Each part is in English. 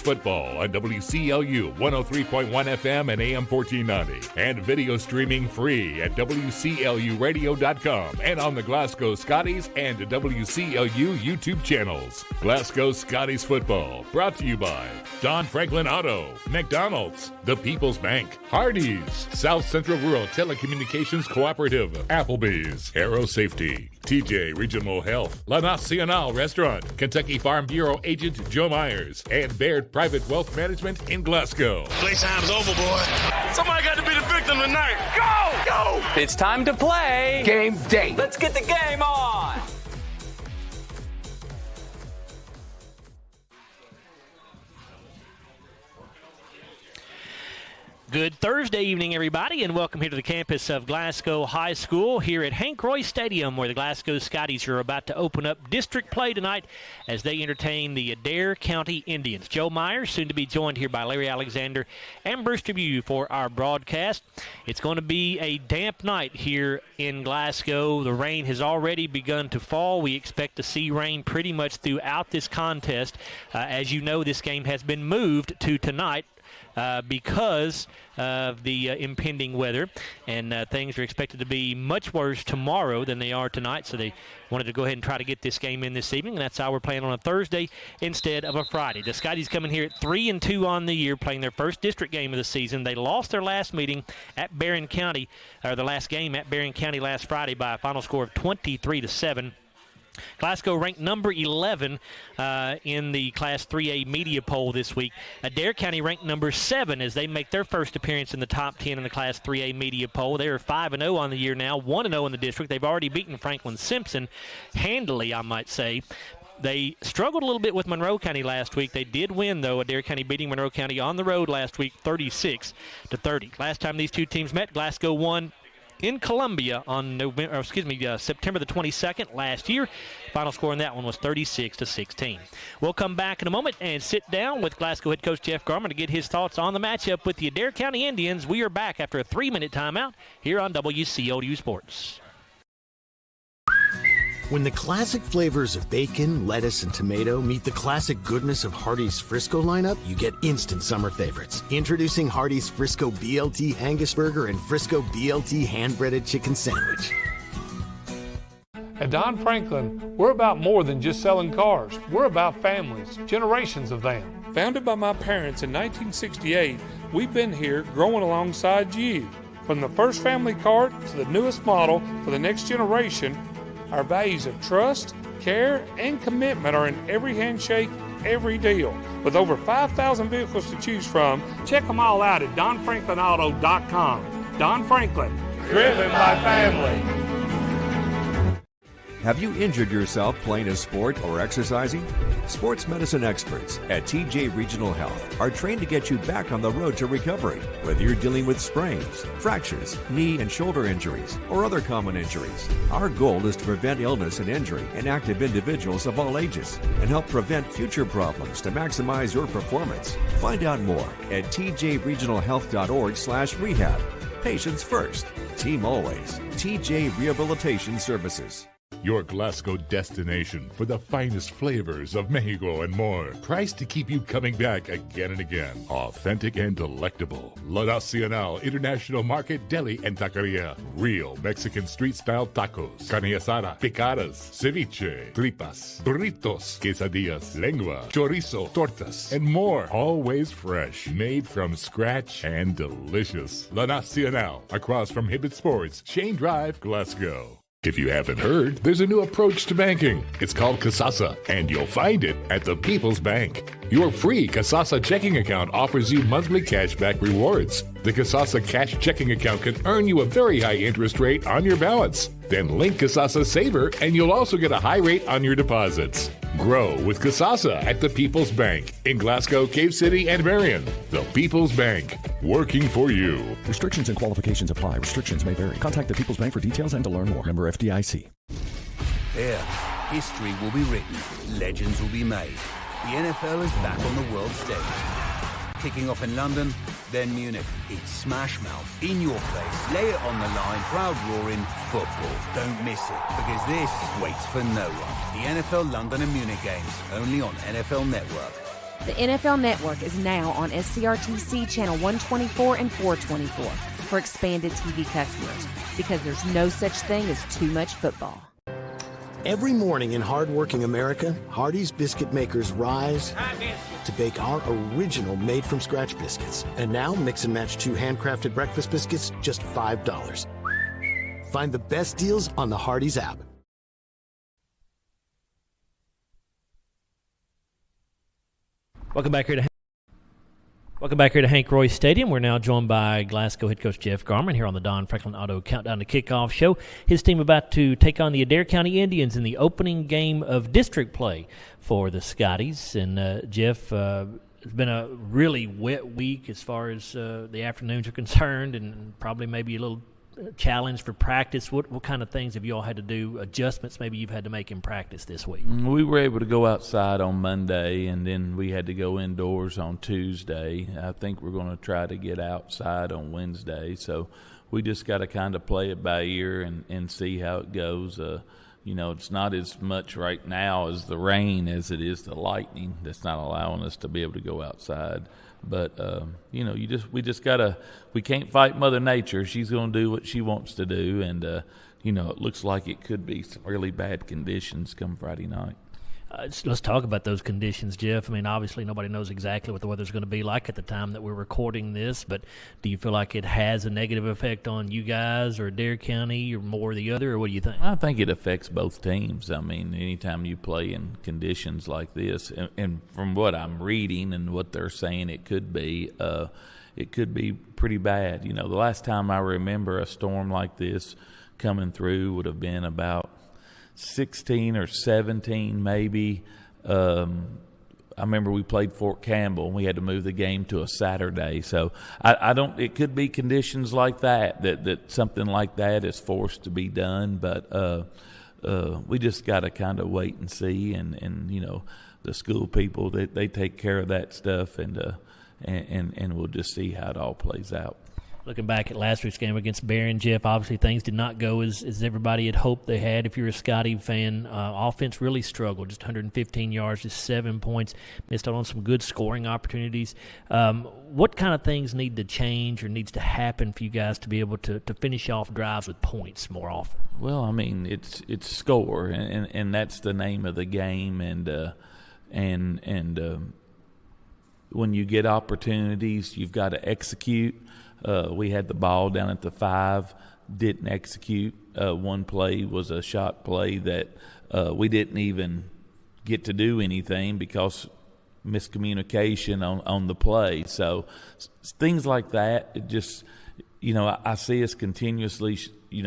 football on WCLU 103.1 FM and AM 1490. And video streaming free at WCLUradio.com and on the Glasgow Scotties and WCLU YouTube channels. Glasgow Scotties football brought to you by Don Franklin Auto, McDonald's, The People's Bank, Hardee's, South Central Rural Telecommunications Cooperative, Applebee's, Aero Safety, TJ Regional Health, La Nacional Restaurant, Kentucky Farm Bureau Agent Joe Myers, and Baird Private Wealth Management in Glasgow. Playtime's over, boy. Somebody got to be the victim tonight. Go! Go! It's time to play Game Day. Let's get the game on. Good Thursday evening, everybody, and welcome here to the campus of Glasgow High School here at Hank Royse Stadium, where the Glasgow Scotties are about to open up district play tonight as they entertain the Adair County Indians. Joe Myers, soon to be joined here by Larry Alexander and Bruce Tribune for our broadcast. It's going to be a damp night here in Glasgow. The rain has already begun to fall. We expect to see rain pretty much throughout this contest. As you know, this game has been moved to tonight because of the impending weather, and things are expected to be much worse tomorrow than they are tonight, so they wanted to go ahead and try to get this game in this evening, and that's how we're playing on a Thursday instead of a Friday. The Scotties coming here at 3-2 on the year, playing their first district game of the season. They lost their last meeting at Barron County, or the last game at Barron County last Friday by a final score of 23-7. Glasgow ranked number 11 in the Class 3A media poll this week. Adair County ranked number 7 as they make their first appearance in the top 10 in the Class 3A media poll. They are 5-0 on the year now, 1-0 in the district. They've already beaten Franklin Simpson handily, I might say. They struggled a little bit with Monroe County last week. They did win, though, Adair County beating Monroe County on the road last week, 36-30. Last time these two teams met, Glasgow won in Columbia on September the 22nd last year. Final score in that one was 36-16. We'll come back in a moment and sit down with Glasgow head coach Jeff Garman to get his thoughts on the matchup with the Adair County Indians. We are back after a 3-minute timeout here on WCLU Sports. When the classic flavors of bacon, lettuce, and tomato meet the classic goodness of Hardee's Frisco lineup, you get instant summer favorites. Introducing Hardee's Frisco BLT Angus Burger and Frisco BLT Hand-Breaded Chicken Sandwich. At Don Franklin, we're about more than just selling cars. We're about families, generations of them. Founded by my parents in 1968, we've been here growing alongside you. From the first family car to the newest model for the next generation, our values of trust, care, and commitment are in every handshake, every deal. With over 5,000 vehicles to choose from, check them all out at DonFranklinAuto.com. Don Franklin, driven by family. Have you injured yourself playing a sport or exercising? Sports medicine experts at TJ Regional Health are trained to get you back on the road to recovery, whether you're dealing with sprains, fractures, knee and shoulder injuries, or other common injuries. Our goal is to prevent illness and injury in active individuals of all ages and help prevent future problems to maximize your performance. Find out more at tjregionalhealth.org/rehab. Patients first, team always. TJ Rehabilitation Services. Your Glasgow destination for the finest flavors of Mexico and more. Priced to keep you coming back again and again. Authentic and delectable. La Nacional International Market Deli and Taqueria. Real Mexican street-style tacos. Carne asada, picadas, ceviche, tripas, burritos, quesadillas, lengua, chorizo, tortas, and more. Always fresh. Made from scratch and delicious. La Nacional. Across from Hibbett Sports, Shane Drive, Glasgow. If you haven't heard, there's a new approach to banking. It's called Kasasa, and you'll find it at the People's Bank. Your free Kasasa checking account offers you monthly cashback rewards. The Kasasa cash checking account can earn you a very high interest rate on your balance. Then link Kasasa Saver, and you'll also get a high rate on your deposits. Grow with Kasasa at the People's Bank in Glasgow, Cave City, and Marion. The People's Bank, working for you. Restrictions and qualifications apply. Restrictions may vary. Contact the People's Bank for details and to learn more. Member FDIC. Here, history will be written. Legends will be made. The NFL is back on the world stage. Kicking off in London, then Munich. It's smash mouth, in your face, lay it on the line, crowd roaring, football. Don't miss it, because this waits for no one. The NFL London and Munich games, only on NFL Network. The NFL Network is now on SCRTC Channel 124 and 424 for expanded TV customers, because there's no such thing as too much football. Every morning in hardworking America, Hardee's biscuit makers rise to bake our original made-from-scratch biscuits. And now, mix and match 2 handcrafted breakfast biscuits, just $5. Find the best deals on the Hardee's app. Welcome back here to Hank Royse Stadium. We're now joined by Glasgow head coach Jeff Garman here on the Don Franklin Auto Countdown to Kickoff show. His team about to take on the Adair County Indians in the opening game of district play for the Scotties. And Jeff, it's been a really wet week as far as the afternoons are concerned, and probably maybe a little challenge for practice. What kind of things have you all had to do, adjustments maybe you've had to make in practice this week? We were able to go outside on Monday, and then we had to go indoors on Tuesday. I think we're going to try to get outside on Wednesday, so we just got to kind of play it by ear and see how it goes. It's not as much right now as the rain as it is the lightning that's not allowing us to be able to go outside. But we can't fight Mother Nature. She's going to do what she wants to do, and it looks like it could be some really bad conditions come Friday night. Let's talk about those conditions, Jeff. I mean, obviously nobody knows exactly what the weather's going to be like at the time that we're recording this, but do you feel like it has a negative effect on you guys or Adair County or more the other, or what do you think? I think it affects both teams. I mean, anytime you play in conditions like this, and from what I'm reading and what they're saying, it could be pretty bad. The last time I remember a storm like this coming through would have been about 16 or 17 maybe. I remember we played Fort Campbell and we had to move the game to a Saturday. So I don't. It could be conditions like that something like that is forced to be done. But we just got to kind of wait and see. And the school people they take care of that stuff, and we'll just see how it all plays out. Looking back at last week's game against Barron, Jeff, obviously things did not go as everybody had hoped they had. If you're a Scottie fan, offense really struggled. Just 115 yards, just 7 points. Missed out on some good scoring opportunities. What kind of things need to change or needs to happen for you guys to be able to finish off drives with points more often? Well, I mean, it's score, and that's the name of the game. And when you get opportunities, you've got to execute. We had the ball down at the 5, didn't execute. One play was a shot play that we didn't even get to do anything because miscommunication on the play. So things like that, it just, I see us continuously,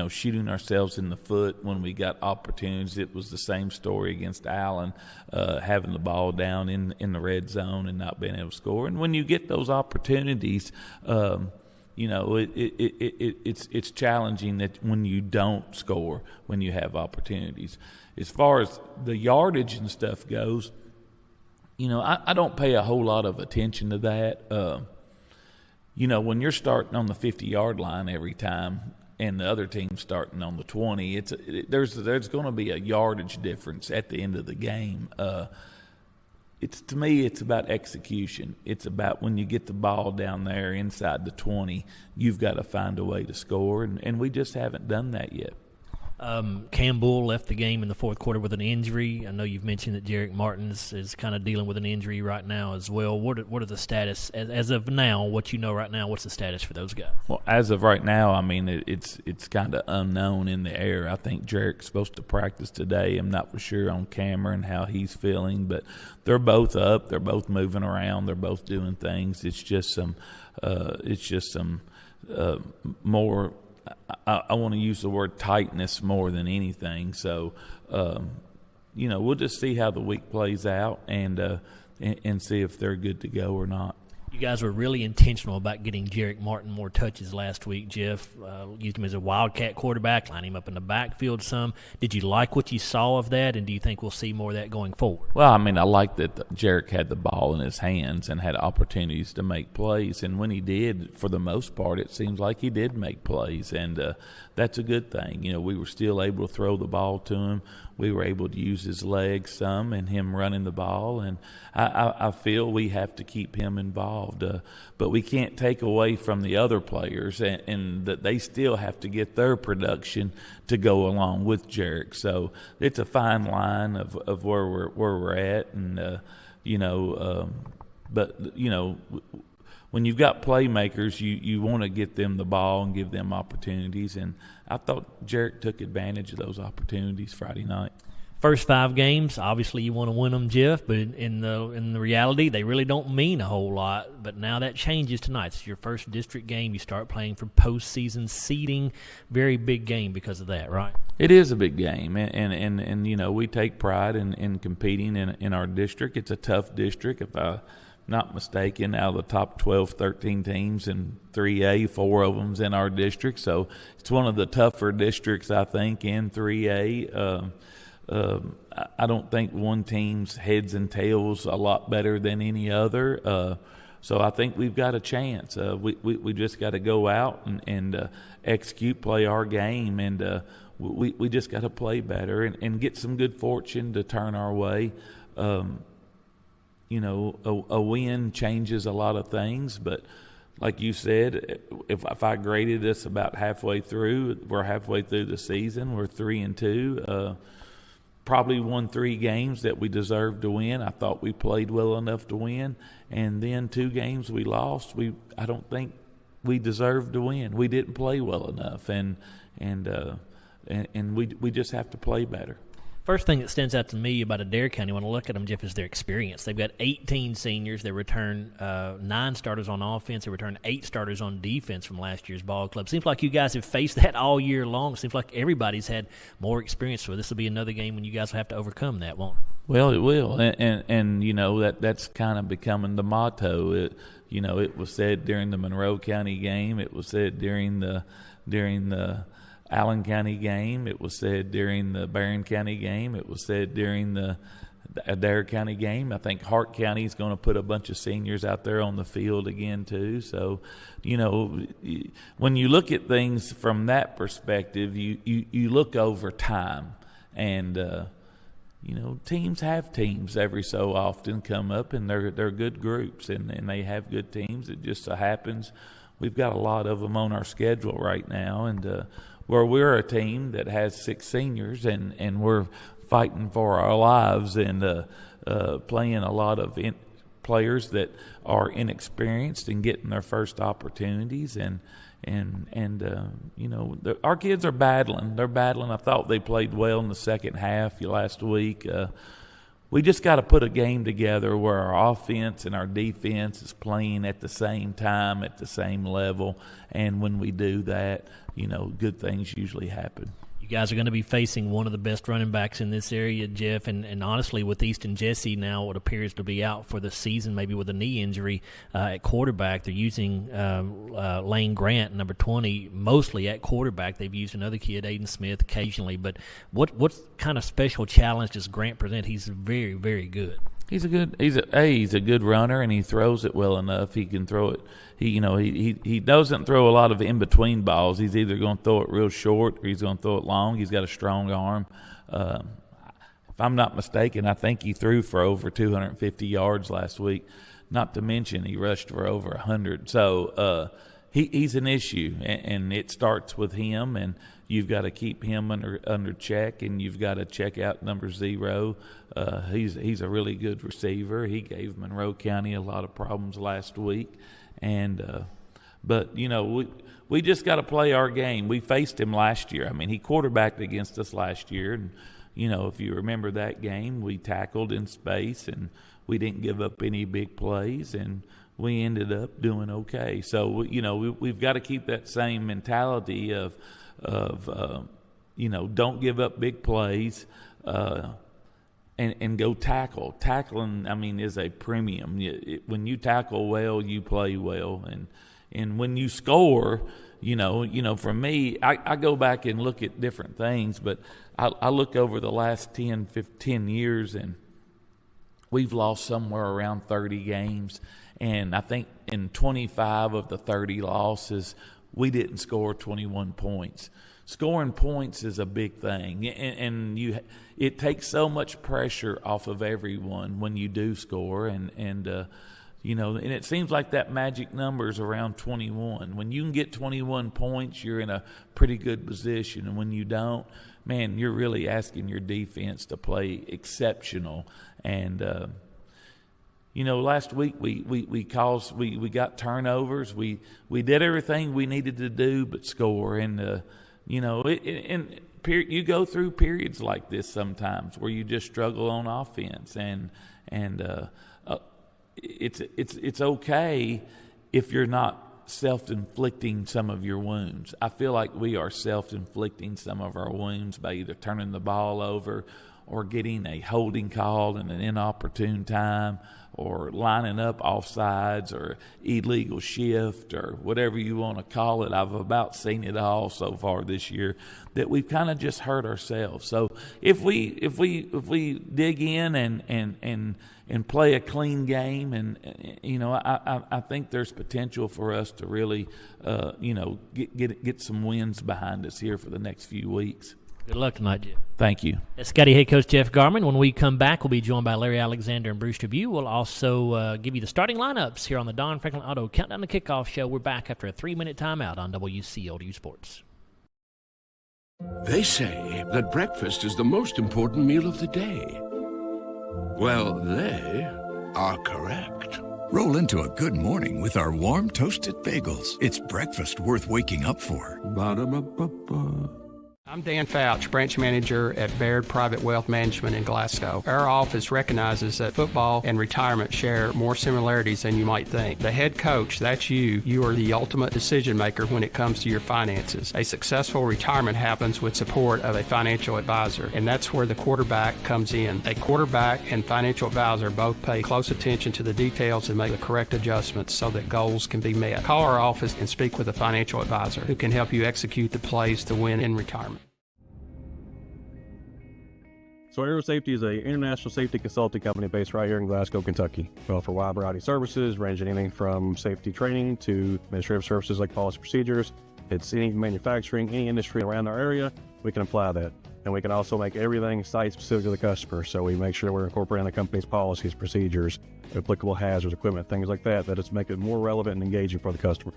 shooting ourselves in the foot when we got opportunities. It was the same story against Allen, having the ball down in the red zone and not being able to score. And when you get those opportunities, it's challenging that when you don't score, when you have opportunities. As far as the yardage and stuff goes, I don't pay a whole lot of attention to that. When you're starting on the 50-yard line every time and the other team's starting on the 20, there's going to be a yardage difference at the end of the game. To me, it's about execution. It's about when you get the ball down there inside the 20, you've got to find a way to score, and we just haven't done that yet. Campbell left the game in the fourth quarter with an injury. I know you've mentioned that Jarek Martins is kind of dealing with an injury right now as well. What are the status as of now? What you know right now? What's the status for those guys? Well, as of right now, I mean it's kind of unknown in the air. I think Jarek's supposed to practice today. I'm not for sure on Cameron how he's feeling, but they're both up. They're both moving around. They're both doing things. It's just some more. I want to use the word tightness more than anything. So, we'll just see how the week plays out and see if they're good to go or not. You guys were really intentional about getting Jarek Martin more touches last week, Jeff. Used him as a wildcat quarterback, line him up in the backfield some. Did you like what you saw of that, and do you think we'll see more of that going forward? Well, I mean, I like that Jarek had the ball in his hands and had opportunities to make plays, and when he did, for the most part, it seems like he did make plays, and that's a good thing. You know, we were still able to throw the ball to him. We were able to use his legs some and him running the ball, and I feel we have to keep him involved. But we can't take away from the other players, and that they still have to get their production to go along with Jarek. So it's a fine line of where we're at, and but you know, when you've got playmakers, you want to get them the ball and give them opportunities, and I thought Jarek took advantage of those opportunities Friday night. First 5 games, obviously you want to win them, Jeff, but in the reality, they really don't mean a whole lot. But now that changes tonight. It's your first district game. You start playing for postseason seeding. Very big game because of that, right? It is a big game, and you know, we take pride in competing in our district. It's a tough district. If I'm not mistaken, out of the top 12, 13 teams in 3A, 4 of them's in our district. So it's one of the tougher districts, I think, in 3A. I don't think one team's heads and tails a lot better than any other. So I think we've got a chance. We just got to go out and execute, play our game, and we just got to play better and get some good fortune to turn our way. You know, a win changes a lot of things, but like you said, if I graded us about halfway through, we're halfway through the season. We're 3-2. Probably won 3 games that we deserved to win. I thought we played well enough to win, and then 2 games we lost. I don't think we deserved to win. We didn't play well enough, and we just have to play better. First thing that stands out to me about Adair County when I look at them, Jeff, is their experience. They've got 18 seniors. They return 9 starters on offense. They return 8 starters on defense from last year's ball club. Seems like you guys have faced that all year long. Seems like everybody's had more experience. So this will be another game when you guys will have to overcome that, won't it? Well, it will, and you know, that's kind of becoming the motto. You know, it was said during the Monroe County game. It was said during the Allen County game. It was said during the Barron County game. It was said during the Adair County game. I think Hart County is going to put a bunch of seniors out there on the field again too. So, you know, when you look at things from that perspective, you look over time, and you know, teams have teams every so often come up, and they're good groups, and they have good teams. It just so happens we've got a lot of them on our schedule right now, and where we're a team that has 6 seniors, and we're fighting for our lives, and playing a lot of players that are inexperienced and getting their first opportunities, and you know, our kids are battling. They're battling. I thought they played well in the second half last week. We just got to put a game together where our offense and our defense is playing at the same time, at the same level. And when we do that, you know, good things usually happen. You guys are going to be facing one of the best running backs in this area, Jeff, and honestly, with Easton Jesse now, what appears to be out for the season, maybe with a knee injury at quarterback, they're using Lane Grant, number 20, mostly at quarterback. They've used another kid, Aiden Smith, occasionally. But what kind of special challenge does Grant present? He's very, very good. He's a good runner, and he throws it well enough. He can throw it. He doesn't throw a lot of in between balls. He's either going to throw it real short or he's going to throw it long. He's got a strong arm. If I'm not mistaken, I think he threw for over 250 yards last week. Not to mention he rushed for over 100. So he's an issue, and it starts with him, and you've got to keep him under check, and you've got to check out number 0. He's a really good receiver. He gave Monroe County a lot of problems last week, but you know, we just got to play our game. We faced him last year. I mean, he quarterbacked against us last year, and you know, if you remember that game, we tackled in space and we didn't give up any big plays, and we ended up doing okay. So you know, we've got to keep that same mentality of you know, don't give up big plays. and go tackle. Tackling, I mean, is a premium. When you tackle well, you play well, and when you score, for me, I go back and look at different things, but I look over the last 10, 15 years, and we've lost somewhere around 30 games, and I think in 25 of the 30 losses, we didn't score 21 points. Scoring points is a big thing, and it takes so much pressure off of everyone when you do score, and it seems like that magic number is around 21. When you can get 21 points, you're in a pretty good position, and when you don't, man, you're really asking your defense to play exceptional. And last week we got turnovers. We did everything we needed to do but score, and you go through periods like this sometimes where you just struggle on offense, and it's okay if you're not self-inflicting some of your wounds. I feel like we are self-inflicting some of our wounds by either turning the ball over or getting a holding call in an inopportune time, or lining up offsides, or illegal shift, or whatever you want to call it. I've about seen it all so far this year, that we've kind of just hurt ourselves. So if we dig in and play a clean game, and I think there's potential for us to really get some wins behind us here for the next few weeks. Good luck tonight, Jeff. Thank you. That's Scottie head coach Jeff Garman. When we come back, we'll be joined by Larry Alexander and Bruce Dubuque. We'll also give you the starting lineups here on the Don Franklin Auto Countdown to Kickoff show. We're back after a 3-minute timeout on WCODU Sports. They say that breakfast is the most important meal of the day. Well, they are correct. Roll into a good morning with our warm toasted bagels. It's breakfast worth waking up for. Ba-da-ba-ba-ba. I'm Dan Fouch, branch manager at Baird Private Wealth Management in Glasgow. Our office recognizes that football and retirement share more similarities than you might think. The head coach, that's you. You are the ultimate decision maker when it comes to your finances. A successful retirement happens with support of a financial advisor, and that's where the quarterback comes in. A quarterback and financial advisor both pay close attention to the details and make the correct adjustments so that goals can be met. Call our office and speak with a financial advisor who can help you execute the plays to win in retirement. So Aero Safety is an international safety consulting company based right here in Glasgow, Kentucky. We offer a wide variety of services, ranging anything from safety training to administrative services like policy procedures. It's any manufacturing, any industry around our area, we can apply that. And we can also make everything site-specific to the customer. So we make sure we're incorporating the company's policies, procedures, applicable hazards, equipment, things like that it's make it more relevant and engaging for the customer.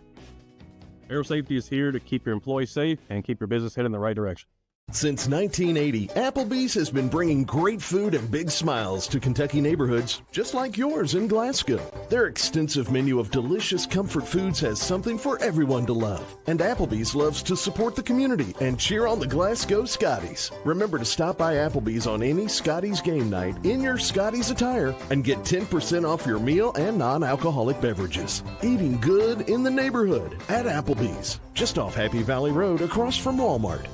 Aero Safety is here to keep your employees safe and keep your business headed in the right direction. Since 1980, Applebee's has been bringing great food and big smiles to Kentucky neighborhoods just like yours in Glasgow. Their extensive menu of delicious comfort foods has something for everyone to love. And Applebee's loves to support the community and cheer on the Glasgow Scotties. Remember to stop by Applebee's on any Scotties game night in your Scotties attire and get 10% off your meal and non-alcoholic beverages. Eating good in the neighborhood at Applebee's, just off Happy Valley Road across from Walmart.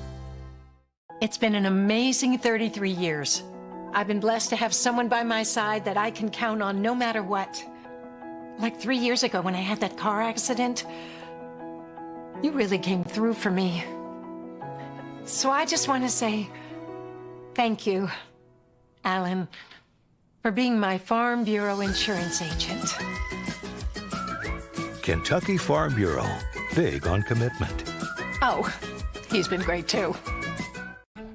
It's been an amazing 33 years. I've been blessed to have someone by my side that I can count on no matter what. Like 3 years ago when I had that car accident, you really came through for me. So I just want to say thank you, Alan, for being my Farm Bureau insurance agent. Kentucky Farm Bureau, big on commitment. Oh, he's been great too.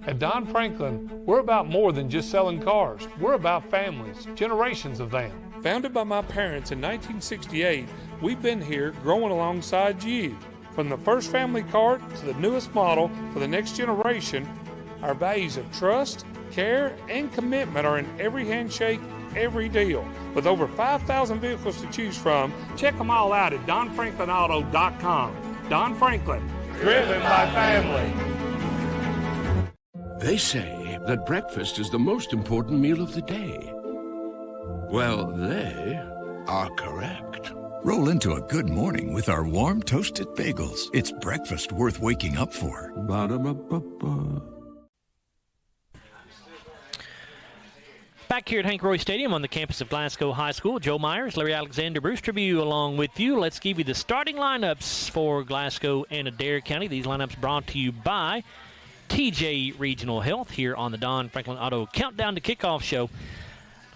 At Don Franklin, we're about more than just selling cars. We're about families, generations of them. Founded by my parents in 1968, we've been here growing alongside you. From the first family car to the newest model for the next generation, our values of trust, care, and commitment are in every handshake, every deal. With over 5,000 vehicles to choose from, check them all out at DonFranklinAuto.com. Don Franklin, driven by family. They say that breakfast is the most important meal of the day. Well, they are correct. Roll into a good morning with our warm toasted bagels. It's breakfast worth waking up for. Ba-da-ba-ba-ba. Back here at Hank Royse Stadium on the campus of Glasgow High School, Joe Myers, Larry Alexander, Bruce Tribune along with you. Let's give you the starting lineups for Glasgow and Adair County. These lineups brought to you by TJ Regional Health here on the Don Franklin Auto Countdown to Kickoff show.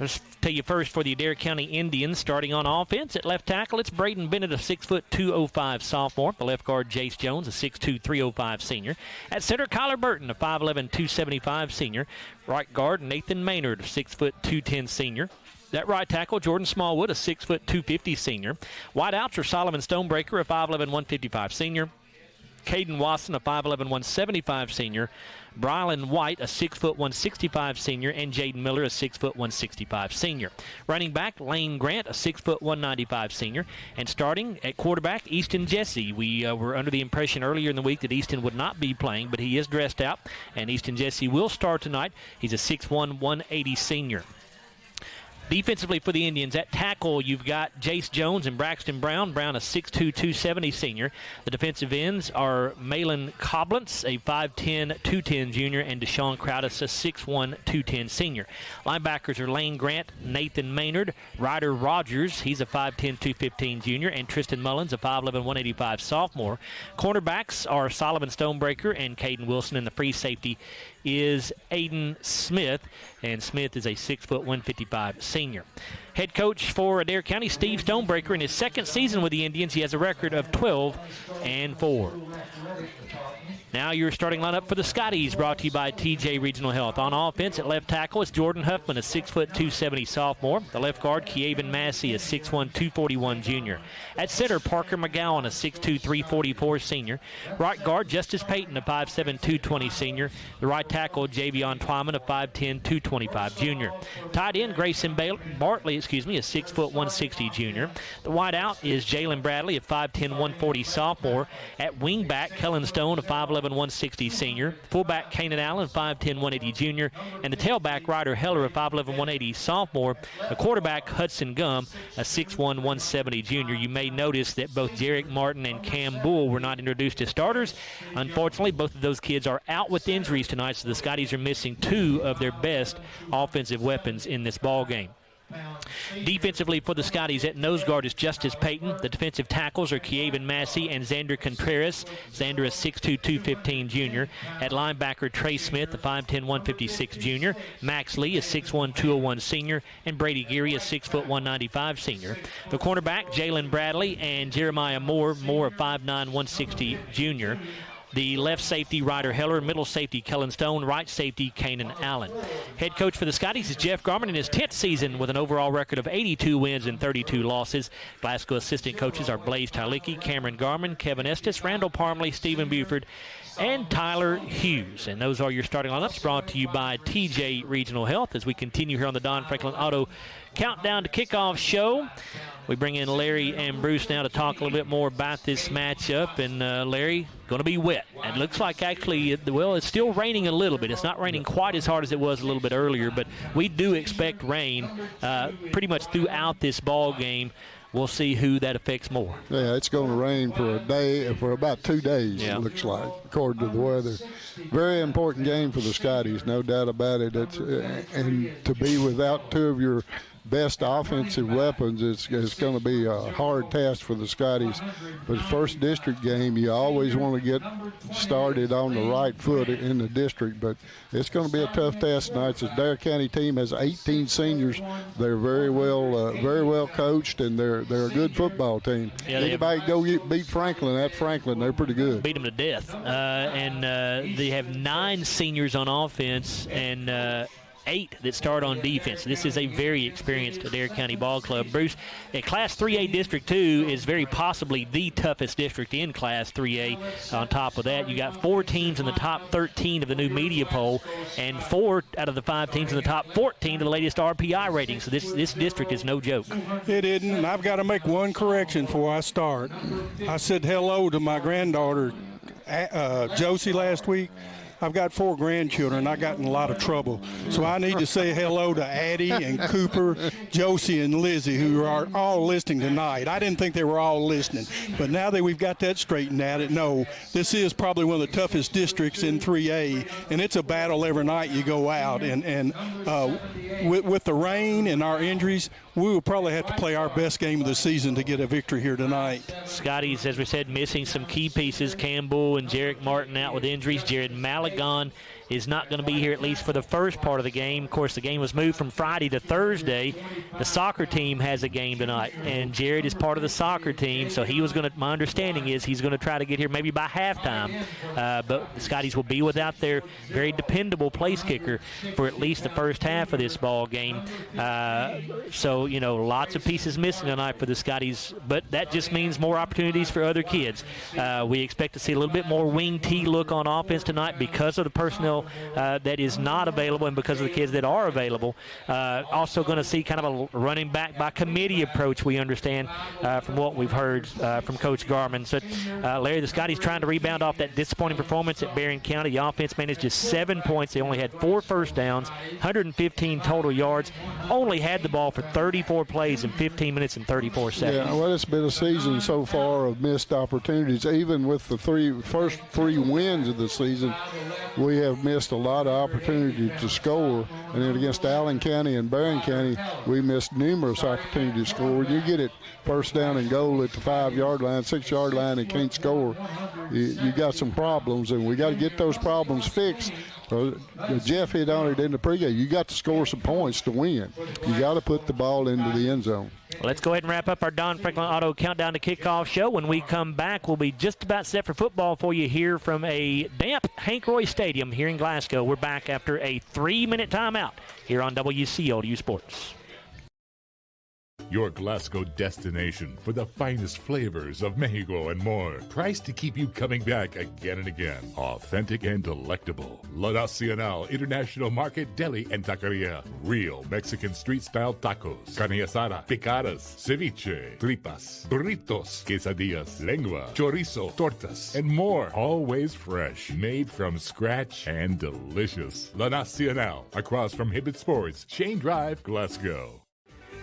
Let's tell you first for the Adair County Indians, starting on offense at left tackle, it's Braden Bennett, a 6'2", sophomore. The left guard, Jace Jones, a 6'2", 305 senior. At center, Kyler Burton, a 5'11", 275 senior. Right guard, Nathan Maynard, a 6'2", 210 senior. That right tackle, Jordan Smallwood, a 6'2", 250 senior. Wide outs are Solomon Stonebreaker, a 5'11", 155 senior. Caden Wasson, a 5'11", 175 senior. Brylan White, a 6', 165 senior, and Jaden Miller, a 6', 165 senior. Running back, Lane Grant, a 6', 195 senior. And starting at quarterback, Easton Jesse. We were under the impression earlier in the week that Easton would not be playing, but he is dressed out, and Easton Jesse will start tonight. He's a 6'1", 180 senior. Defensively for the Indians, at tackle, you've got Jace Jones and Braxton Brown. Brown, a 6'2", 270 senior. The defensive ends are Malin Coblentz, a 5'10", 210 junior, and Deshaun Crowdis, a 6'1", 210 senior. Linebackers are Lane Grant, Nathan Maynard, Ryder Rogers, he's a 5'10", 215 junior, and Tristan Mullins, a 5'11", 185 sophomore. Cornerbacks are Solomon Stonebreaker and Caden Wilson, and the free safety is Aiden Smith, and Smith is a 6', 155 senior. Head coach for Adair County, Steve Stonebreaker. In his second season with the Indians, he has a record of 12-4. Now your starting lineup for the Scotties, brought to you by TJ Regional Health. On offense at left tackle, it's Jordan Huffman, a 6', 270 sophomore. The left guard, Keaven Massey, a 6'1", 241 junior. At center, Parker McGowan, a 6'2", 344 senior. Right guard, Justice Payton, a 5'7", 220 senior. The right tackle, Javion Twyman, a 5'10", 225 junior. Tight end, Grayson Bartley, a 6', 160 junior. The wide out is Jalen Bradley, a 5'10", 140 sophomore. At wingback, Kellen Stone, a 5'11", 160 senior. Fullback, Kanan Allen, 5'10", 180 junior. And the tailback, Ryder Heller, a 5'11", 180 sophomore. The quarterback, Hudson Gum, a 6'1", 170 junior. You may notice that both Jarek Martin and Cam Bull were not introduced as starters. Unfortunately, both of those kids are out with injuries tonight, so the Scotties are missing two of their best offensive weapons in this ball game. Defensively for the Scotties, at nose guard is Justice Payton. The defensive tackles are Keaven Massey and Xander Contreras. Xander is 6'2", 215 junior. At linebacker, Trey Smith, the 5'10", 156 junior. Max Lee, a 6'1", 201 senior. And Brady Geary, a 6', 195 senior. The cornerback, Jalen Bradley and Jeremiah Moore, a 5'9", 160 junior. The left safety, Ryder Heller. Middle safety, Kellen Stone. Right safety, Kanan Allen. Head coach for the Scotties is Jeff Garman in his 10th season with an overall record of 82 wins and 32 losses. Glasgow assistant coaches are Blaze Tylicki, Cameron Garman, Kevin Estes, Randall Parmley, Stephen Buford, and Tyler Hughes. And those are your starting lineups, brought to you by TJ Regional Health as we continue here on the Don Franklin Auto Countdown to Kickoff show. We bring in Larry and Bruce now to talk a little bit more about this matchup. And Larry, going to be wet. It looks like actually, well, it's still raining a little bit. It's not raining quite as hard as it was a little bit earlier, but we do expect rain pretty much throughout this ball game. We'll see who that affects more. Yeah, it's going to rain for a day, for about 2 days, It looks like, according to the weather. Very important game for the Scotties, no doubt about it. And to be without two of your best offensive weapons, it's going to be a hard task for the Scotties. But the first district game, you always want to get started on the right foot in the district. But it's going to be a tough task tonight. The Adair County team has 18 seniors. They're very well coached, and they're a good football team. Yeah, anybody go beat Franklin at Franklin, they're pretty good. Beat them to death. And they have 9 seniors on offense and 8 that start on defense. This is a very experienced Adair County ball club. Bruce, Class 3A District 2 is very possibly the toughest district in Class 3A. On top of that, you got 4 teams in the top 13 of the new media poll and 4 out of the 5 teams in the top 14 of the latest RPI rating. So this district is no joke. It isn't. I've got to make one correction before I start. I said hello to my granddaughter, Josie, last week. I've got 4 grandchildren. I got in a lot of trouble. So I need to say hello to Addie and Cooper, Josie and Lizzie, who are all listening tonight. I didn't think they were all listening, but now that we've got that straightened out, no, this is probably one of the toughest districts in 3A, and it's a battle every night you go out. And with the rain and our injuries, we will probably have to play our best game of the season to get a victory here tonight. Scotties, as we said, missing some key pieces. Campbell and Jarek Martin out with injuries. Jared Malagon is not going to be here, at least for the first part of the game. Of course, the game was moved from Friday to Thursday. The soccer team has a game tonight, and Jared is part of the soccer team, so he was going to, my understanding is he's going to try to get here maybe by halftime. But the Scotties will be without their very dependable place kicker for at least the first half of this ball game. So, you know, lots of pieces missing tonight for the Scotties, but that just means more opportunities for other kids. We expect to see a little bit more wing T look on offense tonight because of the personnel that is not available and because of the kids that are available. Also going to see kind of a running back by committee approach, we understand, from what we've heard from Coach Garman. So, Larry, the Scotties trying to rebound off that disappointing performance at Barron County. The offense managed just 7 points. They only had 4 first downs, 115 total yards, only had the ball for 34 plays in 15 minutes and 34 seconds. Yeah, well, it's been a season so far of missed opportunities. Even with the first three wins of the season, we have missed a lot of opportunity to score. And then against Allen County and Barron County, we missed numerous opportunities to score. You get it first down and goal at the 5-yard line, 6-yard line, and can't score. You got some problems, and we got to get those problems fixed. Jeff hit on it in the pregame. You got to score some points to win. You got to put the ball into the end zone. Let's go ahead and wrap up our Don Franklin Auto Countdown to Kickoff show. When we come back, we'll be just about set for football for you here from a damp Hank Royse Stadium here in Glasgow. We're back after a 3-minute timeout here on WCLU Sports. Your Glasgow destination for the finest flavors of Mexico and more. Priced to keep you coming back again and again. Authentic and delectable. La Nacional International Market Deli and Taqueria. Real Mexican street-style tacos. Carne asada, picadas, ceviche, tripas, burritos, quesadillas, lengua, chorizo, tortas, and more. Always fresh. Made from scratch and delicious. La Nacional. Across from Hibbett Sports, Shane Drive, Glasgow.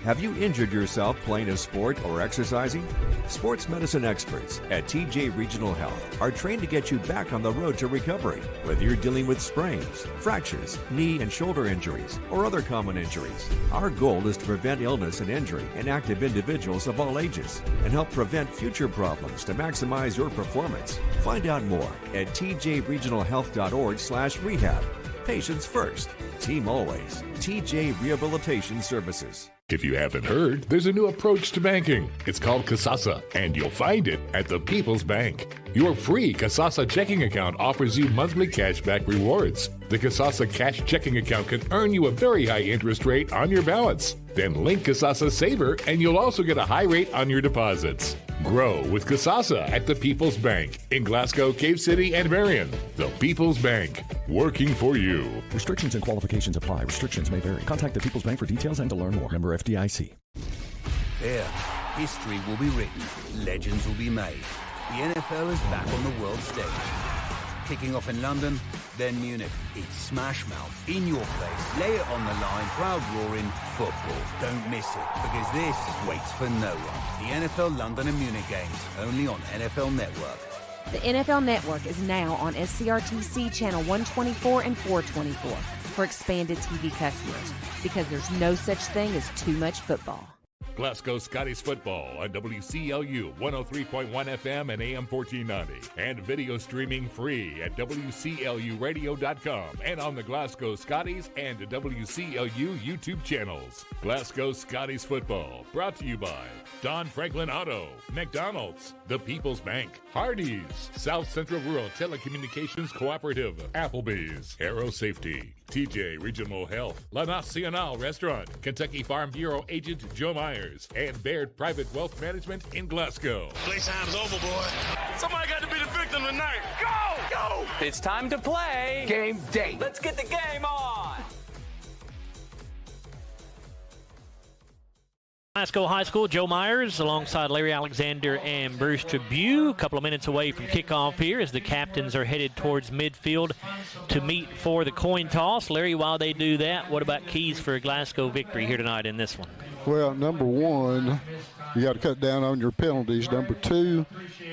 Have you injured yourself playing a sport or exercising? Sports medicine experts at TJ Regional Health are trained to get you back on the road to recovery. Whether you're dealing with sprains, fractures, knee and shoulder injuries, or other common injuries, our goal is to prevent illness and injury in active individuals of all ages and help prevent future problems to maximize your performance. Find out more at tjregionalhealth.org/rehab. Patients first, team always. TJ Rehabilitation Services. If you haven't heard, there's a new approach to banking. It's called Kasasa, and you'll find it at the People's Bank. Your free Kasasa checking account offers you monthly cashback rewards. The Kasasa cash checking account can earn you a very high interest rate on your balance. Then link Kasasa Saver, and you'll also get a high rate on your deposits. Grow with Kasasa at the People's Bank in Glasgow, Cave City, and Marion. The People's Bank, working for you. Restrictions and qualifications apply. Restrictions may vary. Contact the People's Bank for details and to learn more. Member FDIC. There, history will be written. Legends will be made. The NFL is back on the world stage. Kicking off in London, then Munich. It's smash mouth, in your face, lay it on the line, crowd roaring, football. Don't miss it, because this waits for no one. The NFL London and Munich games, only on NFL Network. The NFL Network is now on SCRTC Channel 124 and 424 for expanded TV customers, because there's no such thing as too much football. Glasgow Scotties football on WCLU 103.1 FM and AM 1490. And video streaming free at WCLUradio.com and on the Glasgow Scotties and WCLU YouTube channels. Glasgow Scotties football brought to you by Don Franklin Auto, McDonald's, The People's Bank, Hardee's, South Central Rural Telecommunications Cooperative, Applebee's, Aero Safety, TJ Regional Health, La Nacional Restaurant, Kentucky Farm Bureau Agent Joe Myers, and Baird Private Wealth Management in Glasgow. Playtime's over, boy. Somebody got to be the victim tonight. Go! Go! It's time to play. Game day. Let's get the game on. Glasgow High School, Joe Myers alongside Larry Alexander and Bruce Tribune. A couple of minutes away from kickoff here as the captains are headed towards midfield to meet for the coin toss. Larry, while they do that, what about keys for a Glasgow victory here tonight in this one? Well, number one, you got to cut down on your penalties. Number two,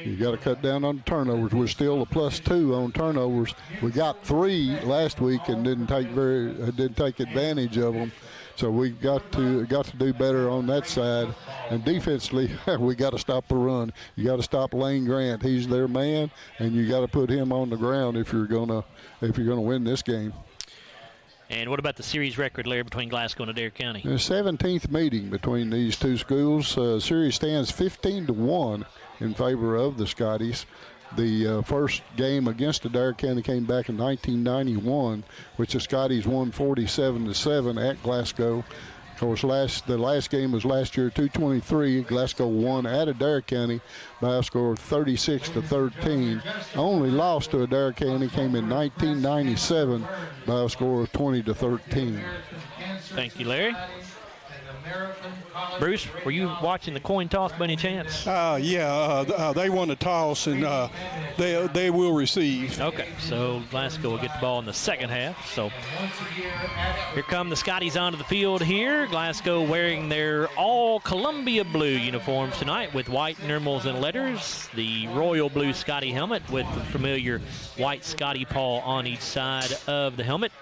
you got to cut down on turnovers. We're still a +2 on turnovers. We got 3 last week and didn't take advantage of them. So we got to do better on that side. And defensively, we got to stop the run. You got to stop Lane Grant. He's their man, and you got to put him on the ground if you're gonna win this game. And what about the series record, Larry, between Glasgow and Adair County? The 17th meeting between these two schools. Series stands 15-1 in favor of the Scotties. The first game against Adair County came back in 1991, which the Scotties won 47-7 at Glasgow. Of course, the last game was last year, 223. Glasgow won at Adair County by a score of 36-13. Only loss to Adair County came in 1997 by a score of 20-13. Thank you, Larry. Bruce, were you watching the coin toss by any chance? They won the toss, and they will receive. Okay, so Glasgow will get the ball in the second half. So here come the Scotties onto the field here. Glasgow wearing their all Columbia blue uniforms tonight with white numerals and letters. The royal blue Scottie helmet with the familiar white Scottie paw on each side of the helmet.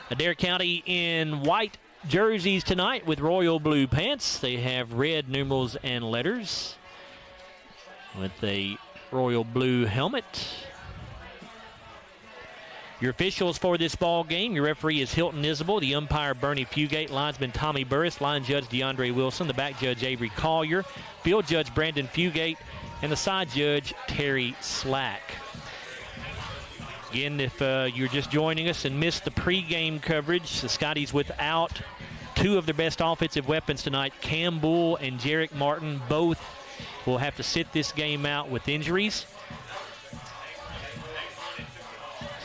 Adair County in white jerseys tonight with royal blue pants. They have red numerals and letters with a royal blue helmet. Your officials for this ball game, your referee is Hilton Isabel, the umpire Bernie Fugate, linesman Tommy Burris, line judge DeAndre Wilson, the back judge Avery Collier, field judge Brandon Fugate, and the side judge Terry Slack. Again, if you're just joining us and missed the pregame coverage, the Scotties without 2 of their best offensive weapons tonight, Cam Bull and Jarek Martin, both will have to sit this game out with injuries.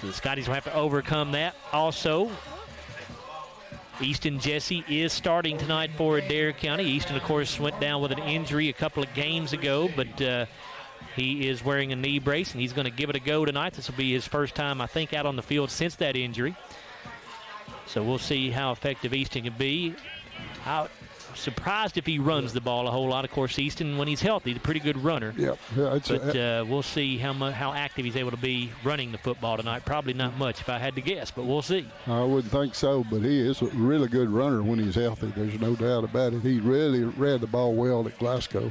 So the Scotties will have to overcome that. Also, Easton Jesse is starting tonight for Adair County. Easton, of course, went down with an injury a couple of games ago, but he is wearing a knee brace, and he's going to give it a go tonight. This will be his first time, I think, out on the field since that injury. So we'll see how effective Easton can be. I'm surprised if he runs the ball a whole lot. Of course, Easton, when he's healthy, is a pretty good runner. Yep. But we'll see how active he's able to be running the football tonight. Probably not much, if I had to guess, but we'll see. I wouldn't think so, but he is a really good runner when he's healthy. There's no doubt about it. He really read the ball well at Glasgow.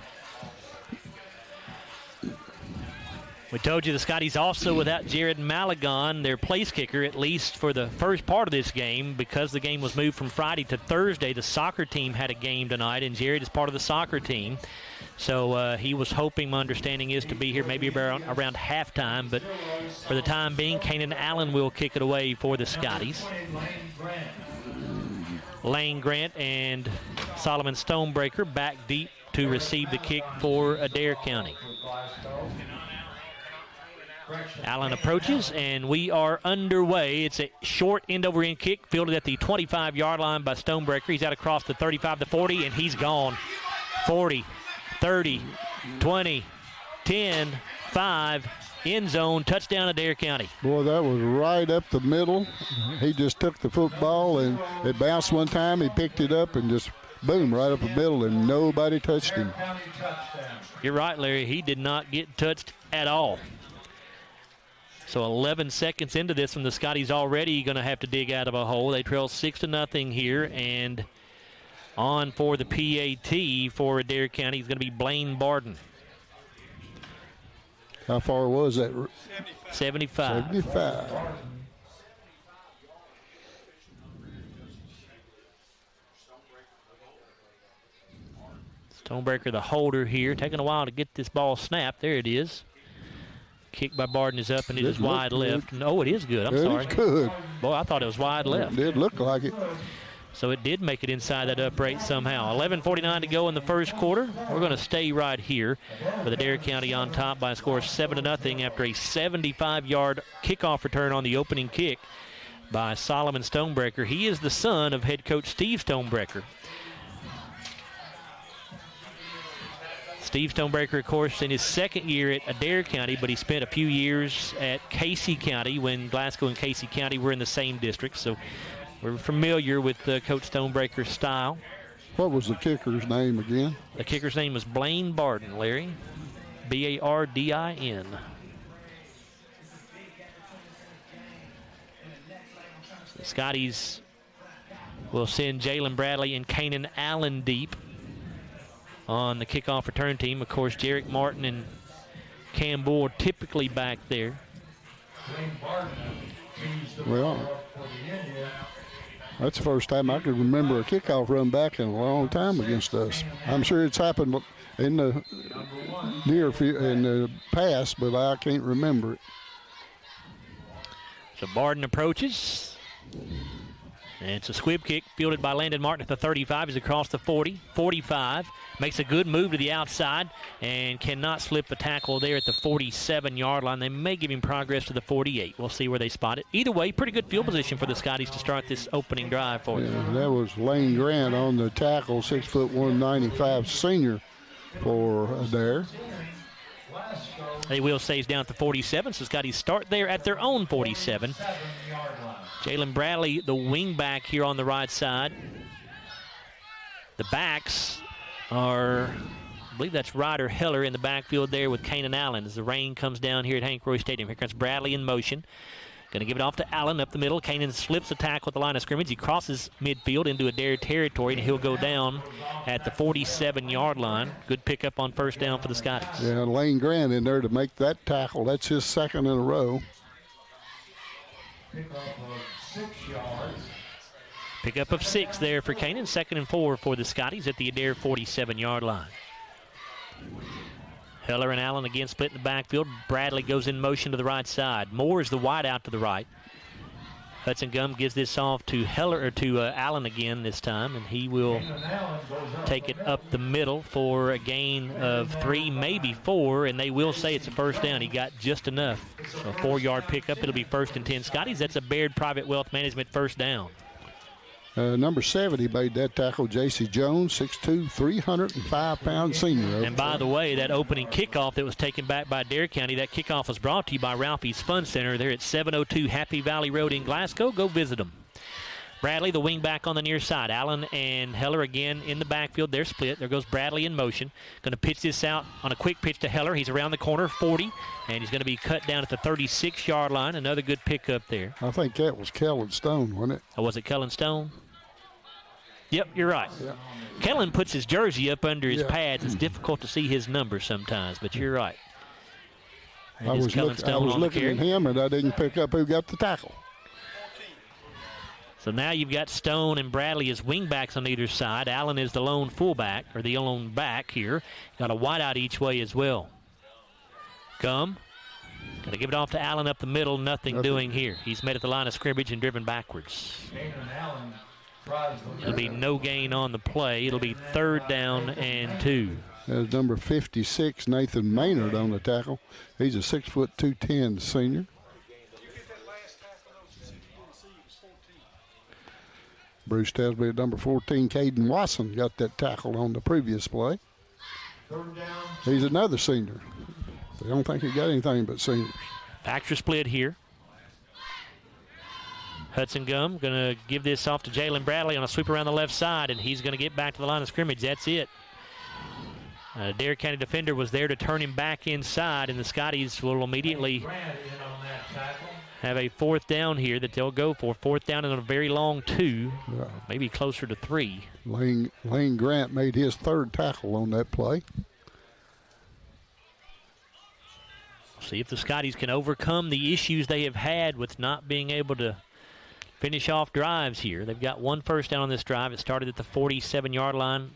We told you the Scotties also without Jared Malagon, their place kicker, at least for the first part of this game. Because the game was moved from Friday to Thursday, the soccer team had a game tonight, and Jared is part of the soccer team. So he was hoping, my understanding is, to be here maybe around halftime. But for the time being, Kanan Allen will kick it away for the Scotties. Lane Grant and Solomon Stonebreaker back deep to receive the kick for Adair County. Allen approaches, and we are underway. It's a short end-over-end kick fielded at the 25-yard line by Stonebreaker. He's out across the 35 to 40, and he's gone. 40, 30, 20, 10, 5, end zone, touchdown Adair County. Boy, that was right up the middle. He just took the football, and it bounced one time. He picked it up and just, boom, right up the middle, and nobody touched him. You're right, Larry. He did not get touched at all. So 11 seconds into this, and the Scotties already going to have to dig out of a hole. They trail 6-0 here, and on for the PAT for Adair County is going to be Blaine Barden. How far was that? 75. 75. Stonebreaker, the holder here, taking a while to get this ball snapped. There it is. Kick by Barden is up, and it is wide left. No, it is good. I'm sorry. It's good. Boy, I thought it was wide left. It did look like it. So it did make it inside that upright somehow. 11:49 to go in the first quarter. We're going to stay right here with Adair County on top by a score of 7-0 after a 75-yard kickoff return on the opening kick by Solomon Stonebreaker. He is the son of head coach Steve Stonebreaker. Steve Stonebreaker, of course, in his second year at Adair County, but he spent a few years at Casey County when Glasgow and Casey County were in the same district. So we're familiar with Coach Stonebreaker's style. What was the kicker's name again? The kicker's name was Blaine Barden, Larry. Bardin. The Scotties will send Jalen Bradley and Kanan Allen deep on the kickoff return team. Of course, Jarek Martin and Cam Bull are typically back there. Well, that's the first time I can remember a kickoff run back in a long time against us. I'm sure it's happened in the in the past, but I can't remember it. So Barden approaches. And it's a squib kick fielded by Landon Martin at the 35. He's across the 40, 45. Makes a good move to the outside and cannot slip a tackle there at the 47-yard line. They may give him progress to the 48. We'll see where they spot it. Either way, pretty good field position for the Scotties to start this opening drive for them. Yeah, that was Lane Grant on the tackle, 6'1", 195 senior for Adair. They will say he's down at the 47, so Scotties start there at their own 47. Jalen Bradley, the wing back here on the right side. The backs are, I believe that's Ryder Heller in the backfield there with Kanan Allen as the rain comes down here at Hank Royse Stadium. Here comes Bradley in motion. Going to give it off to Allen up the middle. Kanan slips a tackle at the line of scrimmage. He crosses midfield into Adair territory, and he'll go down at the 47-yard line. Good pickup on first down for the Scotties. Yeah, Lane Grant in there to make that tackle. That's his second in a row. Pickup of 6 there for Kanan. 2nd and 4 for the Scotties at the Adair 47-yard line. Heller and Allen again split in the backfield. Bradley goes in motion to the right side. Moore is the wide out to the right. Hudson Gum gives this off to Allen again this time, and he will take it up the middle for a gain of 3, maybe 4, and they will say it's a first down. He got just enough. So a 4-yard pickup. It'll be 1st and 10 Scotties. That's a Baird Private Wealth Management first down. Number 7, he made that tackle, J.C. Jones, 6'2", 305-pound senior. And by the way, that opening kickoff that was taken back by Adair County, that kickoff was brought to you by Ralphie's Fun Center. They're at 702 Happy Valley Road in Glasgow. Go visit them. Bradley, the wing back on the near side. Allen and Heller again in the backfield. They're split. There goes Bradley in motion. Going to pitch this out on a quick pitch to Heller. He's around the corner, 40, and he's going to be cut down at the 36-yard line. Another good pickup there. I think that was Kellen Stone, wasn't it? Oh, was it Kellen Stone? Yep, you're right. Yeah. Kellen puts his jersey up under his pads. It's difficult to see his number sometimes, but you're right. I was looking at him, and I didn't pick up who got the tackle. So now you've got Stone and Bradley as wingbacks on either side. Allen is the lone fullback, or the lone back here. Got a wideout each way as well. Gum. Got to give it off to Allen up the middle. Nothing doing here. He's met at the line of scrimmage and driven backwards. It'll be no gain on the play. It'll be 3rd down and 2. There's number 56, Nathan Maynard, on the tackle. He's a 6'2", 210 senior. Bruce tells me at number 14, Caden Watson got that tackle on the previous play. He's another senior. I don't think he got anything but seniors. Backs are split here. Hudson Gum going to give this off to Jalen Bradley on a sweep around the left side, and he's going to get back to the line of scrimmage. That's it. Adair County defender was there to turn him back inside, and the Scotties will immediately have a 4th down here that they'll go for. 4th down and a very long 2, maybe closer to 3. Lane Grant made his 3rd tackle on that play. See if the Scotties can overcome the issues they have had with not being able to finish off drives here. They've got 1 first down on this drive. It started at the 47-yard line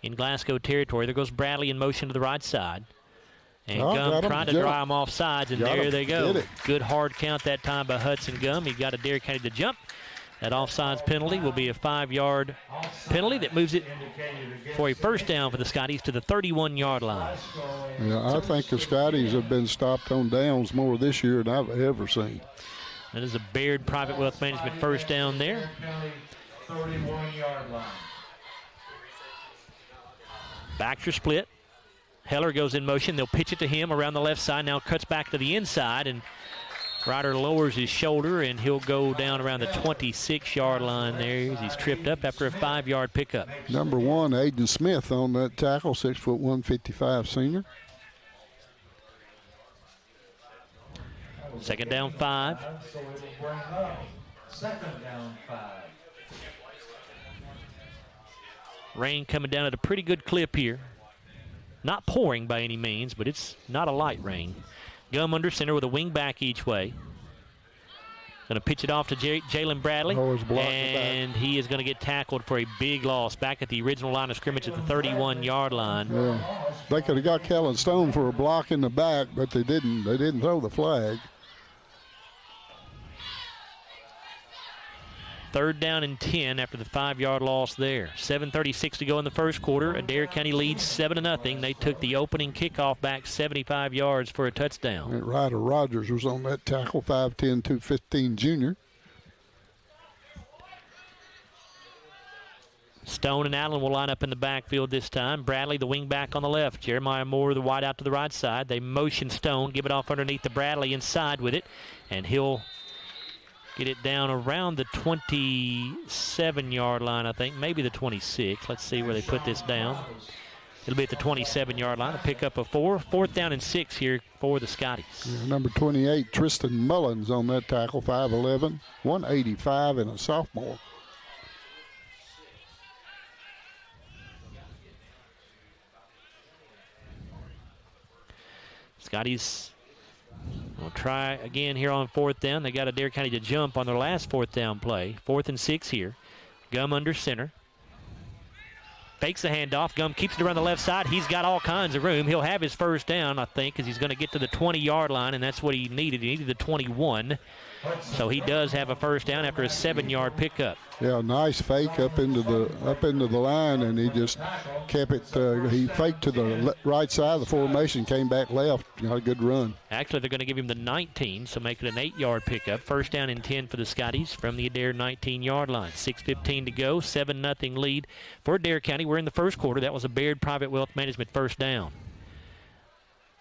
in Glasgow territory. There goes Bradley in motion to the right side. And Gum trying to dry them off sides, and there they go. Good hard count that time by Hudson Gum. He got Adair County to jump. That offsides penalty will be a 5-yard penalty that moves it for a first down for the Scotties to the 31-yard line. Yeah, I think the Scotties have been stopped on downs more this year than I've ever seen. That is a Baird Private Wealth Management first down there. 31-yard line. Backs are split. Heller goes in motion. They'll pitch it to him around the left side. Now cuts back to the inside, and Ryder lowers his shoulder, and he'll go down around the 26-yard line there as he's tripped up after a 5-yard pickup. Number 1, Aiden Smith on that tackle, 6'1", 155 senior. Second down 5. Rain coming down at a pretty good clip here. Not pouring by any means, but it's not a light rain. Gum under center with a wing back each way. Going to pitch it off to Jalen Bradley. And he is going to get tackled for a big loss back at the original line of scrimmage at the 31-yard line. Yeah. They could have got Kellen Stone for a block in the back, but they didn't. They didn't throw the flag. Third down and 10 after the 5-yard loss there. 7:36 to go in the first quarter. Adair County leads 7-0. They took the opening kickoff back 75 yards for a touchdown. And Ryder Rogers was on that tackle, 5'10", 215 junior. Stone and Allen will line up in the backfield this time. Bradley, the wing back on the left. Jeremiah Moore, the wide out to the right side. They motion Stone, give it off underneath to Bradley inside with it, and he'll get it down around the 27-yard line, I think. Maybe the 26. Let's see where they put this down. It'll be at the 27-yard line. A pickup of 4. 4th down and 6 here for the Scotties. Yeah, number 28, Tristan Mullins on that tackle, 5'11", 185, and a sophomore. Scotties will try again here on 4th down. They got Adair County to jump on their last 4th down play. 4th and 6 here. Gum under center. Fakes the handoff. Gum keeps it around the left side. He's got all kinds of room. He'll have his first down, I think, because he's going to get to the 20-yard line, and that's what he needed. He needed the 21. So he does have a first down after a 7-yard pickup. Yeah, nice fake up into the line, and he just kept it. He faked to the right side of the formation, came back left. Got a good run. Actually, they're going to give him the 19, so make it an 8-yard pickup. First down and 10 for the Scotties from the Adair 19-yard line. 6:15 to go, 7-0 lead for Adair County. We're in the first quarter. That was a Baird Private Wealth Management first down.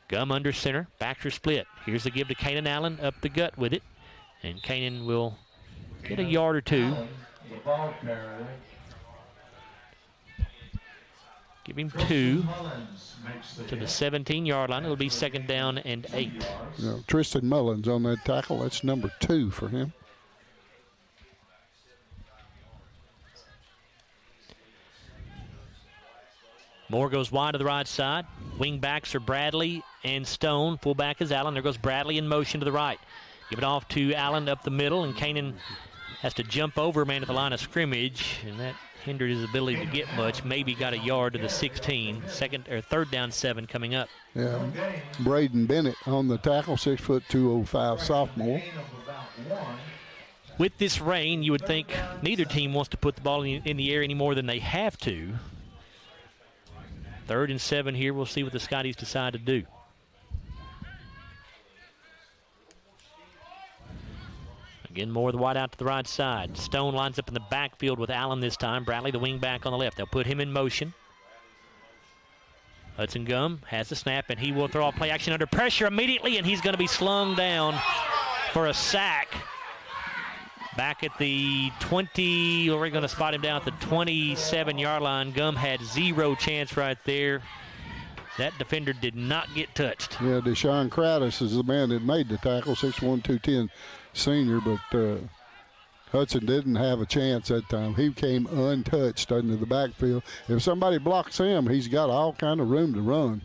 Gum under center, backs are split. Here's the give to Kanan Allen up the gut with it. And Kanan will get a yard or two. Give him 2 to the 17-yard line. It'll be second down and 8. Yeah, Tristan Mullins on that tackle. That's number 2 for him. Moore goes wide to the right side. Wing backs are Bradley and Stone. Fullback is Allen. There goes Bradley in motion to the right. Give it off to Allen up the middle, and Kanan has to jump over man at the line of scrimmage, and that hindered his ability to get much. Maybe got a yard to the 16. 3rd down 7 coming up. Yeah, Braden Bennett on the tackle, 6'2", 205 sophomore. With this rain, you would think neither team wants to put the ball in the air any more than they have to. 3rd and 7 here. We'll see what the Scotties decide to do. Again, Moore the wide out to the right side. Stone lines up in the backfield with Allen this time. Bradley the wing back on the left. They'll put him in motion. Hudson Gum has the snap, and he will throw a play action under pressure immediately, and he's going to be slung down for a sack. Back at the 20, we're going to spot him down at the 27-yard line. Gum had 0 chance right there. That defender did not get touched. Yeah, Deshaun Crowdis is the man that made the tackle, 6'1", 210 senior, but Hudson didn't have a chance that time. He came untouched into the backfield. If somebody blocks him, he's got all kind of room to run.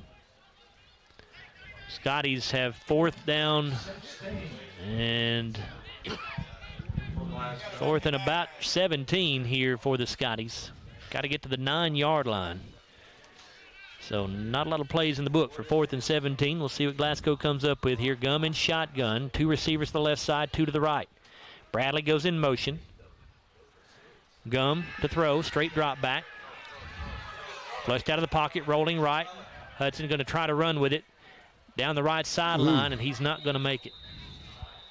Scotties have 4th down and 4th and about 17 here for the Scotties. Got to get to the 9-yard line. So not a lot of plays in the book for 4th and 17. We'll see what Glasgow comes up with here. Gum in shotgun. 2 receivers to the left side, 2 to the right. Bradley goes in motion. Gum to throw, straight drop back. Flushed out of the pocket, rolling right. Hudson going to try to run with it down the right sideline, and he's not going to make it.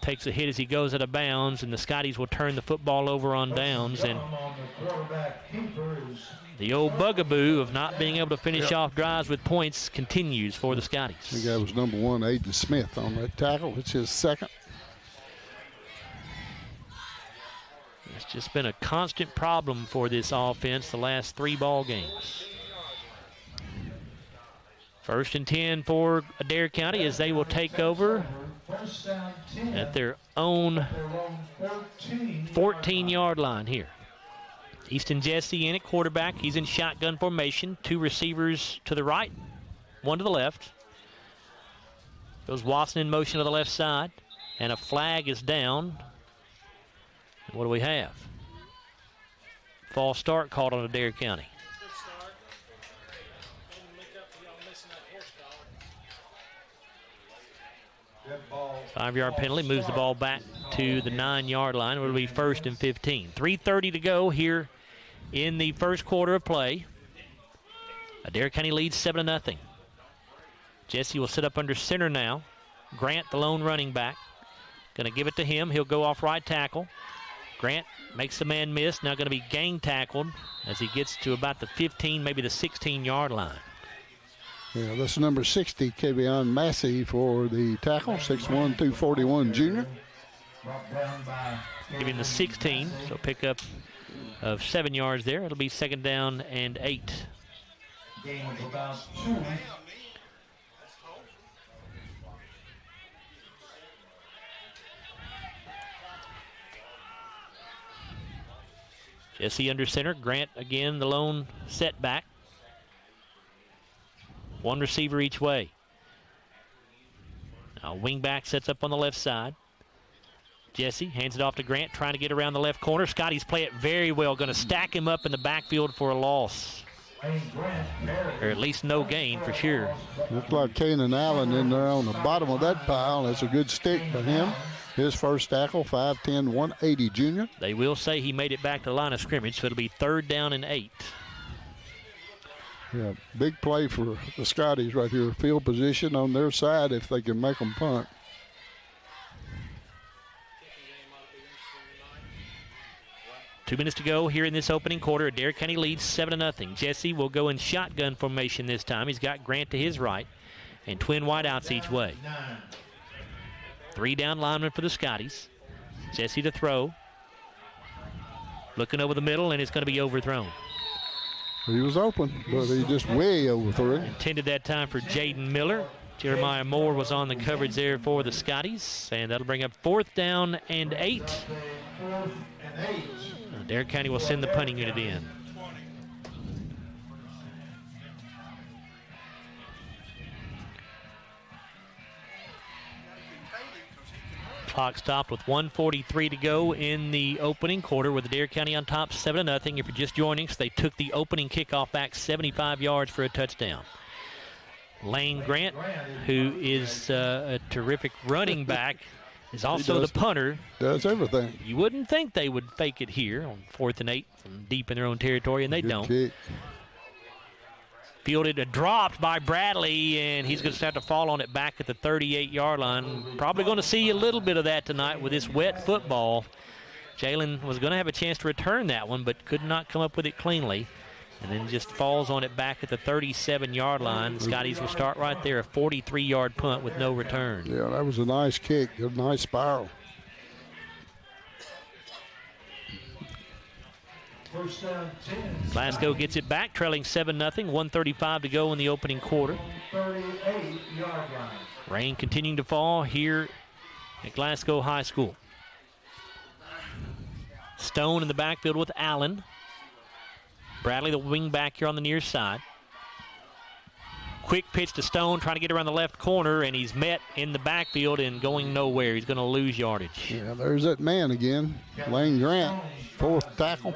Takes a hit as he goes out of bounds, and the Scotties will turn the football over on downs. And The old bugaboo of not being able to finish off drives with points continues for the Scotties. I think that was number 1, Aiden Smith, on that tackle. It's his second. It's just been a constant problem for this offense the last 3 ball games. 1st and 10 for Adair County as they will take over at their own 14-yard line here. Easton Jesse in at quarterback. He's in shotgun formation. 2 receivers to the right, 1 to the left. Goes Watson in motion to the left side, and a flag is down. What do we have? False start called on Adair County. Five-yard penalty moves the ball back to the 9-yard line. It will be 1st and 15. 3:30 to go here in the first quarter of play. Adair County leads 7-0. Jesse will sit up under center now. Grant, the lone running back, going to give it to him. He'll go off right tackle. Grant makes the man miss. Now going to be gang tackled as he gets to about the 15, maybe the 16-yard line. Yeah, that's number 60, Kevion Massey, for the tackle, 6'1", 241 junior. Give him the 16, so pick up of 7 yards there. It'll be 2nd down and 8. Jesse under center. Grant again, the lone setback. 1 receiver each way. Now wingback sets up on the left side. Jesse hands it off to Grant, trying to get around the left corner. Scotties play it very well. Going to stack him up in the backfield for a loss. Or at least no gain for sure. Looks like Kanan Allen in there on the bottom of that pile. That's a good stick for him. His first tackle, 5'10", 180 junior. They will say he made it back to the line of scrimmage, so it'll be 3rd down and 8. Yeah, big play for the Scotties right here. Field position on their side if they can make them punt. Two minutes to go here in this opening quarter. Adair County leads 7-0. Jesse will go in shotgun formation this time. He's got Grant to his right and twin wideouts each way. 3 down linemen for the Scotties. Jesse to throw. Looking over the middle, and it's going to be overthrown. He was open, but he just way overthrew it. Intended that time for Jaden Miller. Jeremiah Moore was on the coverage there for the Scotties, and that'll bring up 4th down and 8. Adair County will send the punting unit in. Clock stopped with 1:43 to go in the opening quarter with Adair County on top 7-0. If you're just joining us, they took the opening kickoff back 75 yards for a touchdown. Lane Grant, who is a terrific running back, is also the punter. Does everything. You wouldn't think they would fake it here on 4th and 8 from deep in their own territory, and they Good don't. Kick. Fielded and dropped by Bradley, and he's going to have to fall on it back at the 38-yard line. Probably going to see a little bit of that tonight with this wet football. Jalen was going to have a chance to return that one, but could not come up with it cleanly. And then just falls on it back at the 37-yard line. Scotties will start right there, a 43-yard punt with no return. Yeah, that was a nice kick, a nice spiral. Glasgow gets it back, trailing 7-0, 1:35 to go in the opening quarter. Rain continuing to fall here at Glasgow High School. Stone in the backfield with Allen. Bradley, the wing back here on the near side. Quick pitch to Stone, trying to get around the left corner, and he's met in the backfield and going nowhere. He's going to lose yardage. Yeah, there's that man again, Lane Grant, 4th tackle.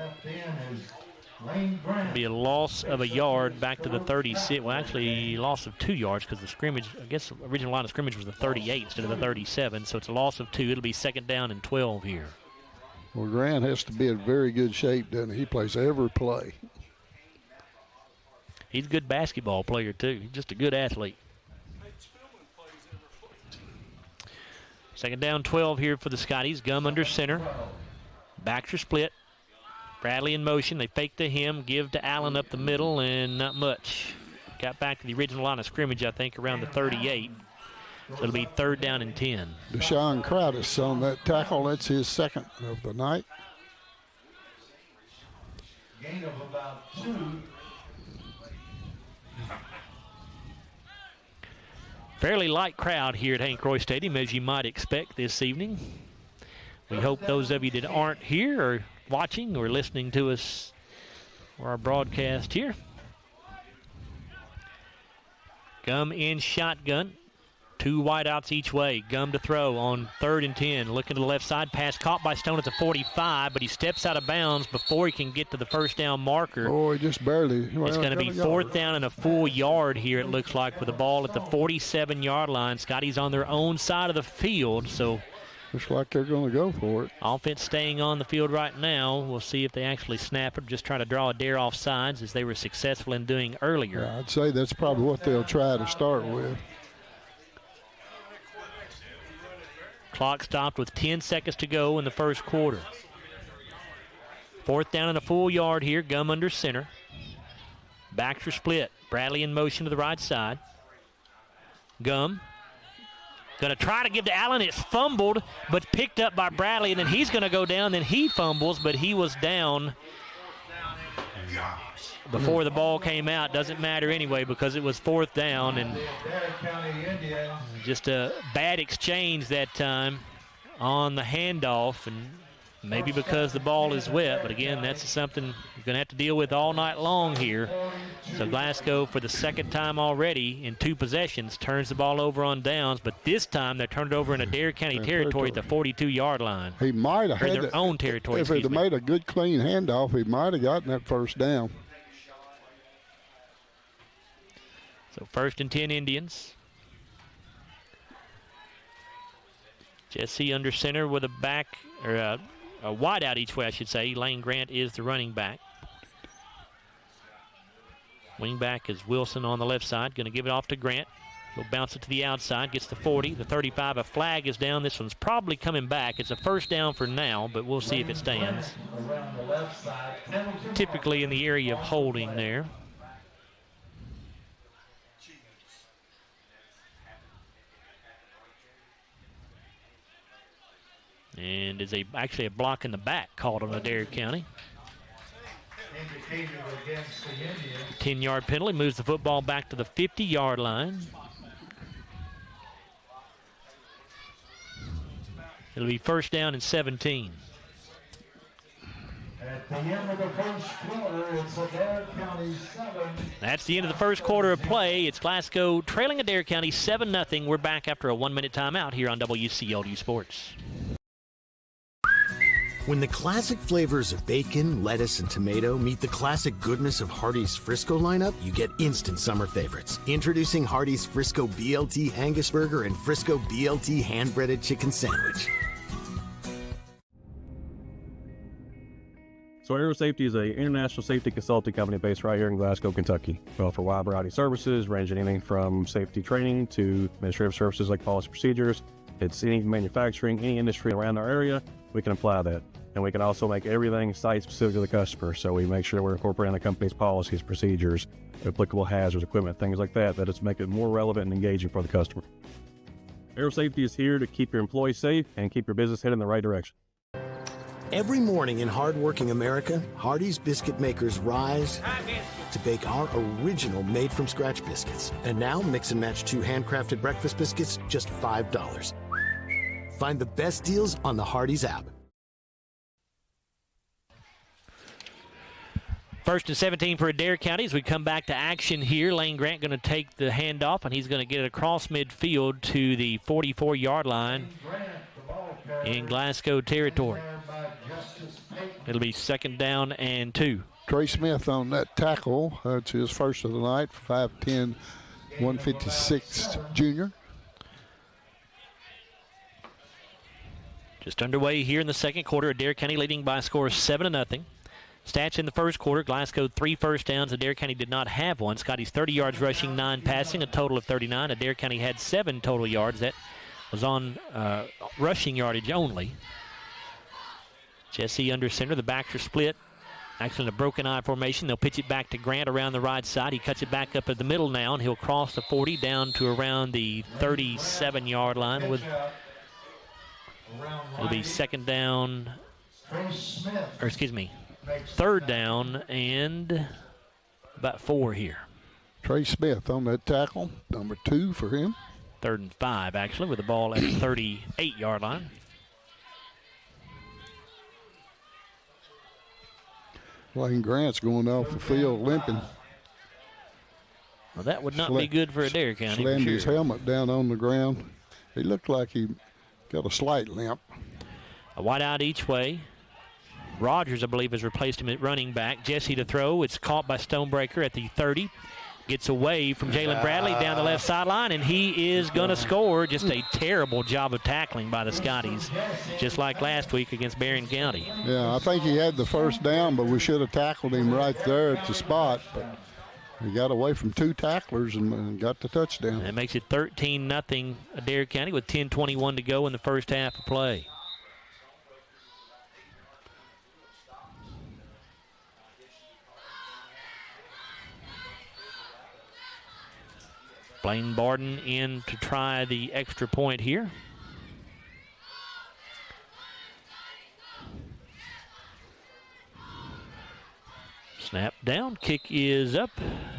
Be a loss of a yard back to the 36. Well, actually, loss of 2 yards because the scrimmage, I guess the original line of scrimmage was the 38 instead of the 37, so it's a loss of 2. It'll be 2nd down and 12 here. Well, Grant has to be in very good shape, doesn't he? He plays every play. He's a good basketball player, too. He's just a good athlete. 2nd down, 12 here for the Scotties. Gum under center. Backs are split. Bradley in motion. They fake to him, give to Allen up the middle, and not much. Got back to the original line of scrimmage, I think, around the 38. So it'll be 3rd down and 10. Deshaun Crowdis on that tackle. That's his second of the night. Gain of about 2. Fairly light crowd here at Hank Royse Stadium, as you might expect this evening. We hope those of you that aren't here are watching or listening to us for our broadcast here. Gum in shotgun. 2 wideouts each way. Gum to throw on 3rd and 10. Looking to the left side. Pass caught by Stone at the 45, but he steps out of bounds before he can get to the first down marker. Oh, he just barely. Well, it's going to be 4th down and a full yard here, it looks like, with the ball at the 47-yard line. Scotty's on their own side of the field, so looks like they're going to go for it. Offense staying on the field right now. We'll see if they actually snap it, just try to draw Adair off sides as they were successful in doing earlier. Yeah, I'd say that's probably what they'll try to start with. Clock stopped with 10 seconds to go in the first quarter. 4th down and a full yard here. Gum under center. Backs split. Bradley in motion to the right side. Gum going to try to give to Allen. It's fumbled, but picked up by Bradley, and then he's going to go down. Then he fumbles, but he was down before the ball came out. Doesn't matter anyway because it was 4th down, and just a bad exchange that time on the handoff, and maybe because the ball is wet, but again, that's something you're going to have to deal with all night long here. So Glasgow, for the 2nd time already in 2 possessions, turns the ball over on downs, but this time they turned it over in Adair County territory at the 42-yard line. He might have had their own territory. If he'd have made a good, clean handoff, he might have gotten that 1st down. So 1st and 10 Indians. Jesse under center with a back, or a wide out each way, I should say. Lane Grant is the running back. Wing back is Wilson on the left side. Going to give it off to Grant. He'll bounce it to the outside. Gets the 40, the 35. A flag is down. This one's probably coming back. It's a 1st down for now, but we'll see if it stands. Typically in the area of holding there. And is actually a block in the back called on Adair County. 10-yard penalty moves the football back to the 50-yard line. It'll be 1st down and 17. At the end of the first quarter, it's Adair County 7. That's the end of the first quarter of play. It's Glasgow trailing Adair County 7-0. We're back after a 1-minute timeout here on WCLU Sports. When the classic flavors of bacon, lettuce, and tomato meet the classic goodness of Hardee's Frisco lineup, you get instant summer favorites. Introducing Hardee's Frisco BLT Angus Burger and Frisco BLT hand-breaded chicken sandwich. So Aero Safety is an international safety consulting company based right here in Glasgow, Kentucky. We offer a wide variety of services, ranging anything from safety training to administrative services like policy procedures. It's any manufacturing, any industry around our area, we can apply that. And we can also make everything site-specific to the customer. So we make sure that we're incorporating the company's policies, procedures, applicable hazards, equipment, things like that, that it's make it more relevant and engaging for the customer. Aero Safety is here to keep your employees safe and keep your business headed in the right direction. Every morning in hardworking America, Hardee's biscuit makers rise to bake our original made-from-scratch biscuits. And now, mix and match 2 handcrafted breakfast biscuits, just $5. Find the best deals on the Hardee's app. 1st and 17 for Adair County as we come back to action here. Lane Grant going to take the handoff, and he's going to get it across midfield to the 44-yard line in Glasgow territory. It'll be 2nd down and 2. Trey Smith on that tackle. It's his first of the night, 5'10", 156 junior. Just underway here in the second quarter. Adair County leading by a score of 7-0. Stats in the first quarter, Glasgow 3 first downs. Adair County did not have one. Scotties 30 yards rushing, 9 passing, a total of 39. Adair County had 7 total yards. That was on rushing yardage only. Jesse under center. The backs are split. actually in a broken eye formation. They'll pitch it back to Grant around the right side. He cuts it back up at the middle now, and he'll cross the 40 down to around the 37-yard line. It'll be second down, or excuse me, third down and about 4 here. Trey Smith on that tackle, number 2 for him. 3rd and 5, actually, with the ball at the 38-yard line. Lane Grant's going off the field limping. Well, that would not be good for Adair County. Slammed his helmet down on the ground. He looked like he got a slight limp. A wide out each way. Rogers, I believe, has replaced him at running back. Jesse to throw. It's caught by Stonebreaker at the 30. Gets away from Jalen Bradley down the left sideline, and he is going to score. Just a terrible job of tackling by the Scotties, just like last week against Barron County. Yeah, I think he had the first down, but we should have tackled him right there at the spot. But he got away from 2 tacklers and got the touchdown. That makes it 13-0 Adair County with 10:21 to go in the first half of play. Blaine Barden in to try the extra point here. Snap down, kick is up,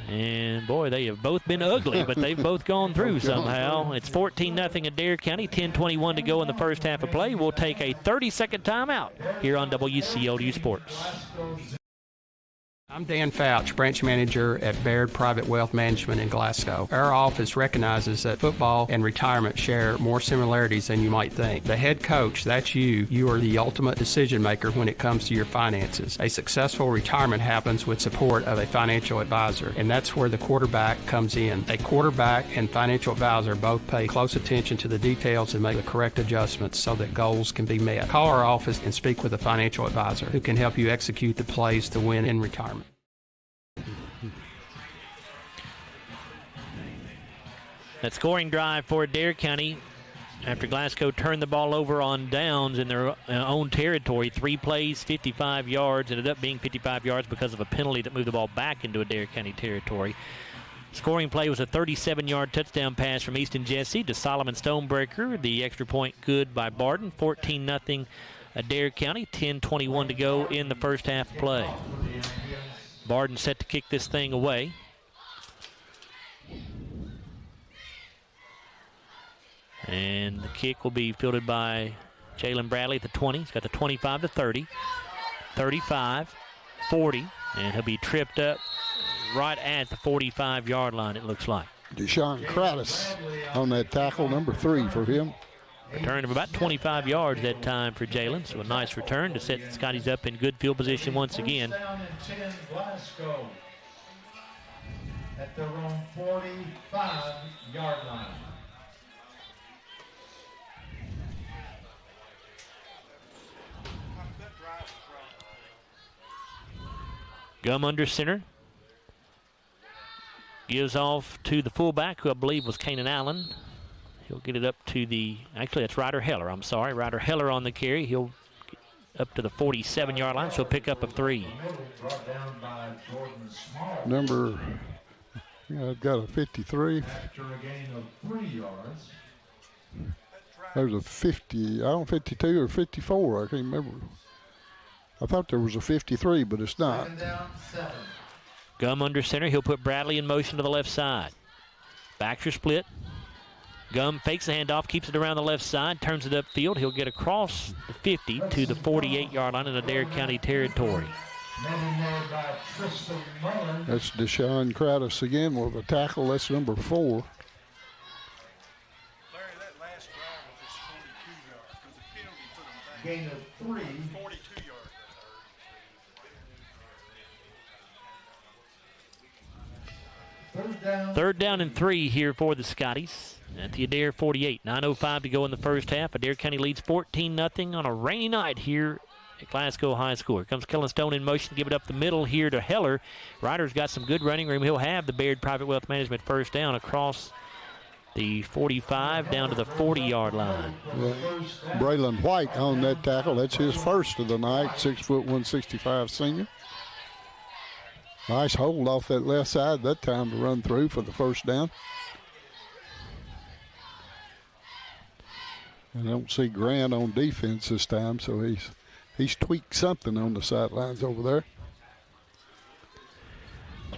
and boy, they have both been ugly, but they've both gone through somehow. It's 14-0 Adair County, 10:21 to go in the first half of play. We'll take a 30-second timeout here on WCLU Sports. I'm Dan Fouch, branch manager at Baird Private Wealth Management in Glasgow. Our office recognizes that football and retirement share more similarities than you might think. The head coach, that's you. You are the ultimate decision maker when it comes to your finances. A successful retirement happens with support of a financial advisor, and that's where the quarterback comes in. A quarterback and financial advisor both pay close attention to the details and make the correct adjustments so that goals can be met. Call our office and speak with a financial advisor who can help you execute the plays to win in retirement. That scoring drive for Adair County after Glasgow turned the ball over on downs in their own territory. 3 plays, 55 yards. Ended up being 55 yards because of a penalty that moved the ball back into Adair County territory. Scoring play was a 37-yard touchdown pass from Easton Jesse to Solomon Stonebreaker. The extra point good by Barden. 14-0 Adair County. 10:21 to go in the first half of play. Barden set to kick this thing away. And the kick will be fielded by Jalen Bradley at the 20. He's got the 25 to 30, 35, 40, and he'll be tripped up right at the 45-yard line, it looks like. Deshaun Kratis on that tackle, number 3 for him. Return of about 25 yards that time for Jalen, so a nice return to set the Scotties up in good field position once again. Glasgow at their own 45-yard line. Gum under center. Gives off to the fullback, who I believe was Kanan Allen. He'll get it up to the, actually that's Ryder Heller, I'm sorry. Ryder Heller on the carry. He'll get up to the 47-yard line, so he'll pick up a 3. Number, I've got a 53. After a gain of 3 yards. There's a 50, I don't 52 or 54, I can't remember. I thought there was a 53, but it's not. Gum under center. He'll put Bradley in motion to the left side. Backs are split. Gum fakes the handoff, keeps it around the left side, turns it upfield. He'll get across the 50 to the 48-yard line in Adair County territory. That's Deshaun Kratis again with a tackle. That's number 4. Gain of 3. 42 yards. Third down and 3 here for the Scotties at the Adair 48. 9:05 to go in the first half. Adair County leads 14-0 on a rainy night here at Glasgow High School. Here comes Kellen Stone in motion to give it up the middle here to Heller. Ryder's got some good running room. He'll have the Baird Private Wealth Management first down across the 45 down to the 40-yard line. Yeah. Braylon White on that tackle. That's his first of the night, 6'1", 165 senior. Nice hold off that left side that time to run through for the first down. I don't see Grant on defense this time, so he's tweaked something on the sidelines over there.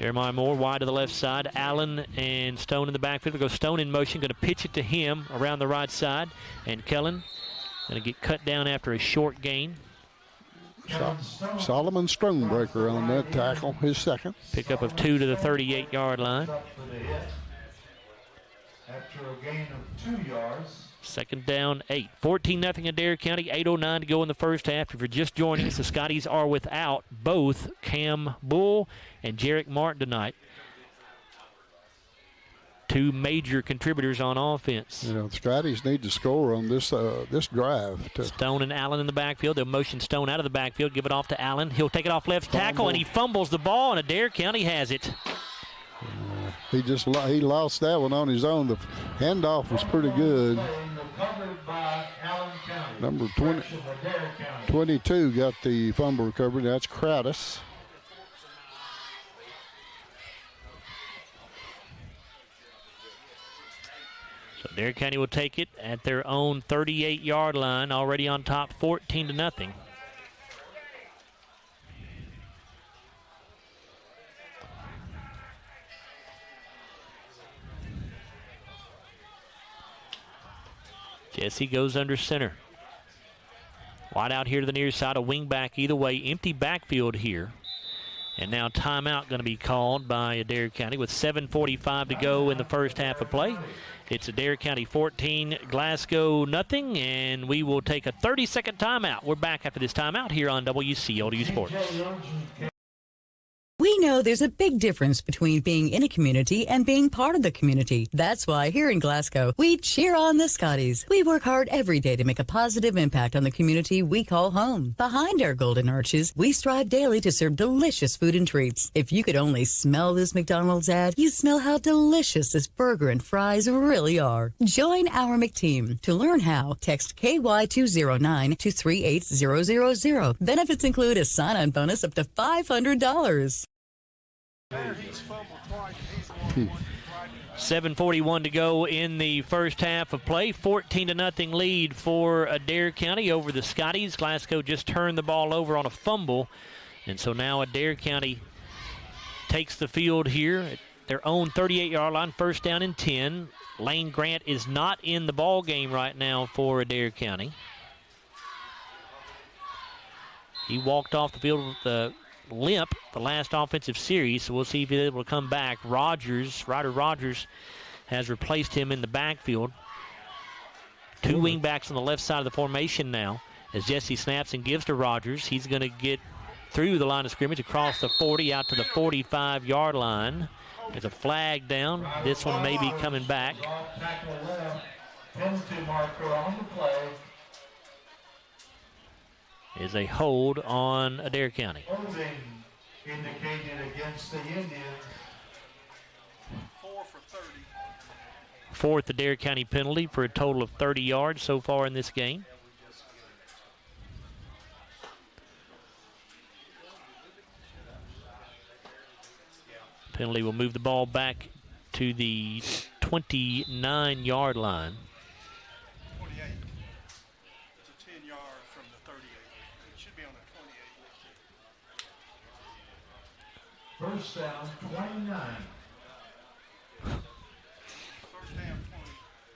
Jeremiah Moore wide to the left side. Allen and Stone in the backfield. Go Stone in motion, going to pitch it to him around the right side. And Kellen going to get cut down after a short gain. Solomon Stonebreaker on that tackle, his second. Pickup of 2 to the 38-yard line. After a gain of 2 yards. Second down, 8. 14-0 Adair County, 8:09 to go in the first half. If you're just joining us, the Scotties are without both Cam Bull and Jarek Martin tonight. 2 major contributors on offense. You know, the Scotties need to score on this drive. Stone and Allen in the backfield. They'll motion Stone out of the backfield, give it off to Allen. He'll take it off left tackle, and he fumbles the ball, and Adair County has it. He lost that one on his own. The handoff was pretty good. Number 22 got the fumble recovery. That's Crowdis. So Adair County will take it at their own 38-yard line, already on top 14-0. Jesse goes under center. Wide out here to the near side, a wing back either way. Empty backfield here. And now timeout going to be called by Adair County with 7:45 to go in the first half of play. It's Adair County 14, Glasgow nothing, and we will take a 30-second timeout. We're back after this timeout here on WCLU Sports. We know there's a big difference between being in a community and being part of the community. That's why here in Glasgow, we cheer on the Scotties. We work hard every day to make a positive impact on the community we call home. Behind our golden arches, we strive daily to serve delicious food and treats. If you could only smell this McDonald's ad, you'd smell how delicious this burger and fries really are. Join our McTeam. To learn how, text KY209 to 38000. Benefits include a sign-on bonus up to $500. 7:41 to go in the first half of play. 14-0 lead for Adair County over the Scotties. Glasgow just turned the ball over on a fumble, and so now Adair County takes the field here at their own 38-yard line, first down and 10. Lane Grant is not in the ball game right now for Adair County. He walked off the field with the limp the last offensive series, so we'll see if he's able to come back. Ryder Rogers has replaced him in the backfield. 2 wing backs on the left side of the formation now as Jesse snaps and gives to Rogers. He's going to get through the line of scrimmage across the 40 out to the 45-yard line. There's a flag down. This one may be coming back. Penalty marker on the play. Is a hold on Adair County. Holding indicated against the Indians. 4 for 30. Fourth Adair County penalty for a total of 30 yards so far in this game. Penalty will move the ball back to the 29-yard line. First down, 29.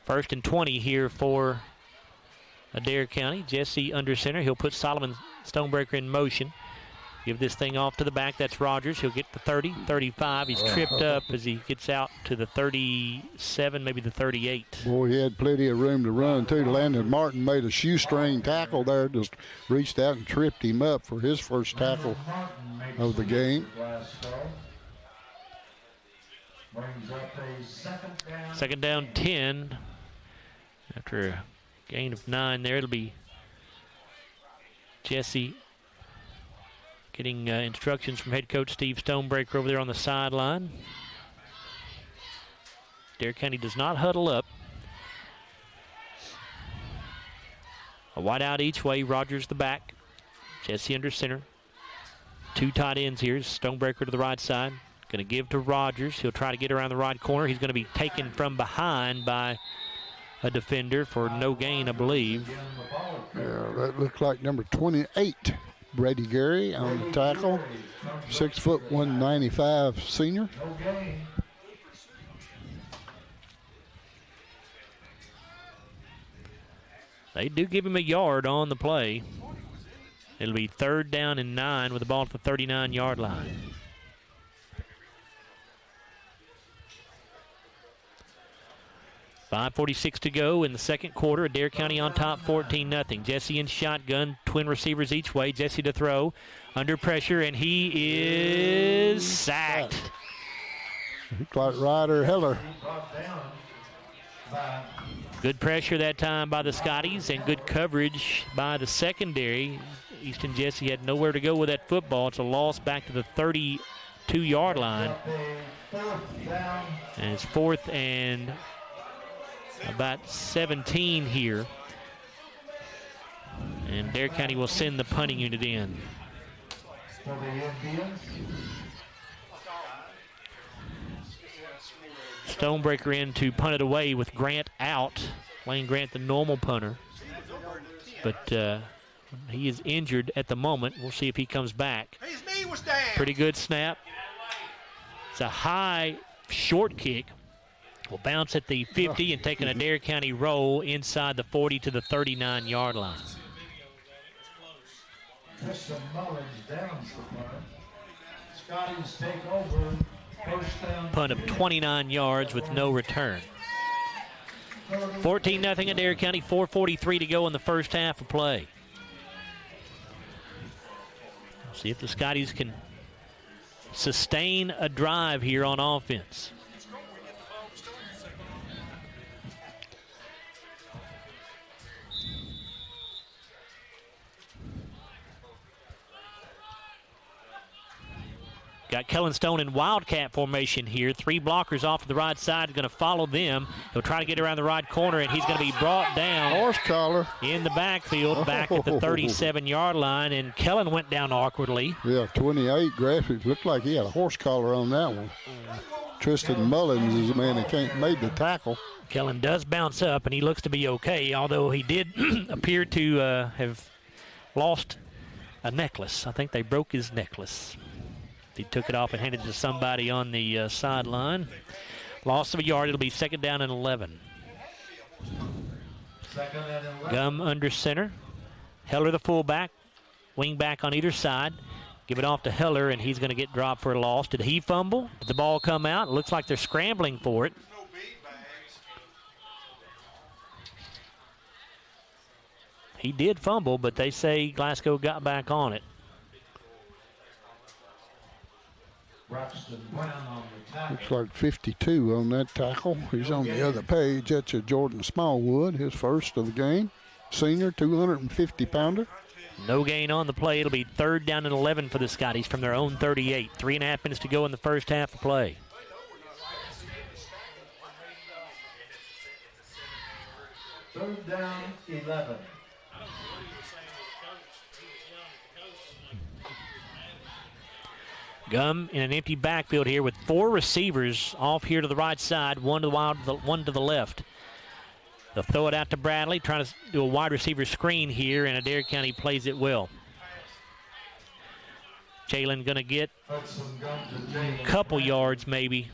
First and 20 here for Adair County. Jesse under center. He'll put Solomon Stonebreaker in motion. Give this thing off to the back. That's Rogers. He'll get the 30, 35. He's tripped up as he gets out to the 37, maybe the 38. Boy, he had plenty of room to run, too. Landon Martin made a shoestring tackle there, just reached out and tripped him up for his first tackle of the game. Second down 10. After a gain of 9 there, it'll be Jesse getting instructions from head coach Steve Stonebreaker over there on the sideline. Adair County does not huddle up. A wide out each way. Rogers the back. Jesse under center. Two tight ends here. Stonebreaker to the right side. Going to give to Rogers. He'll try to get around the right corner. He's going to be taken from behind by a defender for no gain, I believe. Yeah, that looked like number 28, Brady Gary on the tackle. 6 foot 195 senior. They do give him a yard on the play. It'll be 3rd down and 9 with the ball at the 39-yard line. .546 to go in the second quarter. Adair County on top 14-0. Jesse in shotgun, twin receivers each way. Jesse to throw, under pressure, and he is sacked. Looks like Ryder Heller. Good pressure that time by the Scotties and good coverage by the secondary. Easton Jesse had nowhere to go with that football. It's a loss back to the 32-yard line. And it's 4th and about 17 here. And Adair County will send the punting unit in. Stonebreaker in to punt it away with Grant out. Lane Grant, the normal punter. But he is injured at the moment. We'll see if he comes back. Pretty good snap. It's a high, short kick. Will bounce at the 50 and take an Adair County roll inside the 40 to the 39-yard line. Scotties take over. Punt of 29 yards with no return. 14-0 Adair County, 4:43 to go in the first half of play. See if the Scotties can sustain a drive here on offense. Got Kellen Stone in Wildcat formation here. 3 blockers off to the right side. Going to follow them. He'll try to get around the right corner, and he's going to be brought down. Horse collar. In the backfield, back at the 37-yard line, and Kellen went down awkwardly. Yeah, 28 graphics. Looked like he had a horse collar on that one. Tristan Mullins is the man that made the tackle. Kellen does bounce up, and he looks to be okay, although he did appear to have lost a necklace. I think they broke his necklace. He took it off and handed it to somebody on the sideline. Loss of a yard. It'll be 2nd down and 11. Gum under center. Heller the fullback. Wing back on either side. Give it off to Heller, and he's going to get dropped for a loss. Did he fumble? Did the ball come out? It looks like they're scrambling for it. He did fumble, but they say Glasgow got back on it. Looks like 52 on that tackle. He's on the other page. That's a Jordan Smallwood, his first of the game. Senior, 250-pounder. No gain on the play. It'll be 3rd down and 11 for the Scotties from their own 38. 3.5 minutes to go in the first half of play. Third down, 11. Gum in an empty backfield here with 4 receivers off here to the right side, one to the left. They'll throw it out to Bradley, trying to do a wide receiver screen here, and Adair County plays it well. Jalen going to get a couple yards maybe.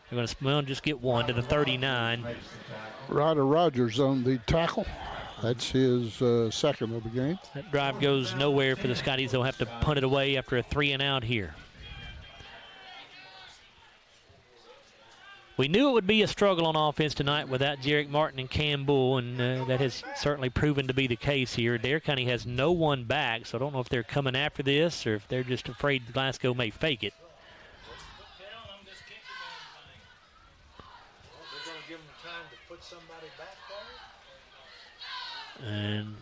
They're going to just get 1 to the 39. Ryder Rogers on the tackle. That's his second of the game. That drive goes nowhere for the Scotties. They'll have to punt it away after a 3-and-out here. We knew it would be a struggle on offense tonight without Jarek Martin and Cam Bull, and that has certainly proven to be the case here. Adair County has no one back, so I don't know if they're coming after this or if they're just afraid Glasgow may fake it. And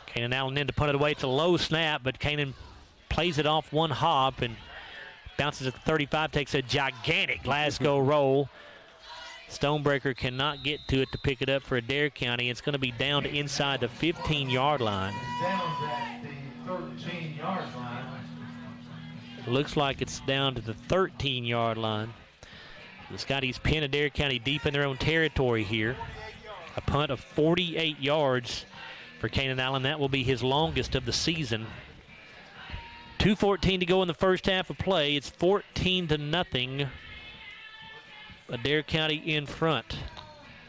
Kanan Allen in to punt it away. It's a low snap, but Kanan plays it off one hop and bounces at the 35, takes a gigantic Glasgow roll. Stonebreaker cannot get to it to pick it up for Adair County. It's going to be down to inside the 15-yard line. Looks like it's down to the 13-yard line. The Scotties pin Adair County deep in their own territory here. A punt of 48 yards for Kanan Allen. That will be his longest of the season. 2:14 to go in the first half of play. It's 14-0. Adair County in front.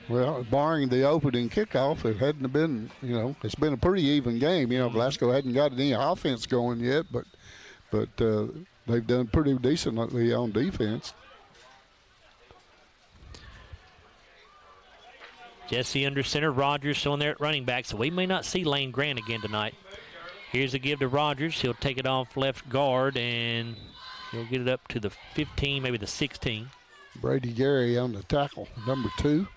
Well, barring the opening kickoff, it hadn't have been, it's been a pretty even game. Glasgow hadn't got any offense going yet, but they've done pretty decently on defense. Jesse under center, Rogers still in there at running back, so we may not see Lane Grant again tonight. Here's a give to Rogers. He'll take it off left guard, and he'll get it up to the 15, maybe the 16. Brady Gary on the tackle, number 2.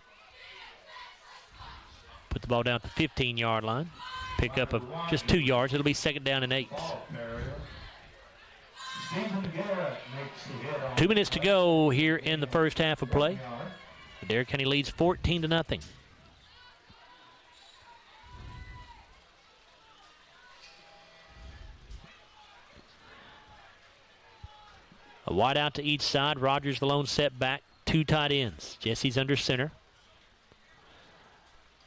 Put the ball down at the 15-yard line. Pick up of just 2 yards. It'll be 2nd down and 8. 2 minutes to go here in the first half of play. Adair County leads 14-0. A wide out to each side. Rogers the lone setback. 2 tight ends. Jesse's under center.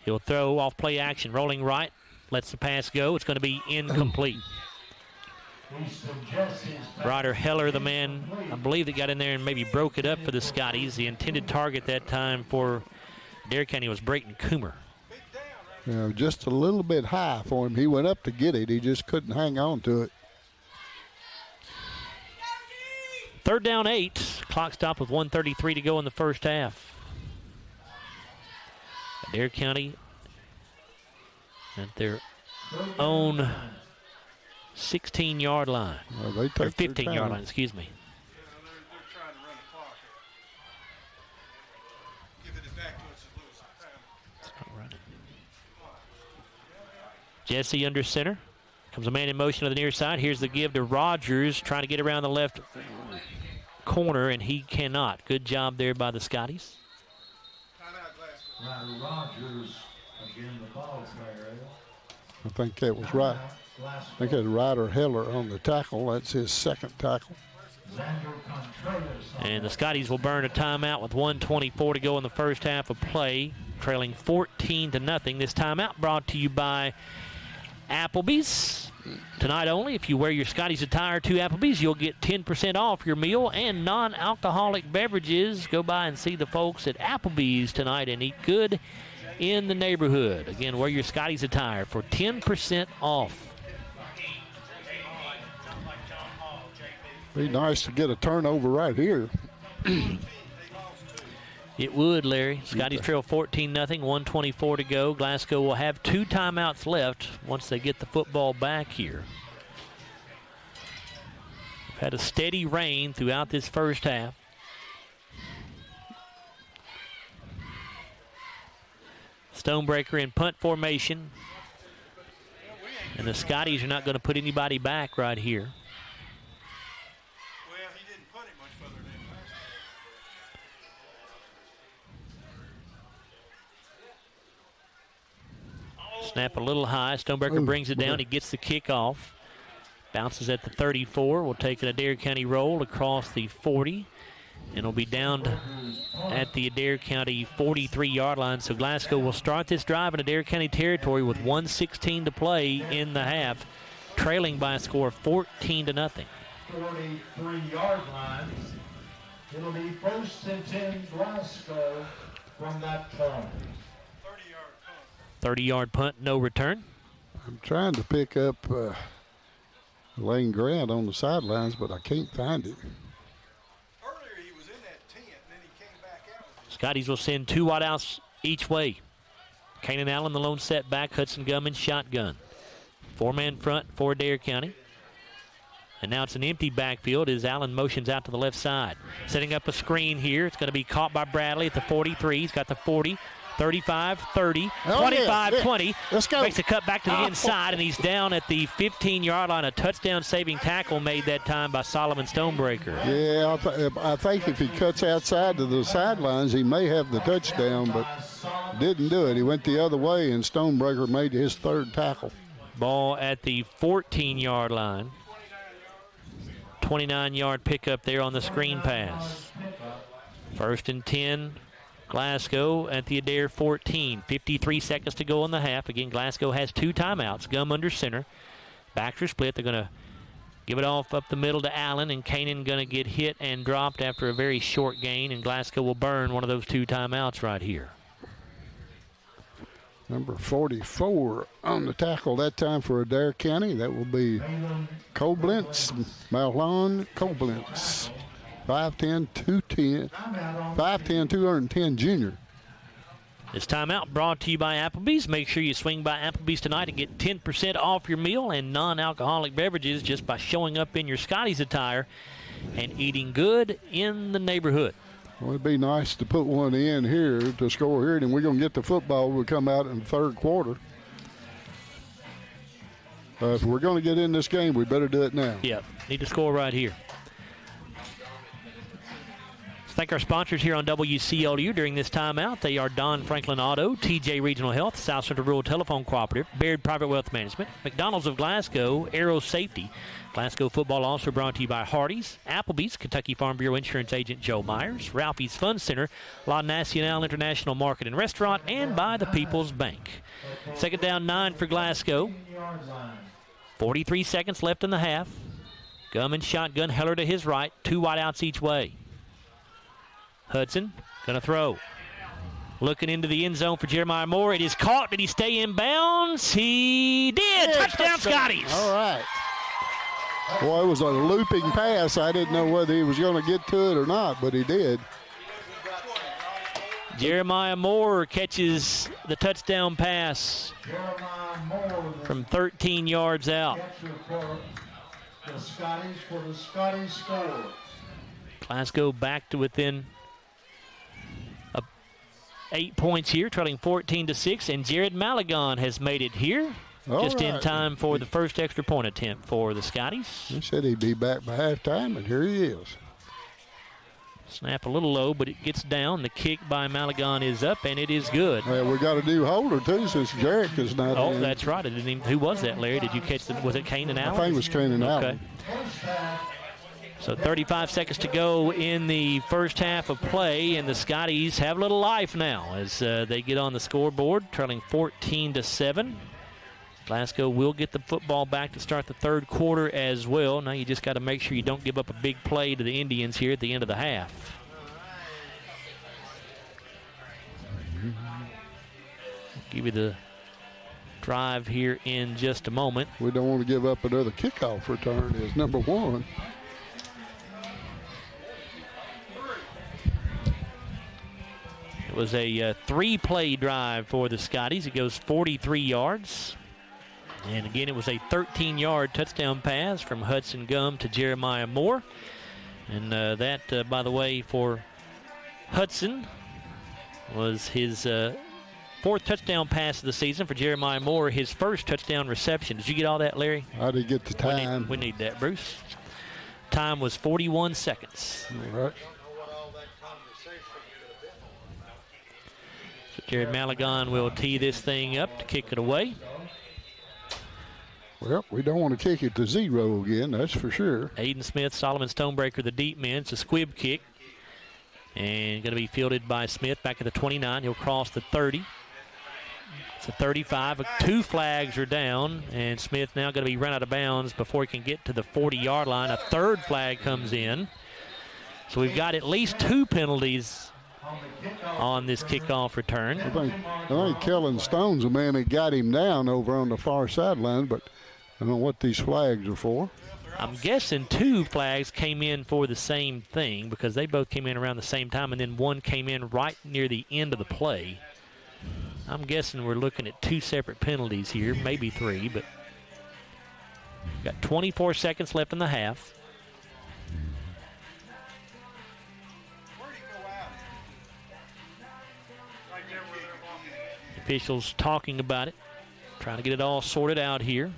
He'll throw off play action. Rolling right. Lets the pass go. It's going to be incomplete. Ryder Heller, the man, I believe, that got in there and maybe broke it up for the Scotties. The intended target that time for Adair County was Brayton Coomer. Just a little bit high for him. He went up to get it. He just couldn't hang on to it. 3rd down 8. Clock stop with 1:33 to go in the first half. Adair County at their own 16-yard line. Well, they take or 15-yard line, excuse me. Jesse under center. Comes a man in motion to the near side. Here's the give to Rogers, trying to get around the left corner, and he cannot. Good job there by the Scotties. Rogers again, the ball player. I think that was right. I think it was Ryder Heller on the tackle. That's his 2nd tackle. And the Scotties will burn a timeout with 1:24 to go in the first half of play, trailing 14-0. This timeout brought to you by Applebee's. Tonight only, if you wear your Scotties attire to Applebee's, you'll get 10% off your meal and non-alcoholic beverages. Go by and see the folks at Applebee's tonight and eat good in the neighborhood. Again, wear your Scotties attire for 10% off. Be nice to get a turnover right here. It would, Larry. Scotties trail 14-0, 1:24 to go. Glasgow will have 2 timeouts left once they get the football back here. We've had a steady rain throughout this first half. Stonebreaker in punt formation. And the Scotties are not going to put anybody back right here. Snap a little high. Stonebreaker brings it down. He gets the kickoff. Bounces at the 34. We'll take an Adair County roll across the 40. And it'll be down at the Adair County 43-yard line. So Glasgow will start this drive in Adair County territory with 1:16 to play in the half, trailing by a score of 14-0. 43-yard line. It'll be 1st and 10 Glasgow from that point. 30-yard punt, no return. I'm trying to pick up Lane Grant on the sidelines, but I can't find him. Earlier he was in that tent, and then he came back out. Scotties will send 2 wideouts each way. Kanan Allen, the lone setback. Hudson Gummins, shotgun. 4-man front for Adair County. And now it's an empty backfield as Allen motions out to the left side. Setting up a screen here. It's going to be caught by Bradley at the 43. He's got the 40. 35, 30, 25, 20. Let's go. Makes a cut back to the inside, and he's down at the 15-yard line. A touchdown-saving tackle made that time by Solomon Stonebreaker. Yeah, I think if he cuts outside to the sidelines, he may have the touchdown, but didn't do it. He went the other way, and Stonebreaker made his 3rd tackle. Ball at the 14-yard line. 29-yard pickup there on the screen pass. 1st and 10, Glasgow at the Adair 14. 53 seconds to go in the half. Again, Glasgow has 2 timeouts. Gum under center. Backster split. They're going to give it off up the middle to Allen, and Kanan going to get hit and dropped after a very short gain, and Glasgow will burn one of those 2 timeouts right here. Number 44 on the tackle that time for Adair County. That will be Koblenz, Malon Koblenz. 5'10", 210 junior. This timeout brought to you by Applebee's. Make sure you swing by Applebee's tonight and get 10% off your meal and non-alcoholic beverages just by showing up in your Scotties attire and eating good in the neighborhood. Well, it'd be nice to put one in here to score here, and we're going to get the football. We'll come out in the 3rd quarter. If we're going to get in this game, we better do it now. Yep, need to score right here. Thank our sponsors here on WCLU during this timeout. They are Don Franklin Auto, TJ Regional Health, South Central Rural Telephone Cooperative, Baird Private Wealth Management, McDonald's of Glasgow, Aero Safety. Glasgow football also brought to you by Hardee's, Applebee's, Kentucky Farm Bureau Insurance Agent Joe Myers, Ralphie's Fun Center, La Nacional International Market and Restaurant, and by the People's Bank. 2nd down 9 for Glasgow. 43 seconds left in the half. Gum and shotgun, Heller to his right, 2 wideouts each way. Hudson going to throw. Looking into the end zone for Jeremiah Moore. It is caught. Did he stay in bounds? He did. Yeah, touchdown, Scotties. All right. Boy, it was a looping pass. I didn't know whether he was going to get to it or not, but he did. Jeremiah Moore catches the touchdown pass from 13 yards out. The Scotties for the Scotties score. Glasgow back to within 8 points here, trailing 14-6, and Jared Malagon has made it here just in time for the first extra point attempt for the Scotties. He said he'd be back by halftime, and here he is. Snap a little low, but it gets down. The kick by Malagon is up, and it is good. Well, we got a new holder, too, since Jarek is not in. Oh, that's right. I didn't even, who was that, Larry? Did you catch the, was it Kane and Allen? I think it was Kane and Allen. Okay. So 35 seconds to go in the first half of play, and the Scotties have a little life now as they get on the scoreboard, trailing 14-7. Glasgow will get the football back to start the 3rd quarter as well. Now you just got to make sure you don't give up a big play to the Indians here at the end of the half. I'll give you the drive here in just a moment. We don't want to give up another kickoff return is number 1. It was a 3-play drive for the Scotties. It goes 43 yards. And again, it was a 13-yard touchdown pass from Hudson Gum to Jeremiah Moore. And that, by the way, for Hudson was his 4th touchdown pass of the season. For Jeremiah Moore, his 1st touchdown reception. Did you get all that, Larry? I didn't get the time. We need that, Bruce. Time was 41 seconds. All right. So Jared Malagon will tee this thing up to kick it away. Well, we don't want to kick it to 0 again, that's for sure. Aiden Smith, Solomon Stonebreaker, the deep men. It's a squib kick. And going to be fielded by Smith back at the 29. He'll cross the 30. It's a 35. 2 flags are down, and Smith now going to be run out of bounds before he can get to the 40-yard line. A 3rd flag comes in. So we've got at least 2 penalties on this kickoff return. I think Kellen Stone's the man that got him down over on the far sideline, but I don't know what these flags are for. I'm guessing 2 flags came in for the same thing because they both came in around the same time, and then one came in right near the end of the play. I'm guessing we're looking at 2 separate penalties here, maybe 3, but got 24 seconds left in the half. Officials talking about it, trying to get it all sorted out here.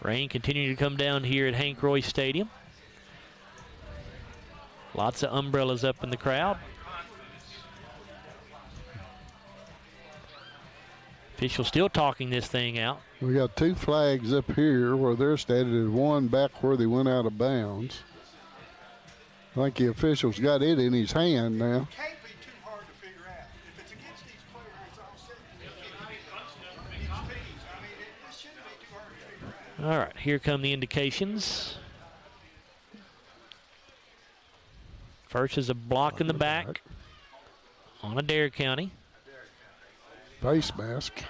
Rain continuing to come down here at Hank Royse Stadium. Lots of umbrellas up in the crowd. Official still talking this thing out. We got 2 flags up here where they're standing, and one back where they went out of bounds. I think the official's got it in his hand now. All right, here come the indications. First is a block in the back on Adair County. Face mask.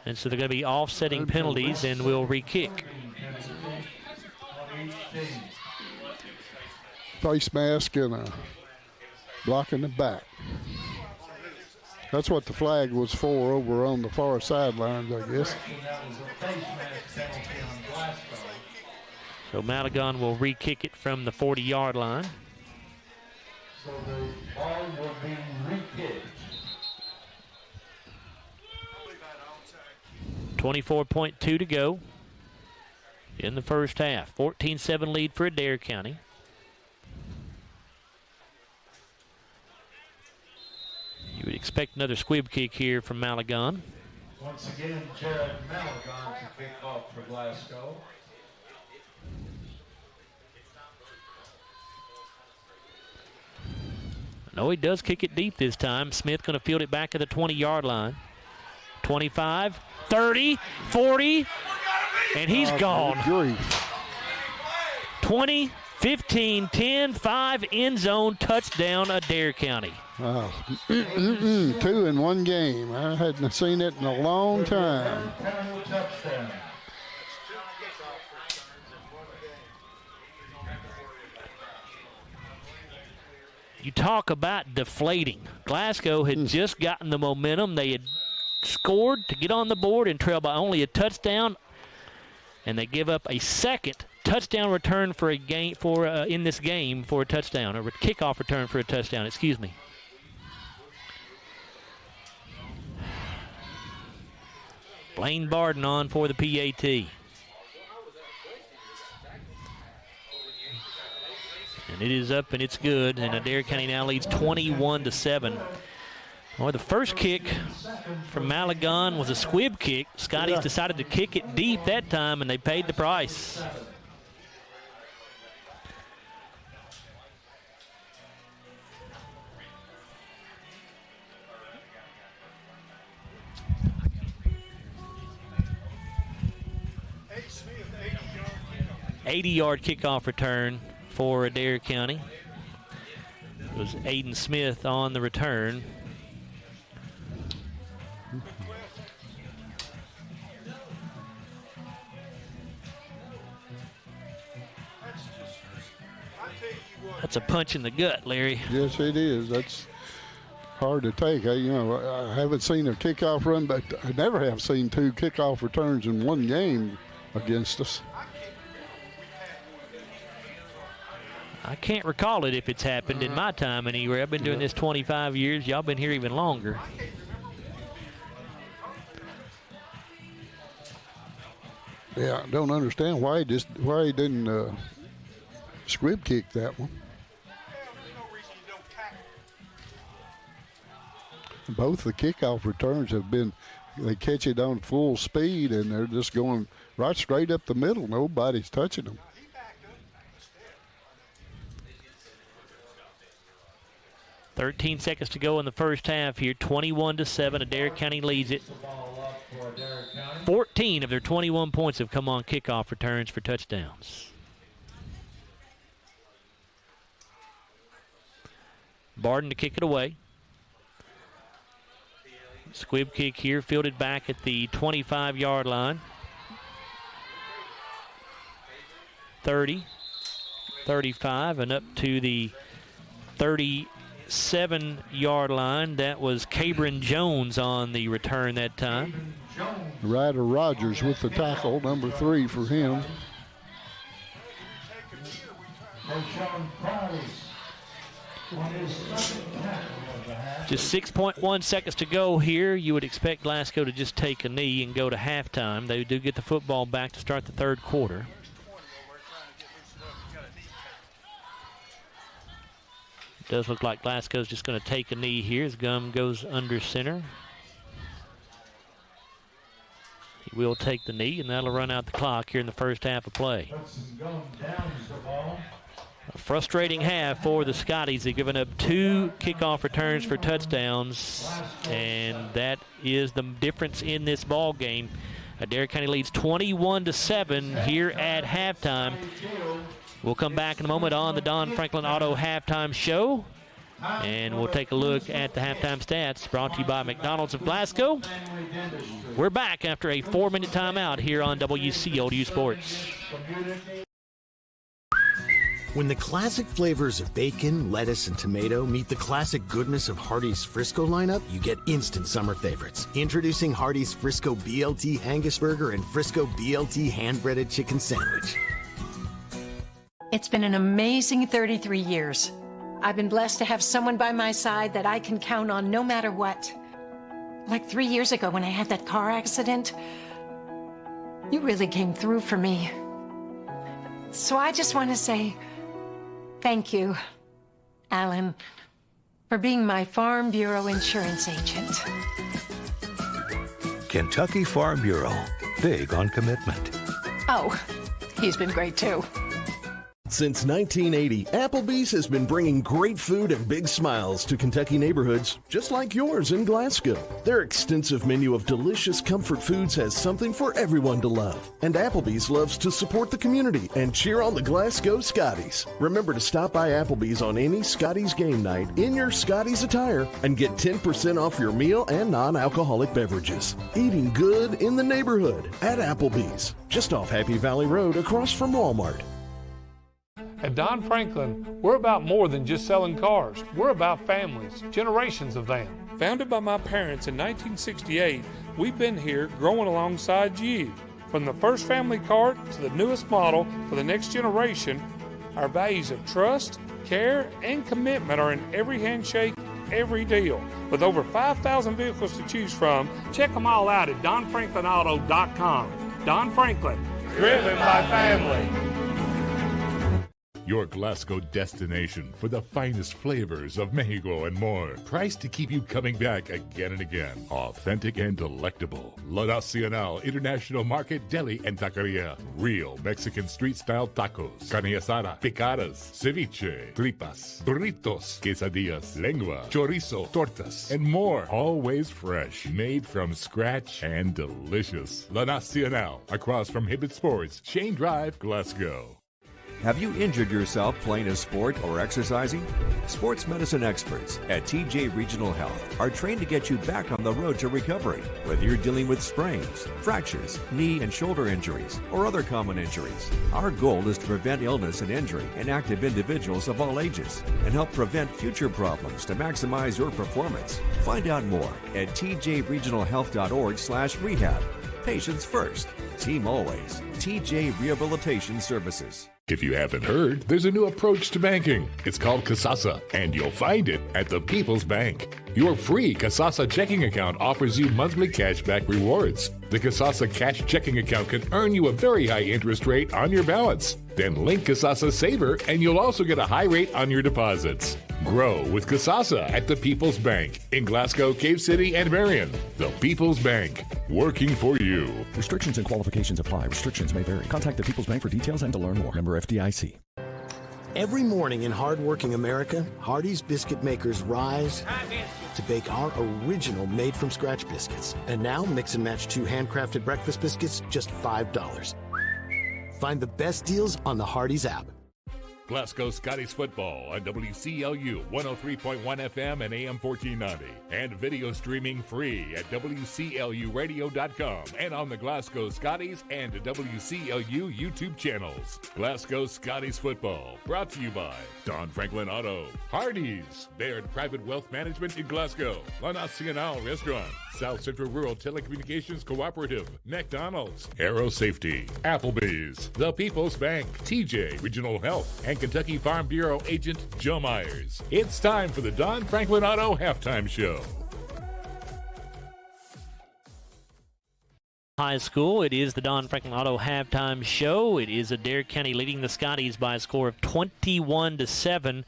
And so they're going to be offsetting penalties and will re-kick. Face mask and a block in the back. That's what the flag was for over on the far sidelines, I guess. So Malagon will re-kick it from the 40-yard line. So the ball will be re-kicked. 24.2 to go in the first half. 14-7 lead for Adair County. You would expect another squib kick here from Malagon. Once again, Jared Malagon to kick off for Glasgow. No, he does kick it deep this time. Smith going to field it back at the 20-yard line. 25, 30, 40, and he's gone. 20, 15, 10, 5, end zone, touchdown, Adair County. Wow. 2 in one game. I hadn't seen it in a long time. You talk about deflating. Glasgow had just gotten the momentum. They had scored to get on the board and trail by only a touchdown, and they give up a second touchdown return for a game in this game for a touchdown, or a kickoff return for a touchdown. Excuse me. Blaine Barden on for the PAT. And it is up and it's good, and Adair County now leads 21-7. Well, the first kick from Malagon was a squib kick. Scotties decided to kick it deep that time, and they paid the price. $80-yard kickoff return for Adair County. It was Aiden Smith on the return. That's a punch in the gut, Larry. Yes, it is. That's hard to take. I haven't seen a kickoff run, but I never have seen 2 kickoff returns in one game against us. I can't recall it if it's happened in my time anywhere. I've been doing this 25 years. Y'all been here even longer. Yeah, I don't understand why he didn't squib kick that one. Both the kickoff returns have been, they catch it on full speed and they're just going right straight up the middle. Nobody's touching them. 13 seconds to go in the first half here. 21-7. Adair County leads it. 14 of their 21 points have come on kickoff returns for touchdowns. Barden to kick it away. Squib kick here, fielded back at the 25-yard line. 30, 35, and up to the 37-yard line. That was Cabron Jones on the return that time. Ryder Rogers with the tackle, number 3 for him. Just 6.1 seconds to go here. You would expect Glasgow to just take a knee and go to halftime. They do get the football back to start the third quarter. Does look like Glasgow's just going to take a knee here as Gum goes under center. He will take the knee, and that'll run out the clock here in the first half of play. A frustrating half for the Scotties. They've given up 2 kickoff returns for touchdowns, and that is the difference in this ball game. Adair County leads 21-7 here at halftime. We'll come back in a moment on the Don Franklin Auto Halftime Show, and we'll take a look at the halftime stats brought to you by McDonald's of Glasgow. We're back after a 4-minute timeout here on WCLU Sports. When the classic flavors of bacon, lettuce, and tomato meet the classic goodness of Hardee's Frisco lineup, you get instant summer favorites. Introducing Hardee's Frisco BLT Angus Burger and Frisco BLT hand-breaded chicken sandwich. It's been an amazing 33 years. I've been blessed to have someone by my side that I can count on no matter what. Like 3 years ago when I had that car accident, you really came through for me. So I just want to say thank you, Alan, for being my Farm Bureau insurance agent. Kentucky Farm Bureau, big on commitment. Oh, he's been great too. Since 1980, Applebee's has been bringing great food and big smiles to Kentucky neighborhoods, just like yours in Glasgow. Their extensive menu of delicious comfort foods has something for everyone to love. And Applebee's loves to support the community and cheer on the Glasgow Scotties. Remember to stop by Applebee's on any Scotties game night in your Scotties attire and get 10% off your meal and non-alcoholic beverages. Eating good in the neighborhood at Applebee's, just off Happy Valley Road across from Walmart. At Don Franklin, we're about more than just selling cars. We're about families, generations of them. Founded by my parents in 1968, we've been here growing alongside you. From the first family car to the newest model for the next generation, our values of trust, care, and commitment are in every handshake, every deal. With over 5,000 vehicles to choose from, check them all out at DonFranklinAuto.com. Don Franklin, driven by family. Your Glasgow destination for the finest flavors of Mexico and more. Priced to keep you coming back again and again. Authentic and delectable. La Nacional International Market Deli and Taqueria. Real Mexican street-style tacos. Carne asada, picadas, ceviche, tripas, burritos, quesadillas, lengua, chorizo, tortas, and more. Always fresh. Made from scratch and delicious. La Nacional. Across from Hibbett Sports, Shane Drive, Glasgow. Have you injured yourself playing a sport or exercising? Sports medicine experts at TJ Regional Health are trained to get you back on the road to recovery. Whether you're dealing with sprains, fractures, knee and shoulder injuries, or other common injuries, our goal is to prevent illness and injury in active individuals of all ages and help prevent future problems to maximize your performance. Find out more at tjregionalhealth.org/rehab. Patients first, team always. TJ Rehabilitation Services. If you haven't heard, there's a new approach to banking. It's called Kasasa, and you'll find it at the People's Bank. Your free Kasasa checking account offers you monthly cashback rewards. The Kasasa cash checking account can earn you a very high interest rate on your balance. Then link Kasasa Saver, and you'll also get a high rate on your deposits. Grow with Kasasa at the People's Bank in Glasgow, Cave City, and Marion. The People's Bank, working for you. Restrictions and qualifications apply. Restrictions may vary. Contact the People's Bank for details and to learn more. Member FDIC. Every morning in hardworking America, Hardee's biscuit makers rise to bake our original made-from-scratch biscuits. And now, mix and match 2 handcrafted breakfast biscuits, just $5. Find the best deals on the Hardee's app. Glasgow Scotties football on WCLU 103.1 FM and AM 1490. And video streaming free at WCLUradio.com and on the Glasgow Scotties and WCLU YouTube channels. Glasgow Scotties football, brought to you by Don Franklin Auto, Hardee's, Baird Private Wealth Management in Glasgow, La Nacional Restaurant, South Central Rural Telecommunications Cooperative, McDonald's, Aero Safety, Applebee's, The People's Bank, TJ Regional Health, and Kentucky Farm Bureau agent Joe Myers. It's time for the Don Franklin Auto Halftime Show. High School. It is the Don Franklin Auto halftime show. It is Adair County leading the Scotties by a score of 21-7.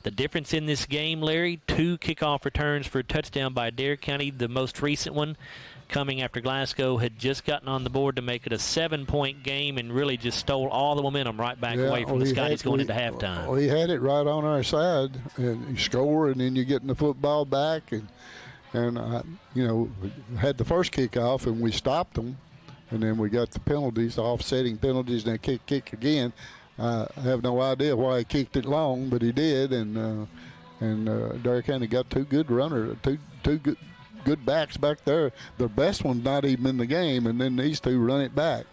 The difference in this game, Larry, 2 kickoff returns for a touchdown by Adair County. The most recent one coming after Glasgow had just gotten on the board to make it a 7-point game and really just stole all the momentum right back away from the Scotties going into halftime. We had it right on our side, and you score, and then you're getting the football back, and had the first kickoff, and we stopped them, and then we got the penalties, the offsetting penalties, and they kick again. I have no idea why he kicked it long, but he did, and Adair County got 2 good runners, two good backs back there. The best one's not even in the game, and then these 2 run it back.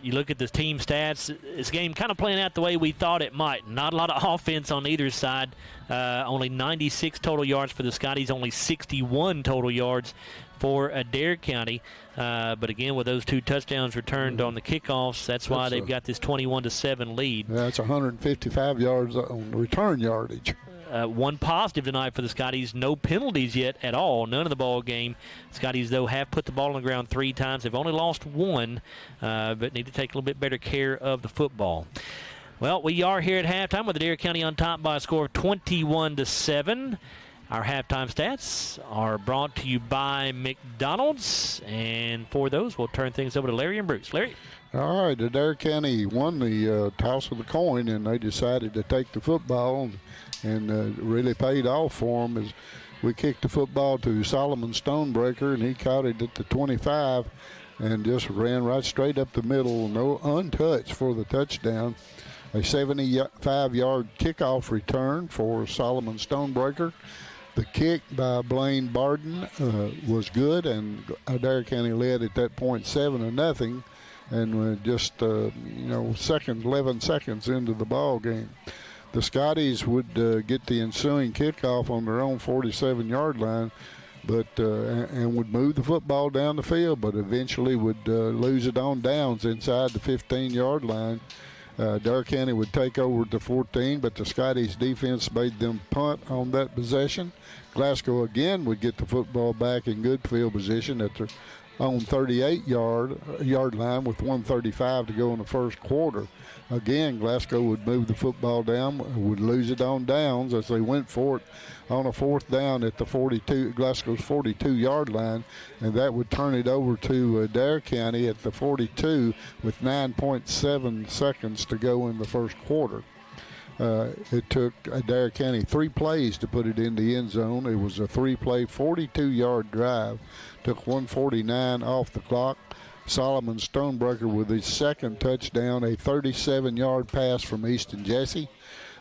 You look at the team stats, this game kind of playing out the way we thought it might. Not a lot of offense on either side. Only 96 total yards for the Scotties, only 61 total yards for Adair County. But again, with those 2 touchdowns returned on the kickoffs, that's why they've got this 21-7 lead. That's 155 yards on return yardage. 1 positive tonight for the Scotties. No penalties yet at all. None of the ball game. Scotties, though, have put the ball on the ground 3 times. They've only lost 1, but need to take a little bit better care of the football. Well, we are here at halftime with Adair County on top by a score of 21-7. Our halftime stats are brought to you by McDonald's. And for those, we'll turn things over to Larry and Bruce. Larry? All right, Adair County won the toss of the coin, and they decided to take the football, and really paid off for them as we kicked the football to Solomon Stonebreaker, and he caught it at the 25 and just ran right straight up the middle, no untouched for the touchdown. A 75-yard kickoff return for Solomon Stonebreaker. The kick by Blaine Barden was good, and Adair County led at that point 7-0, and just 11 seconds into the ball game. The Scotties would get the ensuing kickoff on their own 47-yard line, but and would move the football down the field, but eventually would lose it on downs inside the 15-yard line. Adair County would take over to 14, but the Scotties defense made them punt on that possession. Glasgow again would get the football back in good field position at their own 38-yard line with 1:35 to go in the first quarter. Again, Glasgow would move the football down, would lose it on downs as they went for it on a 4th down at the Glasgow's 42-yard line, and that would turn it over to Adair County at the 42 with 9.7 seconds to go in the first quarter. It took Adair County 3 plays to put it in the end zone. It was a 3-play, 42-yard drive. Took 1:49 off the clock. Solomon Stonebreaker with his 2nd touchdown, a 37-yard pass from Easton Jesse.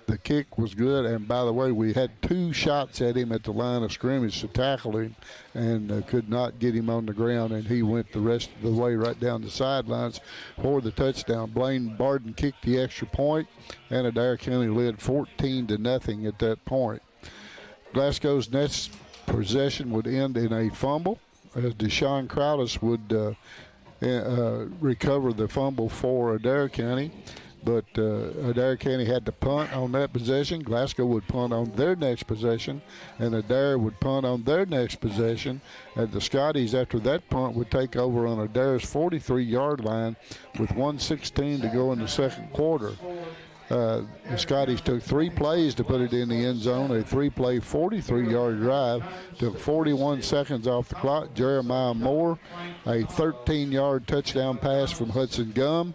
The kick was good, and by the way, we had 2 shots at him at the line of scrimmage to tackle him and could not get him on the ground, and he went the rest of the way right down the sidelines for the touchdown. Blaine Barden kicked the extra point, and Adair County led 14-0 at that point. Glasgow's next possession would end in a fumble, as Deshaun Crowdis would recover the fumble for Adair County. But Adair County had to punt on that possession. Glasgow would punt on their next possession, and Adair would punt on their next possession. And the Scotties, after that punt, would take over on Adair's 43-yard line with 1:16 to go in the second quarter. The Scotties took 3 plays to put it in the end zone, a 3-play, 43-yard drive. Took 41 seconds off the clock. Jeremiah Moore, a 13-yard touchdown pass from Hudson Gum.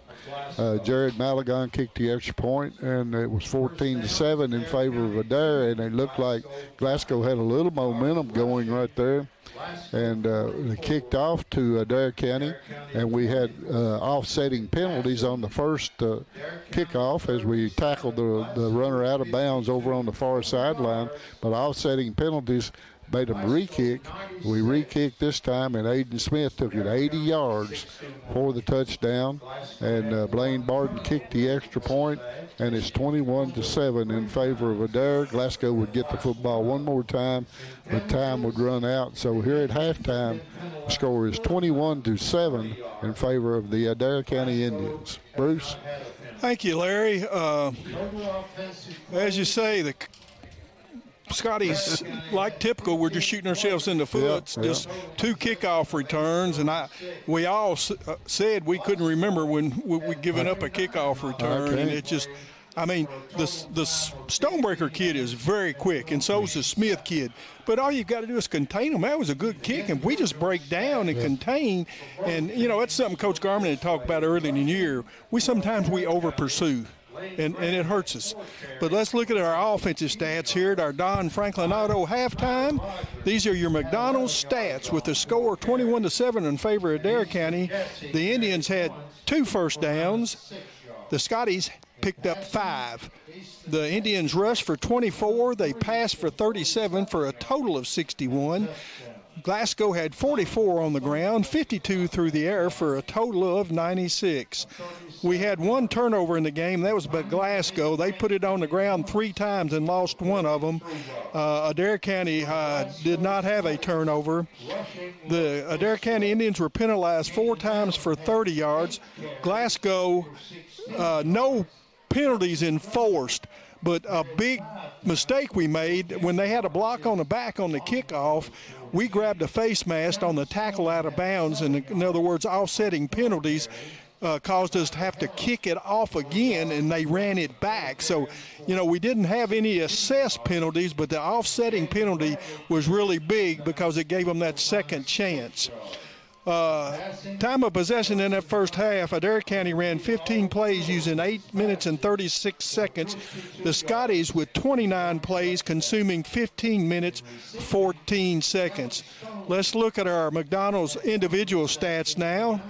Jared Malagon kicked the extra point, and it was 14-7 in favor of Adair, and it looked like Glasgow had a little momentum going right there. And they kicked off to Adair County, and we had offsetting penalties on the first kickoff as we tackled the runner out of bounds over on the far sideline. But offsetting penalties made them re-kick. We re-kicked this time, and Aiden Smith took it 80 yards for the touchdown. And Blaine Barden kicked the extra point, and it's 21-7 in favor of Adair. Glasgow would get the football one more time, but time would run out. So here at halftime, the score is 21-7 in favor of the Adair County Indians. Bruce? Thank you, Larry. As you say, the Scotties, like typical, we're just shooting ourselves in the foot. Just 2 kickoff returns, and we all said we couldn't remember when we given up a kickoff return, and it just. I mean, the Stonebreaker kid is very quick, and so is the Smith kid. But all you've got to do is contain them. That was a good kick, and we just break down and contain. And, that's something Coach Garman had talked about early in the year. Sometimes we over-pursue, and it hurts us. But let's look at our offensive stats here at our Don Franklin Auto halftime. These are your McDonald's stats with the score 21-7 in favor of Adair County. The Indians had 2 first downs. The Scotties picked up 5. The Indians rushed for 24. They passed for 37 for a total of 61. Glasgow had 44 on the ground, 52 through the air for a total of 96. We had 1 turnover in the game. That was by Glasgow. They put it on the ground 3 times and lost 1 of them. Adair County did not have a turnover. The Adair County Indians were penalized 4 times for 30 yards. Glasgow, no penalties enforced, but a big mistake we made when they had a block on the back on the kickoff. We grabbed a face mask on the tackle out of bounds, and in other words, offsetting penalties caused us to have to kick it off again, and they ran it back. So, we didn't have any assessed penalties, but the offsetting penalty was really big because it gave them that second chance. Time of possession in that first half, Adair County ran 15 plays using 8 minutes and 36 seconds. The Scotties with 29 plays consuming 15 minutes, 14 seconds. Let's look at our McDonald's individual stats now.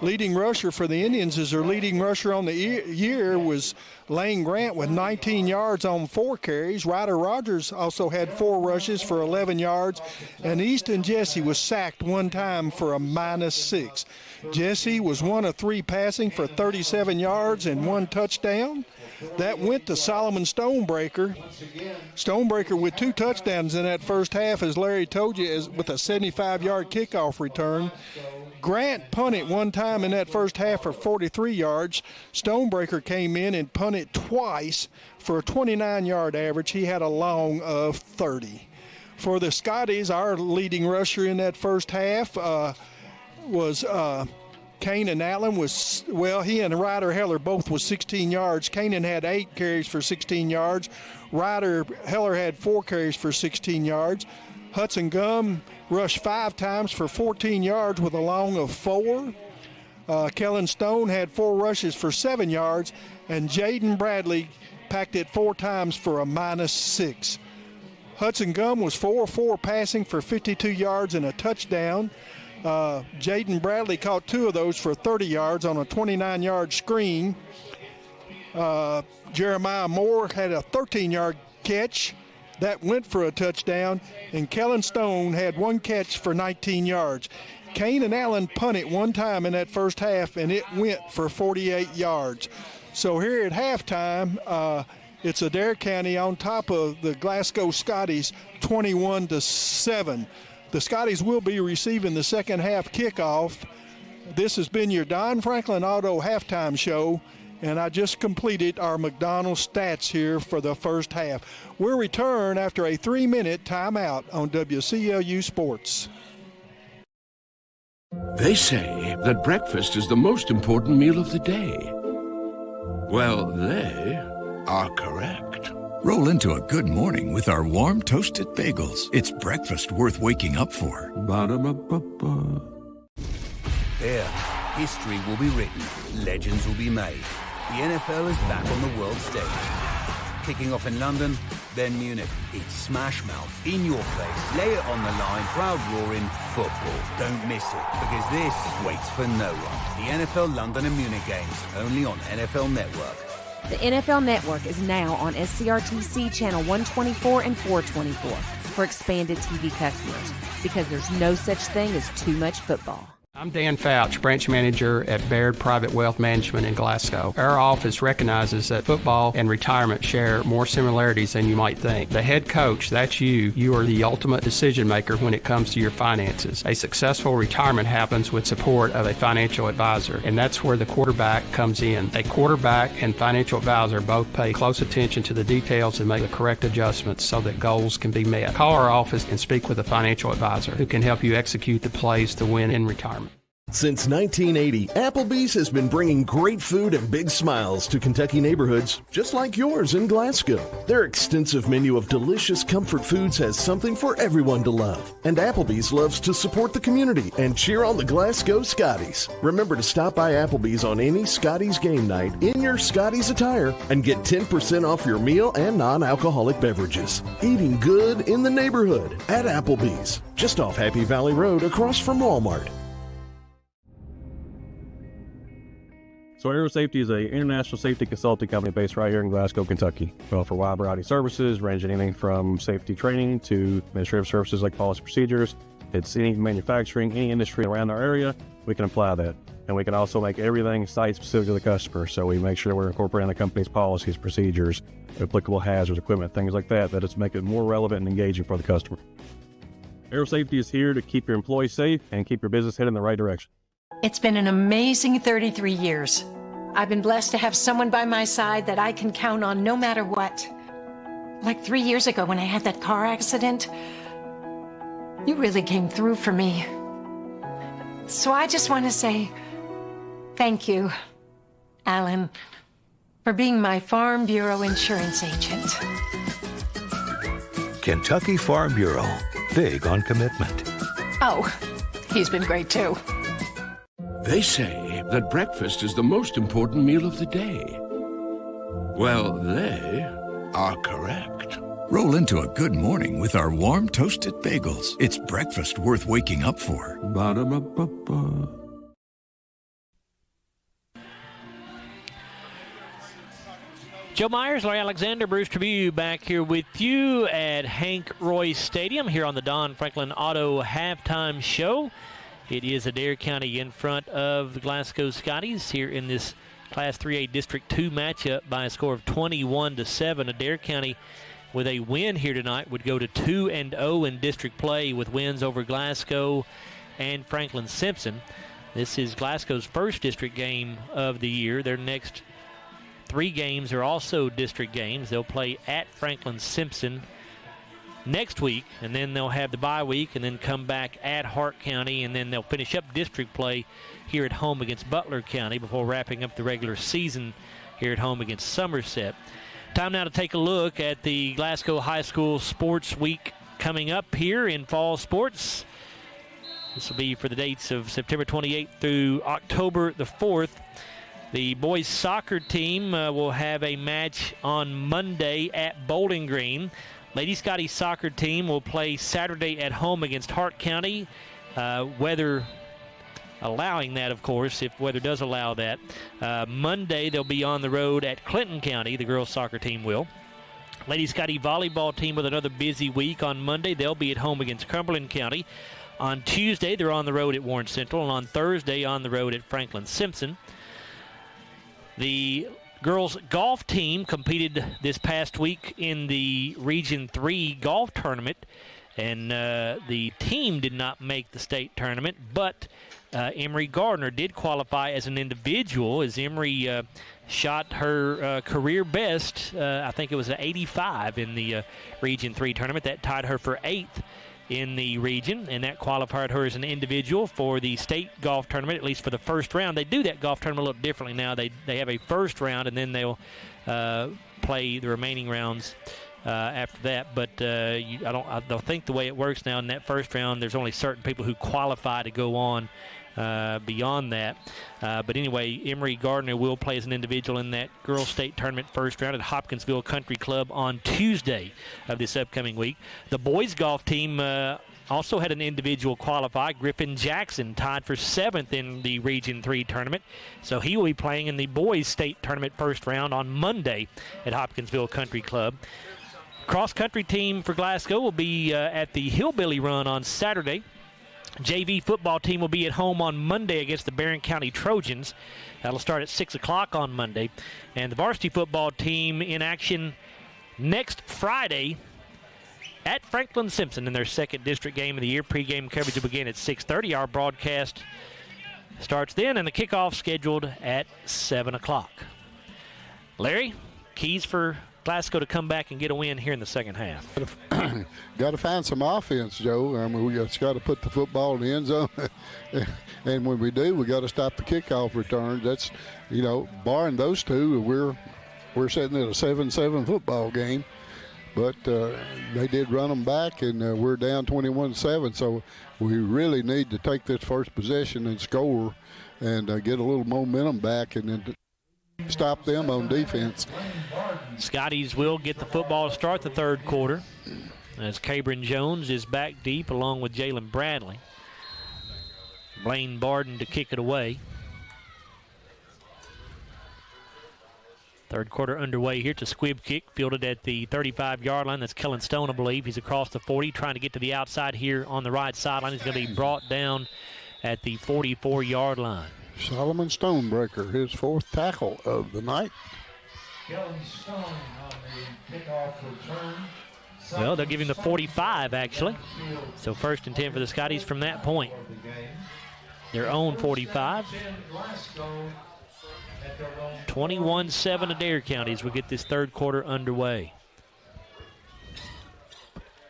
Leading rusher for the Indians is their leading rusher on the year was Lane Grant with 19 yards on 4 carries. Ryder Rogers also had 4 rushes for 11 yards. And Easton Jesse was sacked 1 time for a -6. Jesse was 1 of 3 passing for 37 yards and 1 touchdown. That went to Solomon Stonebreaker. Stonebreaker with 2 touchdowns in that first half, as Larry told you, with a 75-yard kickoff return. Grant punted 1 time in that first half for 43 yards. Stonebreaker came in and punted twice for a 29-yard average. He had a long of 30. For the Scotties, our leading rusher in that first half was Kanan Allen. He and Ryder Heller both was 16 yards. Kanan had 8 carries for 16 yards. Ryder Heller had 4 carries for 16 yards. Hudson Gum rushed 5 times for 14 yards with a long of 4. Kellen Stone had 4 rushes for 7 yards, and Jaden Bradley packed it 4 times for a -6. Hudson Gum was 4-4 passing for 52 yards and a touchdown. Jaden Bradley caught 2 of those for 30 yards on a 29-yard screen. Jeremiah Moore had a 13-yard catch. That went for a touchdown, and Kellen Stone had 1 catch for 19 yards. Kane and Allen punted 1 time in that first half, and it went for 48 yards. So here at halftime, it's Adair County on top of the Glasgow Scotties 21-7. The Scotties will be receiving the second half kickoff. This has been your Don Franklin Auto halftime show, and I just completed our McDonald's stats here for the first half. We'll return after a 3-minute timeout on WCLU Sports. They say that breakfast is the most important meal of the day. Well, they are correct. Roll into a good morning with our warm toasted bagels. It's breakfast worth waking up for. Ba-da-ba-ba-ba. There, history will be written. Legends will be made. The NFL is back on the world stage. Kicking off in London, then Munich. It's smash mouth, in your face, lay it on the line, crowd roaring, football. Don't miss it, because this waits for no one. The NFL London and Munich games, only on NFL Network. The NFL Network is now on SCRTC Channel 124 and 424 for expanded TV customers, because there's no such thing as too much football. I'm Dan Fouch, branch manager at Baird Private Wealth Management in Glasgow. Our office recognizes that football and retirement share more similarities than you might think. The head coach, that's you. You are the ultimate decision maker when it comes to your finances. A successful retirement happens with support of a financial advisor, and that's where the quarterback comes in. A quarterback and financial advisor both pay close attention to the details and make the correct adjustments so that goals can be met. Call our office and speak with a financial advisor who can help you execute the plays to win in retirement. Since 1980, Applebee's has been bringing great food and big smiles to Kentucky neighborhoods just like yours in Glasgow. Their extensive menu of delicious comfort foods has something for everyone to love. And Applebee's loves to support the community and cheer on the Glasgow Scotties. Remember to stop by Applebee's on any Scotties game night in your Scotties attire and get 10% off your meal and non-alcoholic beverages. Eating good in the neighborhood at Applebee's, just off Happy Valley Road across from Walmart. So Aero Safety is an international safety consulting company based right here in Glasgow, Kentucky. We offer a wide variety of services, ranging anything from safety training to administrative services like policy procedures. It's any manufacturing, any industry around our area, we can apply that. And we can also make everything site-specific to the customer. So we make sure we're incorporating the company's policies, procedures, applicable hazards, equipment, things like that, that it's make it more relevant and engaging for the customer. Aero Safety is here to keep your employees safe and keep your business headed in the right direction. It's been an amazing 33 years. I've been blessed to have someone by my side that I can count on no matter what. Like 3 years ago when I had that car accident, you really came through for me. So I just want to say thank you, Alan, for being my Farm Bureau insurance agent. Kentucky Farm Bureau, big on commitment. Oh, he's been great too. They say that breakfast is the most important meal of the day. Well, they are correct. Roll into a good morning with our warm toasted bagels. It's breakfast worth waking up for. Ba-da-ba-ba-ba. Joe Myers, Larry Alexander, Bruce Tribune back here with you at Hank Royse Stadium here on the Don Franklin Auto Halftime Show. It is Adair County in front of the Glasgow Scotties here in this Class 3A District 2 matchup by a score of 21-7. Adair County, with a win here tonight, would go to 2-0 in district play with wins over Glasgow and Franklin Simpson. This is Glasgow's first district game of the year. Their next 3 games are also district games. They'll play at Franklin Simpson next week, and then they'll have the bye week and then come back at Hart County, and then they'll finish up district play here at home against Butler County before wrapping up the regular season here at home against Somerset. Time now to take a look at the Glasgow High School Sports Week coming up here in fall sports. This will be for the dates of September 28th through October the 4th. The boys soccer team will have a match on Monday at Bowling Green. Lady Scottie soccer team will play Saturday at home against Hart County, weather allowing that, of course, if weather does allow that. Monday they'll be on the road at Clinton County, the girls soccer team will. Lady Scottie volleyball team with another busy week on Monday. They'll be at home against Cumberland County. On Tuesday they're on the road at Warren Central, and on Thursday on the road at Franklin Simpson. The girls golf team competed this past week in the Region 3 golf tournament, and the team did not make the state tournament, but Emery Gardner did qualify as an individual, as Emery shot her career best. I think it was an 85 in the Region 3 tournament. That tied her for 8th in the region, and that qualified her as an individual for the state golf tournament, at least for the first round. They do that golf tournament a little differently now. They have a first round, and then they'll play the remaining rounds after that. But I don't think the way it works now in that first round, there's only certain people who qualify to go on beyond that. But anyway, Emery Gardner will play as an individual in that girls state tournament first round at Hopkinsville Country Club on Tuesday of this upcoming week. The boys golf team also had an individual qualify. Griffin Jackson tied for 7th in the Region 3 tournament, so he will be playing in the boys state tournament first round on Monday at Hopkinsville Country Club. Cross country team for Glasgow will be at the Hillbilly Run on Saturday. JV football team will be at home on Monday against the Barron County Trojans. That'll start at 6 o'clock on Monday. And the varsity football team in action next Friday at Franklin Simpson in their second district game of the year. Pregame coverage will begin at 6:30. Our broadcast starts then, and the kickoff scheduled at 7 o'clock. Larry, keys for Glasgow to come back and get a win here in the second half. Got to find some offense, Joe. I mean, we just got to put the football in the end zone. And when we do, we got to stop the kickoff returns. That's, barring those two, we're sitting at a 7-7 football game. But they did run them back, and we're down 21-7. So we really need to take this first possession and score and get a little momentum back and then stop them on defense. Scotties will get the football to start the third quarter as Cabron Jones is back deep along with Jalen Bradley. Blaine Barden to kick it away. Third quarter underway here. It's a squib kick fielded at the 35-yard line. That's Kellen Stone, I believe. He's across the 40, trying to get to the outside here on the right sideline. He's going to be brought down at the 44-yard line. Solomon Stonebreaker, his fourth tackle of the night. Kellen Stone on the kickoff return. Well, they'll give him the 45, actually. So 1st and 10 for the Scotties from that point. Their own 45. 21-7 Adair County as we get this third quarter underway.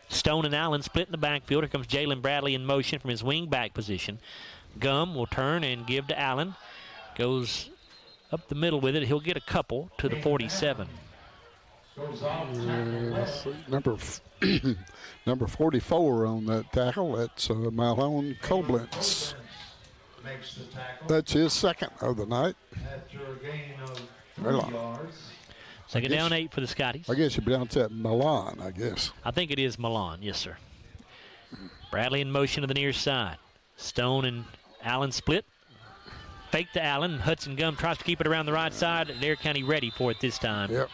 Stone and Allen split in the backfield. Here comes Jalen Bradley in motion from his wing back position. Gum will turn and give to Allen. Goes up the middle with it. He'll get a couple to the 47. Number 44 on that tackle. That's Malone Koblenz. That's his second of the night. Second down 8 for the Scotties. I guess you'd pronounce that Milan, I guess. I think it is Milan, yes, sir. Bradley in motion to the near side. Stone and Allen split. Fake to Allen. Hudson Gum tries to keep it around the right side. Adair County ready for it this time. Yep.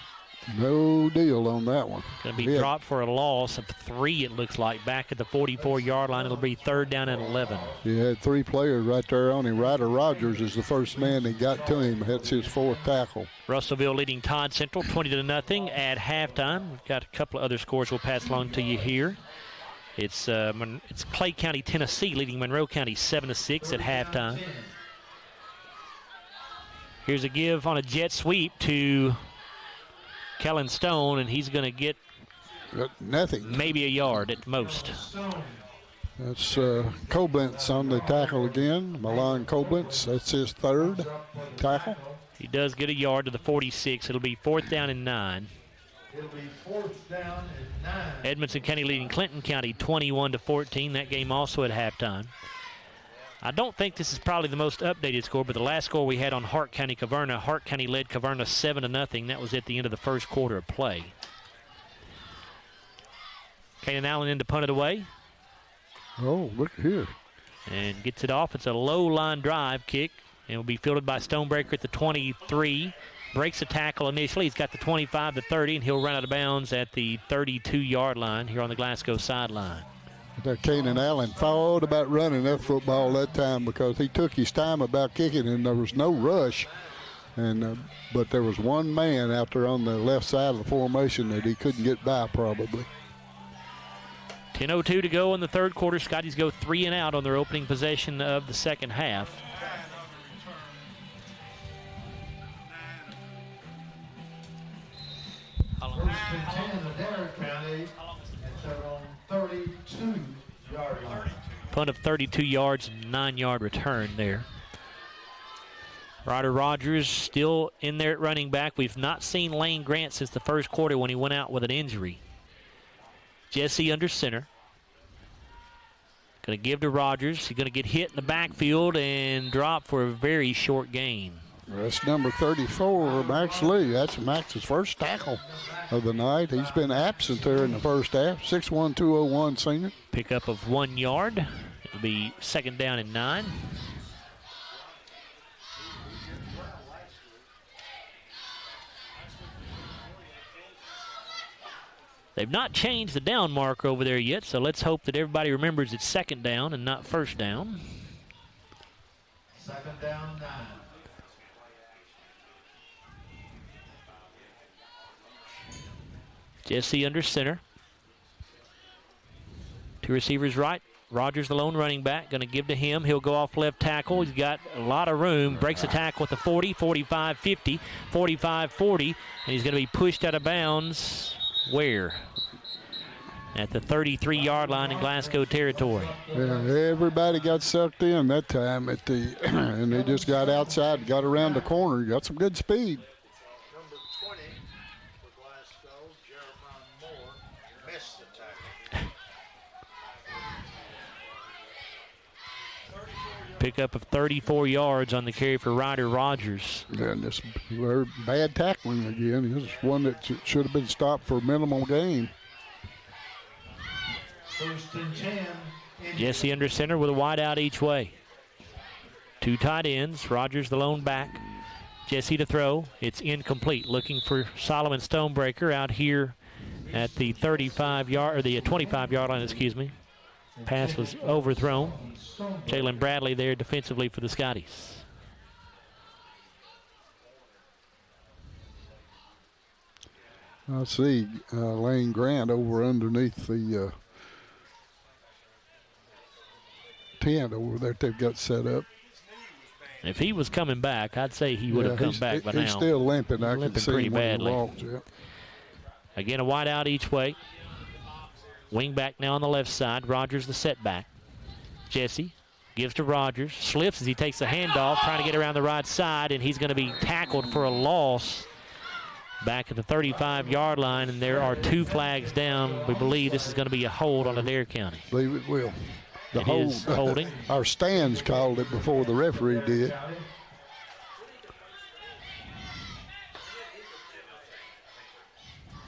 No deal on that one. Going to be dropped for a loss of 3, it looks like. Back at the 44-yard line, it'll be 3rd down and 11. He had 3 players right there on him. Ryder Rogers is the first man that got to him. That's his 4th tackle. Russellville leading Todd Central 20-0 at halftime. We've got a couple of other scores we'll pass along to you here. It's Clay County, Tennessee leading Monroe County 7-6 at halftime. Here's a give on a jet sweep to Kellen Stone, and he's going to get nothing. Maybe a yard at most. That's Koblenz on the tackle again. Milan Koblenz, that's his 3rd tackle. He does get a yard to the 46. It'll be 4th down and 9. It'll be 4th down and 9. Edmonson County leading Clinton County 21-14. That game also at halftime. I don't think this is probably the most updated score, but the last score we had on Hart County Caverna, Hart County led Caverna 7-0. That was at the end of the first quarter of play. Kanan Allen in to punt it away. Oh, look here. And gets it off. It's a low line drive kick, and will be fielded by Stonebreaker at the 23. Breaks a tackle initially. He's got the 25, the 30, and he'll run out of bounds at the 32-yard line here on the Glasgow sideline. Kanan Allen thought about running that football that time because he took his time about kicking and there was no rush. But there was one man out there on the left side of the formation that he couldn't get by probably. 10:02 to go in the third quarter. Scotties go 3 and out on their opening possession of the second half. First and 10 Adair County at their own 32-yard line. Punt of 32 yards, 9-yard return there. Ryder Rogers still in there at running back. We've not seen Lane Grant since the first quarter when he went out with an injury. Jesse under center. Going to give to Rogers. He's going to get hit in the backfield and drop for a very short gain. That's number 34, Max Lee. That's Max's first tackle of the night. He's been absent there in the first half. 6'1", 201 senior. Pickup of 1 yard. It'll be 2nd down and 9. They've not changed the down marker over there yet, so let's hope that everybody remembers it's second down and not first down. Second down, 9. Jesse under center. 2 receivers right. Rogers, the lone running back, going to give to him. He'll go off left tackle. He's got a lot of room. Breaks a tackle at the 40, 45, 50, 45, 40. And he's going to be pushed out of bounds. Where? At the 33-yard line in Glasgow territory. Yeah, everybody got sucked in that time and they just got outside, got around the corner, got some good speed. Number 20 for Glasgow, Jeremiah Moore, missed the tackle. Pickup of 34 yards on the carry for Ryder Rogers. Yeah, and this bad tackling again. This is one that should have been stopped for minimal gain. First and 10. Jesse under center with a wide out each way. 2 tight ends. Rogers the lone back. Jesse to throw. It's incomplete. Looking for Solomon Stonebreaker out here at the 35-yard or the 25-yard line. Excuse me. Pass was overthrown. Jalen Bradley there defensively for the Scotties. I see Lane Grant over underneath the tent over there they've got set up. If he was coming back, I'd say he would have come back by now. He's still limping. I can see pretty him badly. Walks, yeah. Again, a wide out each way. Wing back now on the left side. Rogers the setback. Jesse gives to Rogers. Slips as he takes the handoff, trying to get around the right side, and he's going to be tackled for a loss back at the 35-yard line, and there are 2 flags down. We believe this is going to be a hold on Adair County. I believe it will. It is holding. Our stands called it before the referee did.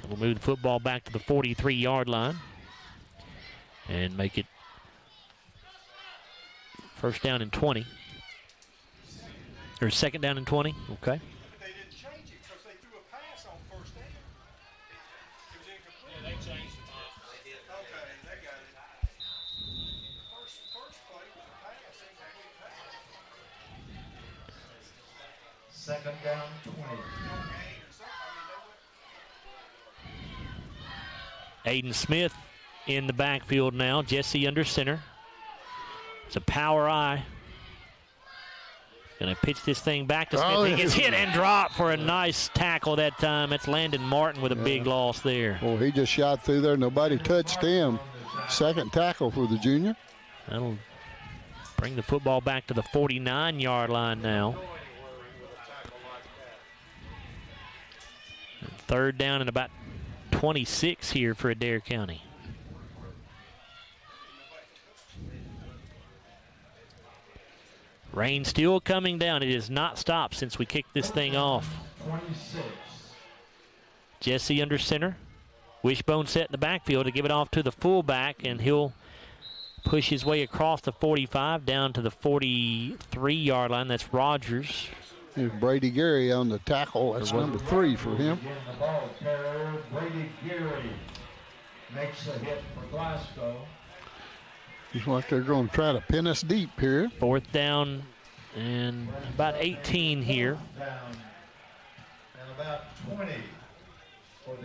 We'll move the football back to the 43-yard line and make it first down and 20. Or second down and 20. Okay. Second down, 20. Aiden Smith in the backfield now. Jesse under center. It's a power eye. Going to pitch this thing back to Smith. He gets hit and dropped for a nice tackle that time. It's Landon Martin with a big loss there. Well, he just shot through there. Nobody touched him. Second tackle for the junior. That'll bring the football back to the 49-yard line now. Third down and about 26 here for Adair County. Rain still coming down. It has not stopped since we kicked this thing off. 26. Jesse under center. Wishbone set in the backfield to give it off to the fullback, and he'll push his way across the 45 down to the 43-yard line. That's Rogers. There's Brady Gary on the tackle. That's number 3 for him. The ball carrier, Brady Geary, makes a hit for Glasgow. Looks like they're going to try to pin us deep here. Fourth down and about 18 here. Down and about 20.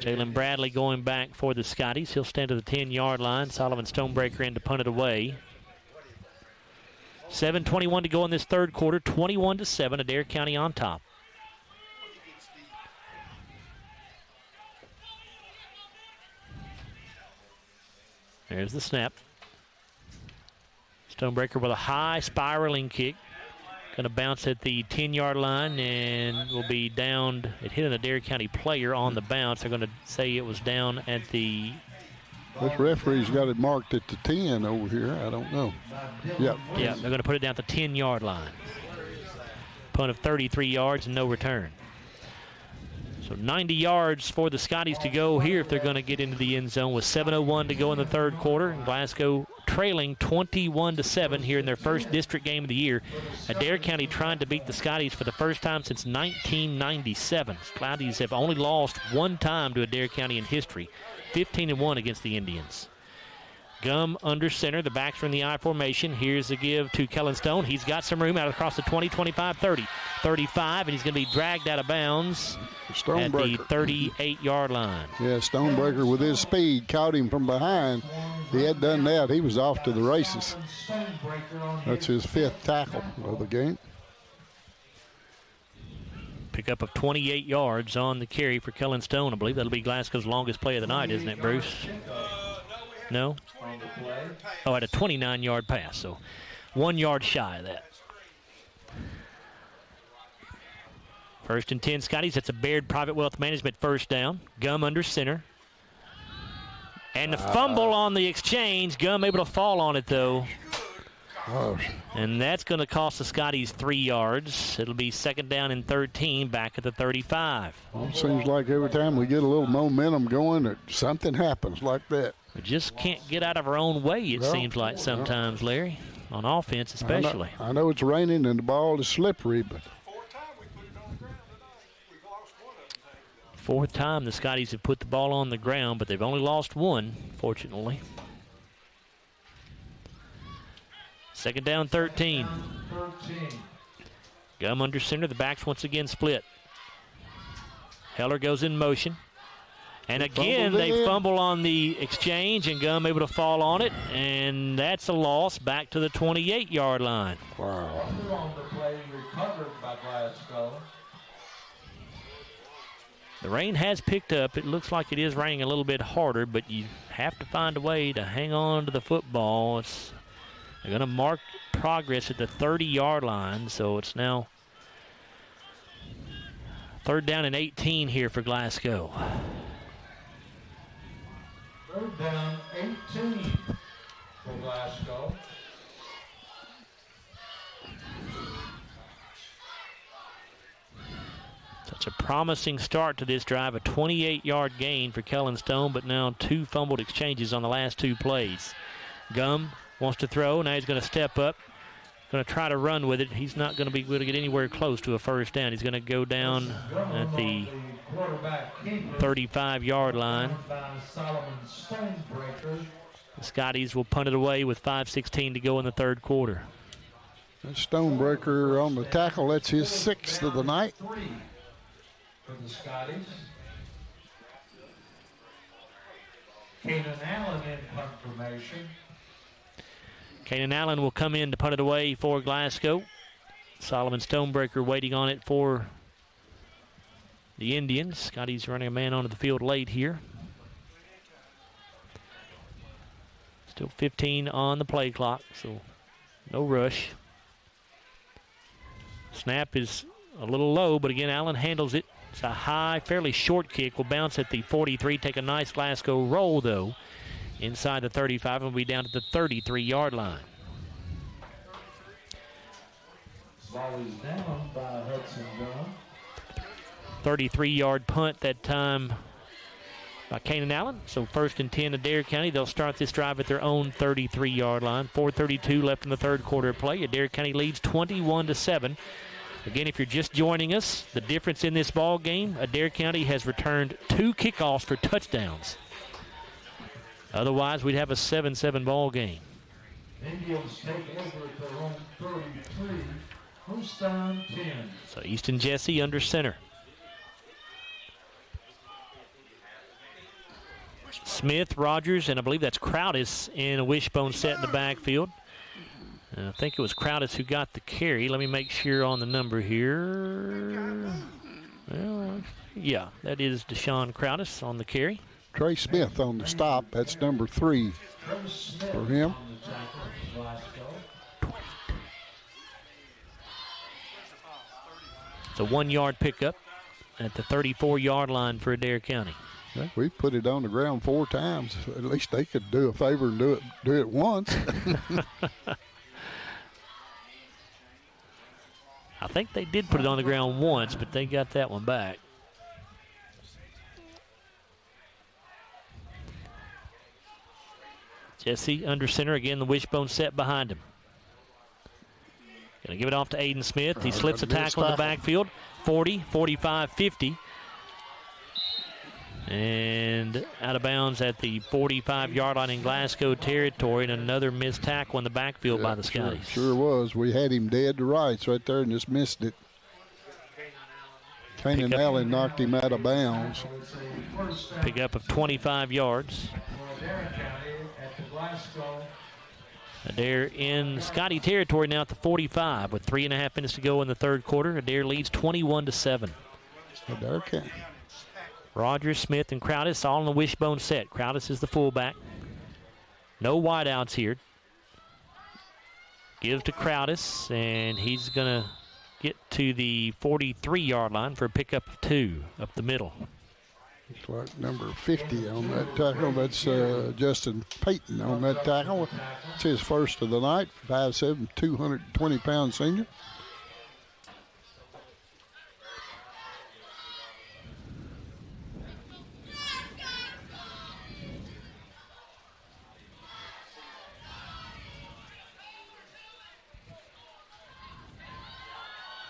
Jalen Bradley going back for the Scotties. He'll stand to the 10-yard line. Solomon Stonebreaker in to punt it away. 7:21 to go in this third quarter. 21-7. Adair County on top. There's the snap. Stonebreaker with a high spiraling kick. Going to bounce at the 10-yard line and will be downed. It hit an Adair County player on the bounce. They're going to say it was down at the... This referee's got it marked at the 10 over here. I don't know. Yep. Yeah, they're going to put it down at the 10-yard line. Punt of 33 yards and no return. So 90 yards for the Scotties to go here if they're going to get into the end zone with 7:01 to go in the third quarter. And Glasgow trailing 21-7 here in their first district game of the year. Adair County trying to beat the Scotties for the first time since 1997. Scotties have only lost one time to Adair County in history, 15-1 against the Indians. Gum under center. The backs are in the I formation. Here's the give to Kellen Stone. He's got some room out across the 20, 25, 30, 35, and he's going to be dragged out of bounds at the 38-yard line. Yeah, Stonebreaker with his speed caught him from behind. If he had done that, he was off to the races. That's his 5th tackle of the game. Pickup of 28 yards on the carry for Kellen Stone. I believe that'll be Glasgow's longest play of the night, isn't it, Bruce? No? Oh, at a 29-yard pass, so 1 yard shy of that. First and 10 Scotties. That's a Baird Private Wealth Management first down. Gum under center. And the fumble on the exchange. Gum able to fall on it, though. And that's going to cost the Scotties 3 yards. It'll be 2nd down and 13 back at the 35. Well, it seems like every time we get a little momentum going, something happens like that. We just can't get out of our own way, it seems like sometimes, Larry, on offense especially. I know it's raining and the ball is slippery, but 4th time the Scotties have put the ball on the ground, but they've only lost one, fortunately. 2nd down, 13. Gum under center. The backs once again split. Heller goes in motion. And again, they fumble on the exchange, and Gum able to fall on it, and that's a loss back to the 28-yard line. Wow. The rain has picked up. It looks like it is raining a little bit harder, but you have to find a way to hang on to the football. They're going to mark progress at the 30-yard line, so it's now 3rd down and 18 here for Glasgow. 3rd down, 18 for Glasgow. Such a promising start to this drive, a 28-yard gain for Kellen Stone, but now 2 fumbled exchanges on the last 2 plays. Gum wants to throw. Now he's going to step up. Going to try to run with it. He's not going to be able to get anywhere close to a first down. He's going to go down at the 35-yard line. The Scotties will punt it away with 5:16 to go in the third quarter. That Stonebreaker on the tackle. That's his 6th of the night. For the Scotties. Kanan Allen in punt formation. Kanan Allen will come in to punt it away for Glasgow. Solomon Stonebreaker waiting on it for the Indians. Scotty's running a man onto the field late here. Still 15 on the play clock, so no rush. Snap is a little low, but again, Allen handles it. It's a high, fairly short kick. Will bounce at the 43, take a nice Glasgow roll, though. Inside the 35, and will be down at the 33-yard line. Ball is down by Hudson Gum. 33-yard punt that time by Kanan Allen. So 1st and 10 Adair County. They'll start this drive at their own 33-yard line. 4:32 left in the third quarter of play. Adair County leads 21-7. Again, if you're just joining us, the difference in this ball game, Adair County has returned 2 kickoffs for touchdowns. Otherwise, we'd have a 7-7 ball game. Indians take over at their own 33. First down, 10. So Easton Jesse under center. Smith, Rogers, and I believe that's Crowdis in a wishbone set in the backfield. I think it was Crowdis who got the carry. Let me make sure on the number here. Well, yeah, that is Deshaun Crowdis on the carry. Trey Smith on the stop. That's number 3 for him. It's a 1-yard pickup at the 34-yard line for Adair County. Yeah, we put it on the ground 4 times. At least they could do a favor and do it once. I think they did put it on the ground once, but they got that one back. Jesse under center. Again, the wishbone set behind him. Going to give it off to Aiden Smith. He slips a tackle in the backfield. 40, 45, 50. And out of bounds at the 45-yard line in Glasgow territory, and another missed tackle in the backfield by the Scotties. Sure was. We had him dead to rights right there and just missed it. Kanan Allen knocked him out of bounds. Pick up of 25 yards. Adair in Scottie territory now at the 45 with 3.5 minutes to go in the third quarter. Adair leads 21-7. Adair County. Rogers, Smith, and Crowdis all in the wishbone set. Crowdis is the fullback. No wideouts here. Gives to Crowdis, and he's going to get to the 43-yard line for a pickup of 2 up the middle. Looks like number 50 on that tackle. That's Justin Payton on that tackle. It's his first of the night. 5'7", 220-pound senior.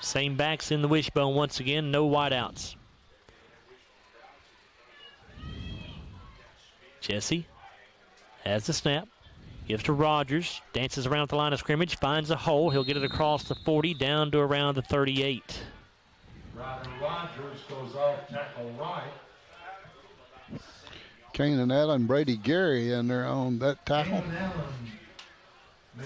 Same backs in the wishbone once again, no wideouts. Jesse has the snap, gives to Rogers, dances around the line of scrimmage, finds a hole. He'll get it across the 40 down to around the 38. Ryder Rogers goes off tackle right. Kanan Allen, Brady Gary in there on that tackle.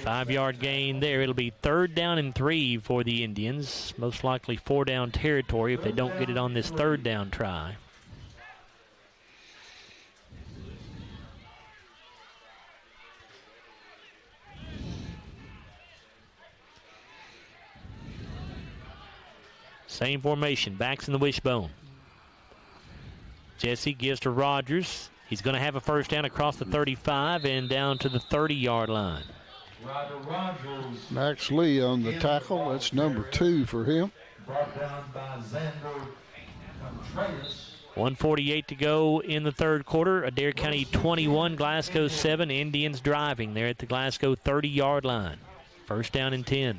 5-yard gain there. It'll be 3rd down and 3 for the Indians. Most likely 4-down territory if they don't get it on this 3rd down try. Same formation, backs in the wishbone. Jesse gives to Rogers. He's going to have a first down across the 35 and down to the 30-yard line. Max Lee on the tackle. That's number 2 for him. Brought down by Xander Contreras. 1:48 to go in the third quarter. Adair County 21, Glasgow 7. Indians driving there at the Glasgow 30-yard line. First down and 10.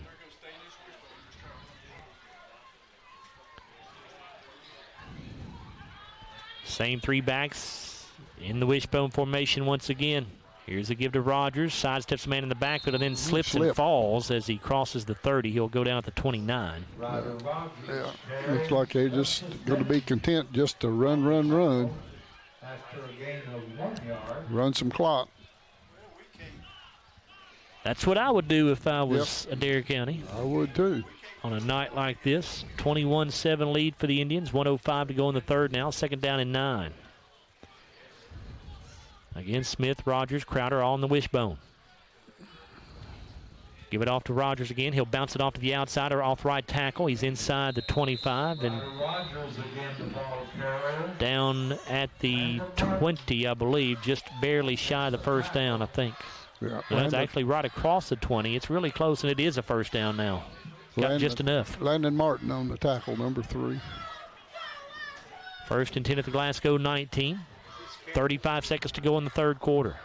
Same 3 backs in the wishbone formation once again. Here's a give to Rogers. Sidesteps a man in the backfield and then slips and falls as he crosses the 30. He'll go down at the 29. Looks like they're just going to be content just to run. After a gain of 1 yard. Run some clock. That's what I would do if I was Adair County. I would too. On a night like this, 21-7 lead for the Indians. 1:05 to go in the third now. 2nd down and 9. Again, Smith, Rogers, Crowder all in the wishbone. Give it off to Rogers again. He'll bounce it off to the outside or off right tackle. He's inside the 25 and down at the 20, I believe, just barely shy of the first down, I think. Yeah, it's actually right across the 20. It's really close, and it is a first down now. Got just enough. Landon Martin on the tackle, number 3. 1st and 10 at the Glasgow 19. 35 seconds to go in the third quarter.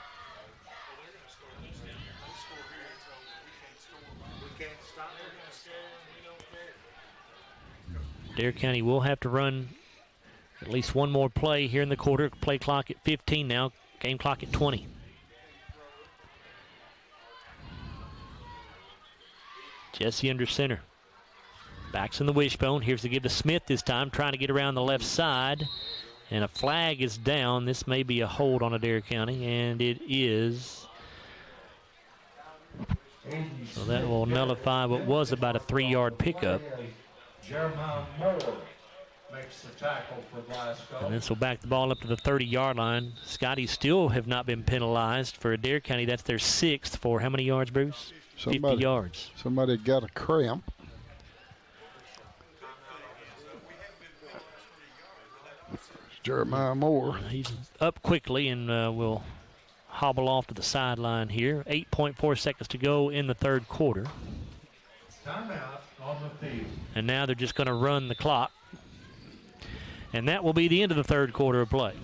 Adair County will have to run at least one more play here in the quarter. Play clock at 15 now. Game clock at 20. Jesse under center. Backs in the wishbone. Here's the give to Smith this time, trying to get around the left side. And a flag is down. This may be a hold on Adair County, and it is. So that will nullify what was about a 3-yard pickup. Jeremiah Moore makes the tackle for Glasgow. And this will back the ball up to the 30-yard line. Scotties still have not been penalized. For Adair County, that's their 6th for how many yards, Bruce? 50 yards. Somebody got a cramp. Jeremiah Moore. He's up quickly and will hobble off to the sideline here. 8.4 seconds to go in the third quarter. Timeout on the field. And now they're just going to run the clock. And that will be the end of the third quarter of play.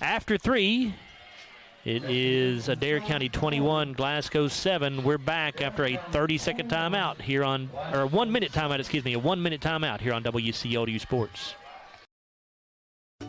After 3, It is Adair County 21, Glasgow 7. We're back after a 30-second timeout here on, or a 1-minute timeout, excuse me, a 1-minute timeout here on WCODU Sports.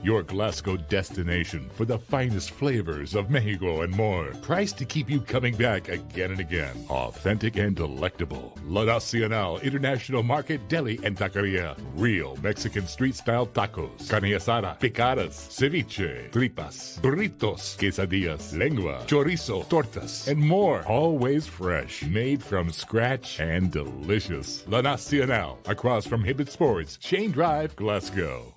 Your Glasgow destination for the finest flavors of Mexico and more. Priced to keep you coming back again and again. Authentic and delectable. La Nacional International Market Deli and Taqueria. Real Mexican street-style tacos. Carne asada, picadas, ceviche, tripas, burritos, quesadillas, lengua, chorizo, tortas, and more. Always fresh. Made from scratch and delicious. La Nacional. Across from Hibbett Sports, Shane Drive, Glasgow.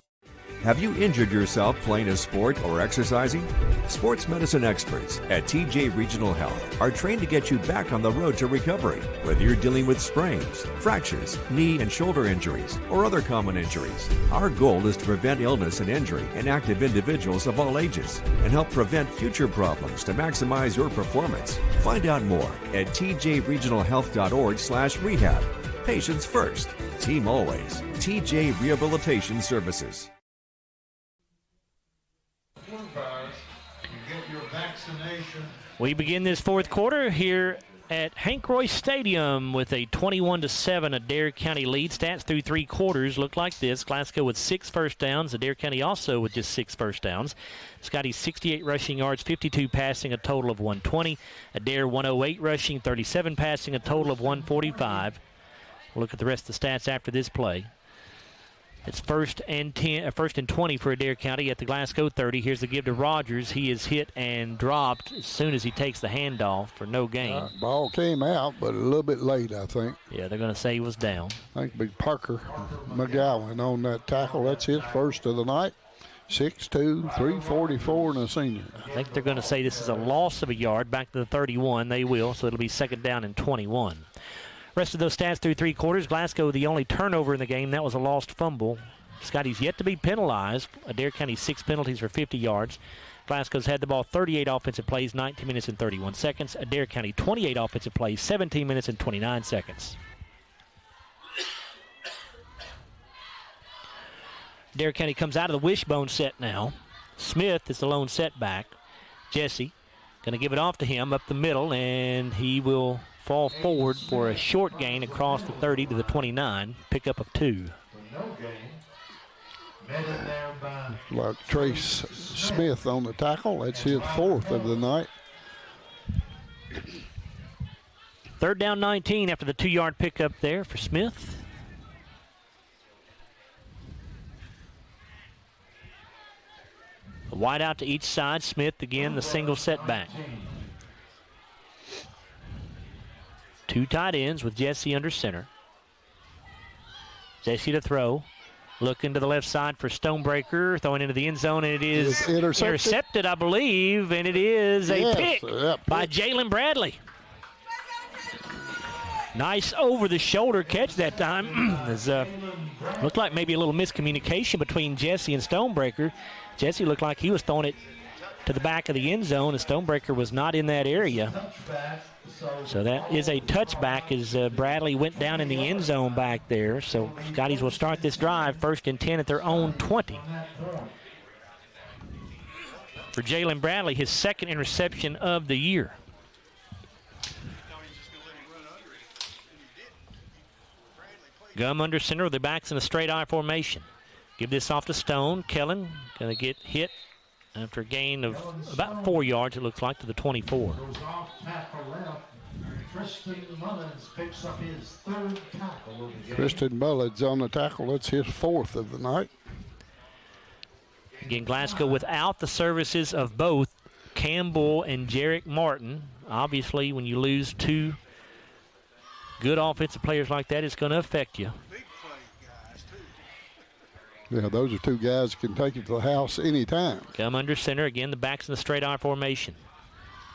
Have you injured yourself playing a sport or exercising? Sports medicine experts at TJ Regional Health are trained to get you back on the road to recovery, whether you're dealing with sprains, fractures, knee and shoulder injuries, or other common injuries. Our goal is to prevent illness and injury in active individuals of all ages and help prevent future problems to maximize your performance. Find out more at tjregionalhealth.org/rehab. Patients first, team always. TJ Rehabilitation Services. We begin this fourth quarter here at Hank Royse Stadium with a 21-7 Adair County lead. Stats through three quarters look like this. Glasgow with 6 first downs. Adair County also with just 6 first downs. Scotties 68 rushing yards, 52 passing, a total of 120. Adair 108 rushing, 37 passing, a total of 145. We'll look at the rest of the stats after this play. It's first and 20 for Adair County at the Glasgow 30. Here's the give to Rogers. He is hit and dropped as soon as he takes the handoff for no gain. Ball came out, but a little bit late, I think. Yeah, they're going to say he was down. I think big Parker McGowan on that tackle. That's his first of the night. 6'2", 344, and a senior. I think they're going to say this is a loss of a yard back to the 31. They will, so it'll be second down and 21. Rest of those stats through three quarters. Glasgow, the only turnover in the game. That was a lost fumble. Scotty's yet to be penalized. Adair County 6 penalties for 50 yards. Glasgow's had the ball 38 offensive plays, 19 minutes and 31 seconds. Adair County 28 offensive plays, 17 minutes and 29 seconds. Adair County comes out of the wishbone set now. Smith is the lone setback. Jesse going to give it off to him up the middle, and he will fall forward for a short gain across the 30 to the 29, pickup of 2. Like Trace Smith on the tackle. That's his 4th of the night. Third down 19 after the 2-yard pickup there for Smith. A wide out to each side. Smith again, the single setback. 2 tight ends with Jesse under center. Jesse to throw. Looking to the left side for Stonebreaker. Throwing into the end zone, and it is intercepted, I believe, and it is a pick by Jalen Bradley. Nice over-the-shoulder catch that time. Looked like maybe a little miscommunication between Jesse and Stonebreaker. Jesse looked like he was throwing it to the back of the end zone, and Stonebreaker was not in that area. So that is a touchback as Bradley went down in the end zone back there. So Scotties will start this drive first and 10 at their own 20. For Jalen Bradley, his second interception of the year. Gum under center with their backs in a straight I formation. Give this off to Stone. Kellen going to get hit after a gain of about 4 yards, it looks like, to the 24. Tristan Mullins on the tackle. That's his 4th of the night. Again, Glasgow without the services of both Campbell and Jarek Martin. Obviously, when you lose 2 good offensive players like that, it's going to affect you. Yeah, those are 2 guys that can take it to the house anytime. Come under center. Again, the backs in the straight I formation.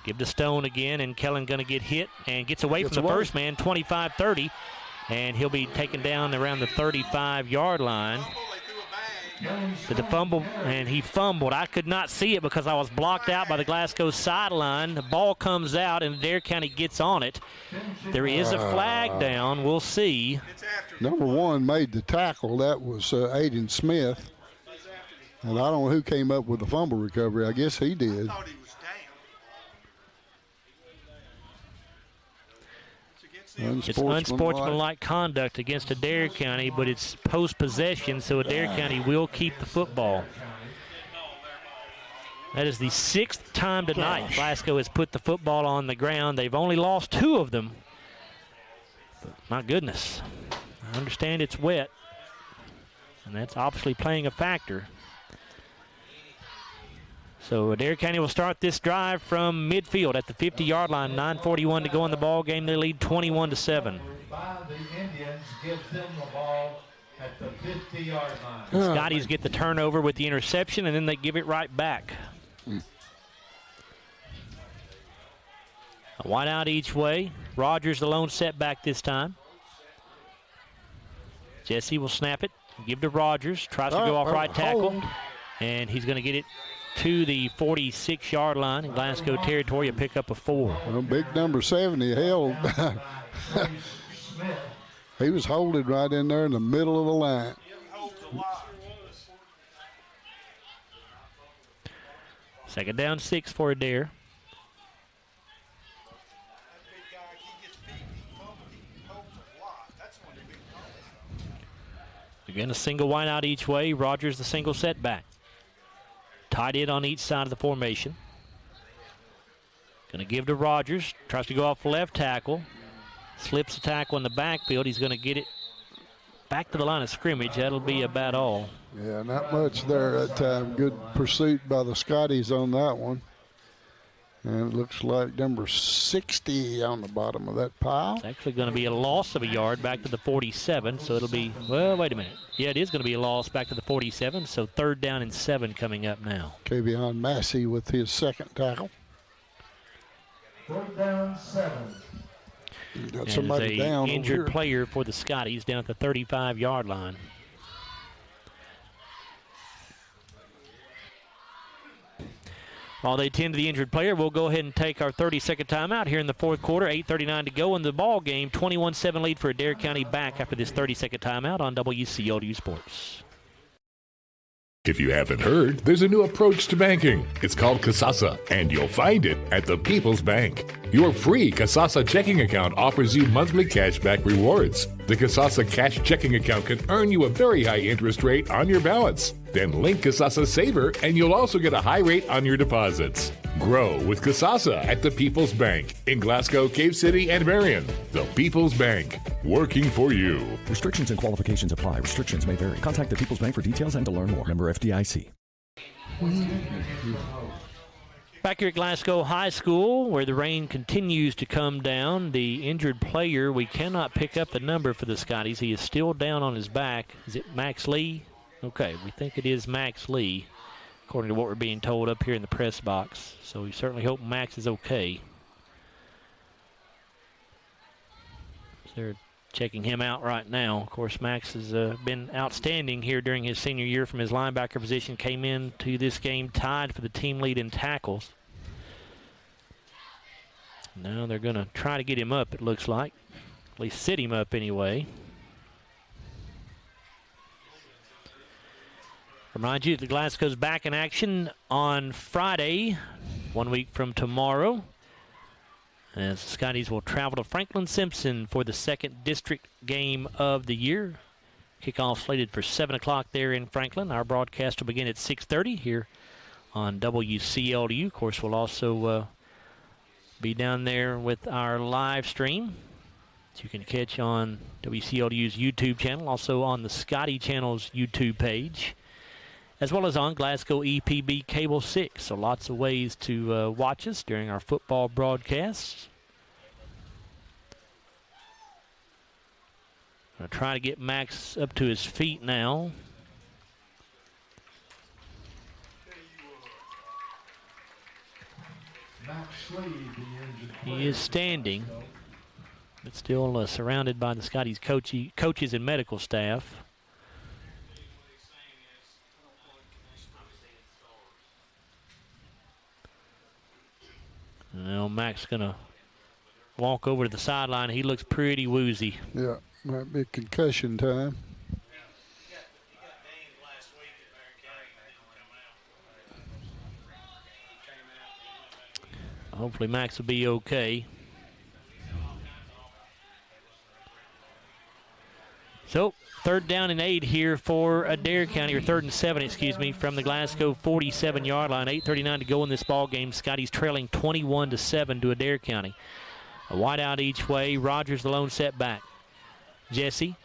Give to Stone again, and Kellen going to get hit and gets away from the first man, 25-30, and he'll be taken down around the 35-yard line. But the fumble, and he fumbled. I could not see it because I was blocked out by the Glasgow sideline. The ball comes out, and Adair County gets on it. There is a flag down. We'll see. Number 1 made the tackle. That was Aiden Smith. And I don't know who came up with the fumble recovery. I guess he did. It's unsportsmanlike conduct against Adair County, but it's post-possession, so Adair County will keep the football. That is the 6th time tonight Glasgow has put the football on the ground. They've only lost 2 of them. But my goodness, I understand it's wet, and that's obviously playing a factor. So Adair County will start this drive from midfield at the 50-yard line. 9:41 to go in the ball game. They lead 21-7. The Indians gives them the ball at the 50-yard line. The Scotties get the turnover with the interception, and then they give it right back. A wide out each way. Rogers the lone setback this time. Jesse will snap it, give to Rogers. Tries to go off right tackle, and he's going to get it to the 46-yard line in Glasgow territory, a pickup of 4. Well, big number 70 held. He was holding right in there in the middle of the line. Second down 6 for Adair. Again, a single wide out each way. Rogers the single setback. Tight end on each side of the formation. Going to give to Rogers. Tries to go off left tackle. Slips the tackle in the backfield. He's going to get it back to the line of scrimmage. That'll be about all. Yeah, not much there that time. Good pursuit by the Scotties on that one. And it looks like number 60 on the bottom of that pile. It's actually going to be a loss of a yard back to the 47, so it'll be, well, wait a minute. Yeah, it is going to be a loss back to the 47, so 3rd down and 7 coming up now. Kavion Massey with his second tackle. 3rd down 7. Got somebody down injured player for the Scotties down at the 35-yard line. While they tend to the injured player, we'll go ahead and take our 30-second timeout here in the 4th quarter. 8:39 to go in the ball game. 21-7 lead for Adair County back after this 30-second timeout on WCLU Sports. If you haven't heard, there's a new approach to banking. It's called Kasasa, and you'll find it at the People's Bank. Your free Kasasa checking account offers you monthly cashback rewards. The Kasasa cash checking account can earn you a very high interest rate on your balance. Then link Kasasa Saver, and you'll also get a high rate on your deposits. Grow with Kasasa at the People's Bank in Glasgow, Cave City, and Marion. The People's Bank, working for you. Restrictions and qualifications apply. Restrictions may vary. Contact the People's Bank for details and to learn more. Member FDIC. Back here at Glasgow High School, where the rain continues to come down, the injured player, we cannot pick up the number for the Scotties. He is still down on his back. Is it Max Lee? Okay, we think it is Max Lee, according to what we're being told up here in the press box. So we certainly hope Max is okay. They're checking him out right now. Of course, Max has been outstanding here during his senior year from his linebacker position. Came into this game tied for the team lead in tackles. Now they're going to try to get him up, it looks like. At least sit him up anyway. Remind you that Glasgow's back in action on Friday, 1 week from tomorrow, as the Scotties will travel to Franklin Simpson for the 2nd district game of the year. Kickoff slated for 7 o'clock there in Franklin. Our broadcast will begin at 6:30 here on WCLU. Of course, we'll also be down there with our live stream that you can catch on WCLU's YouTube channel, also on the Scottie channel's YouTube page, as well as on Glasgow EPB Cable 6. So lots of ways to watch us during our football broadcasts. I'll try to get Max up to his feet now. He is standing, but still surrounded by the Scotties coaches and medical staff. Now Mac's going to walk over to the sideline. He looks pretty woozy. Yeah, might be concussion time. Hopefully Max will be okay. So 3rd down and 8 here for Adair County, or 3rd and 7, excuse me, from the Glasgow 47-yard line. 8:39 to go in this ball game. Scotties trailing 21-7 to Adair County. A wide out each way. Rogers the lone setback. Jesse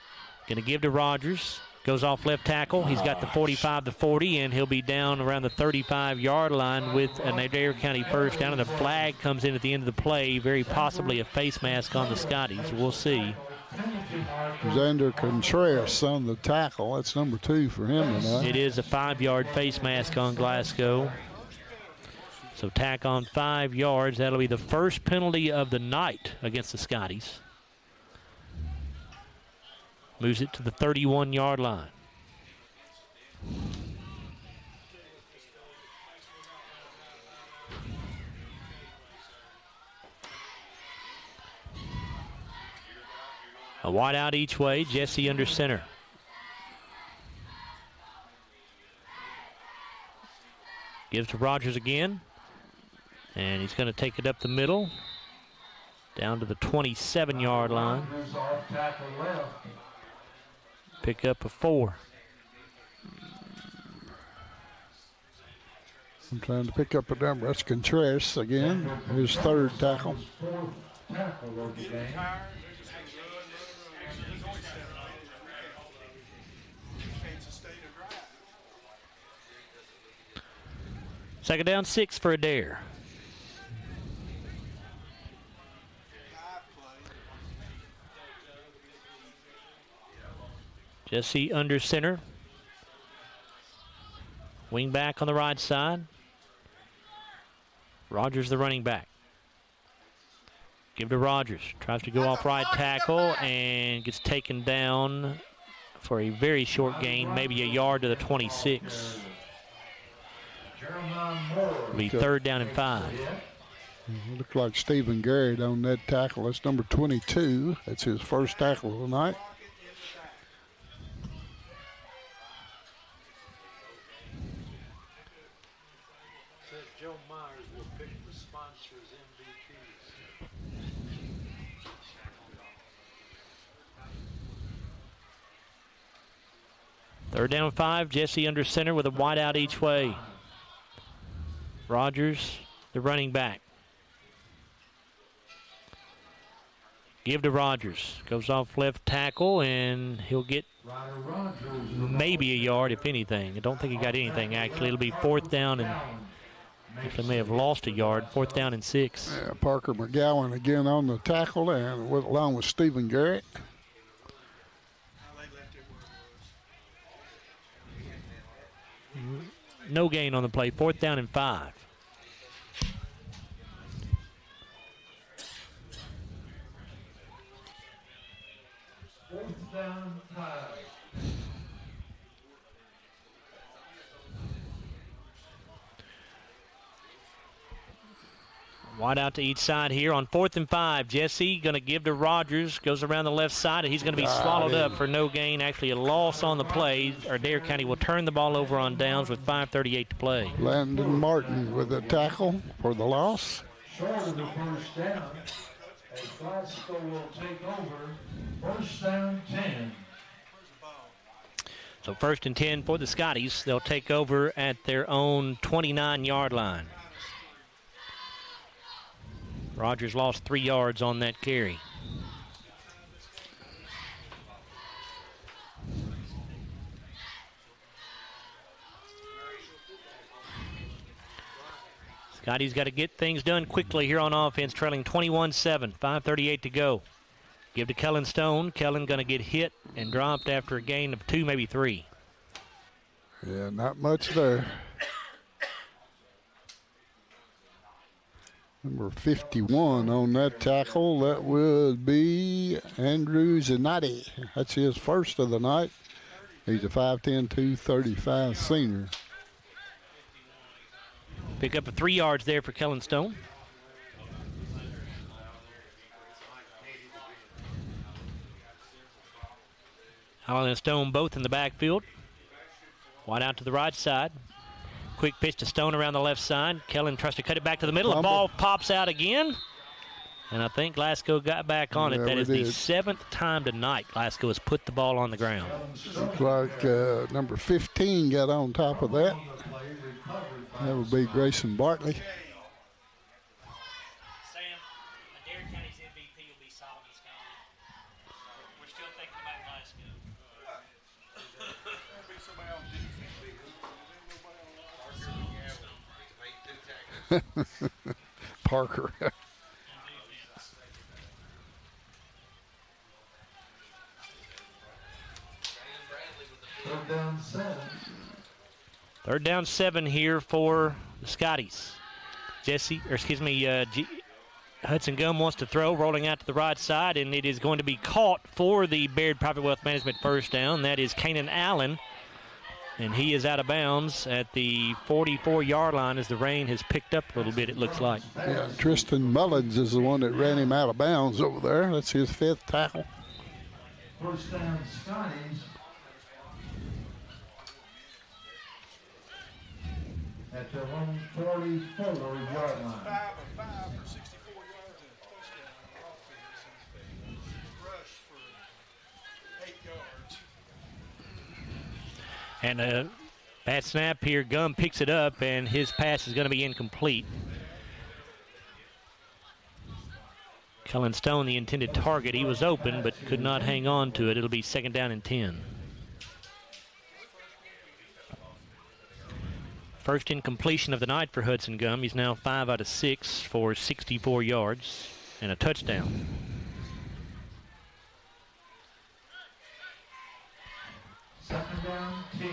going to give to Rogers. Goes off left tackle. He's got the 45 to 40, and he'll be down around the 35-yard line with an Adair County first down. And the flag comes in at the end of the play. Very possibly a face mask on the Scotties. We'll see. Xander Contreras on the tackle. That's number 2 for him tonight. It is a 5-yard face mask on Glasgow. So tack on 5 yards. That'll be the first penalty of the night against the Scotties. Moves it to the 31-yard line. A wide out each way. Jesse under center. Gives to Rogers again. And he's going to take it up the middle. Down to the 27-yard line. Pick up a 4. I'm trying to pick up a number. That's Contreras again. His 3rd tackle. Second down 6 for Adair. Jesse under center. Wing back on the right side. Rogers the running back. Give to Rogers. Tries to go off right tackle and gets taken down for a very short gain, maybe a yard to the 26. It'll be 3rd down and 5. Looks like Stephen Garrett on that tackle. That's number 22. That's his first tackle of the night. Third down and 5. Jesse under center with a wide out each way. Rogers, the running back. Give to Rogers. Goes off left tackle, and he'll get maybe a yard, if anything. I don't think he got anything, actually. It'll be 4th down, and actually may have lost a yard. 4th down and 6. Yeah, Parker McGowan again on the tackle, and along with Stephen Garrett. No gain on the play. 4th down and 5. Wide out to each side here on 4th and 5. Jesse going to give to Rogers. Goes around the left side, and he's going to be swallowed up for no gain. Actually, a loss on the play. Adair County will turn the ball over on downs with 5:38 to play. Landon Martin with a tackle for the loss. Short of the first down, as Glasgow will take over. 1st down 10. So 1st and 10 for the Scotties. They'll take over at their own 29-yard line. Rogers lost 3 yards on that carry. Scotty's got to get things done quickly here on offense, trailing 21-7, 5:38 to go. Give to Kellen Stone. Kellen going to get hit and dropped after a gain of 2, maybe 3. Yeah, not much there. Number 51 on that tackle, that would be Andrew Zanotti. That's his first of the night. He's a 5'10", 235 senior. Pick up 3 yards there for Kellen Stone. Allen and Stone both in the backfield. Wide out to the right side. Quick pitch to Stone around the left side. Kellen tries to cut it back to the middle. The ball pops out again. And I think Glasgow got back on it. Yeah, That is did. the 7th time tonight Glasgow has put the ball on the ground. Looks like number 15 got on top of that. That would be Grayson Bartley. Sam, Adair County's MVP will be Solomon Scottie. We're still thinking about Glasgow. Parker. Third down 7. Third down 7 here for the Scotties. Hudson Gum wants to throw, rolling out to the right side, and it is going to be caught for the Baird Private Wealth Management first down. That is Kanan Allen, and he is out of bounds at the 44-yard line as the rain has picked up a little bit, it looks like. Yeah, Tristan Mullins is the one that ran him out of bounds over there. That's his 5th tackle. First down, Scotties. At the 144-yard line. 5 for 64 yards and a touchdown offense. Rush for 8 yards. And a bad snap here. Gum picks it up, and his pass is going to be incomplete. Cullen Stone, the intended target, he was open but could not hang on to it. It'll be 2nd down and 10. First incompletion of the night for Hudson Gum. He's now 5 out of 6 for 64 yards and a touchdown. Second down, 10.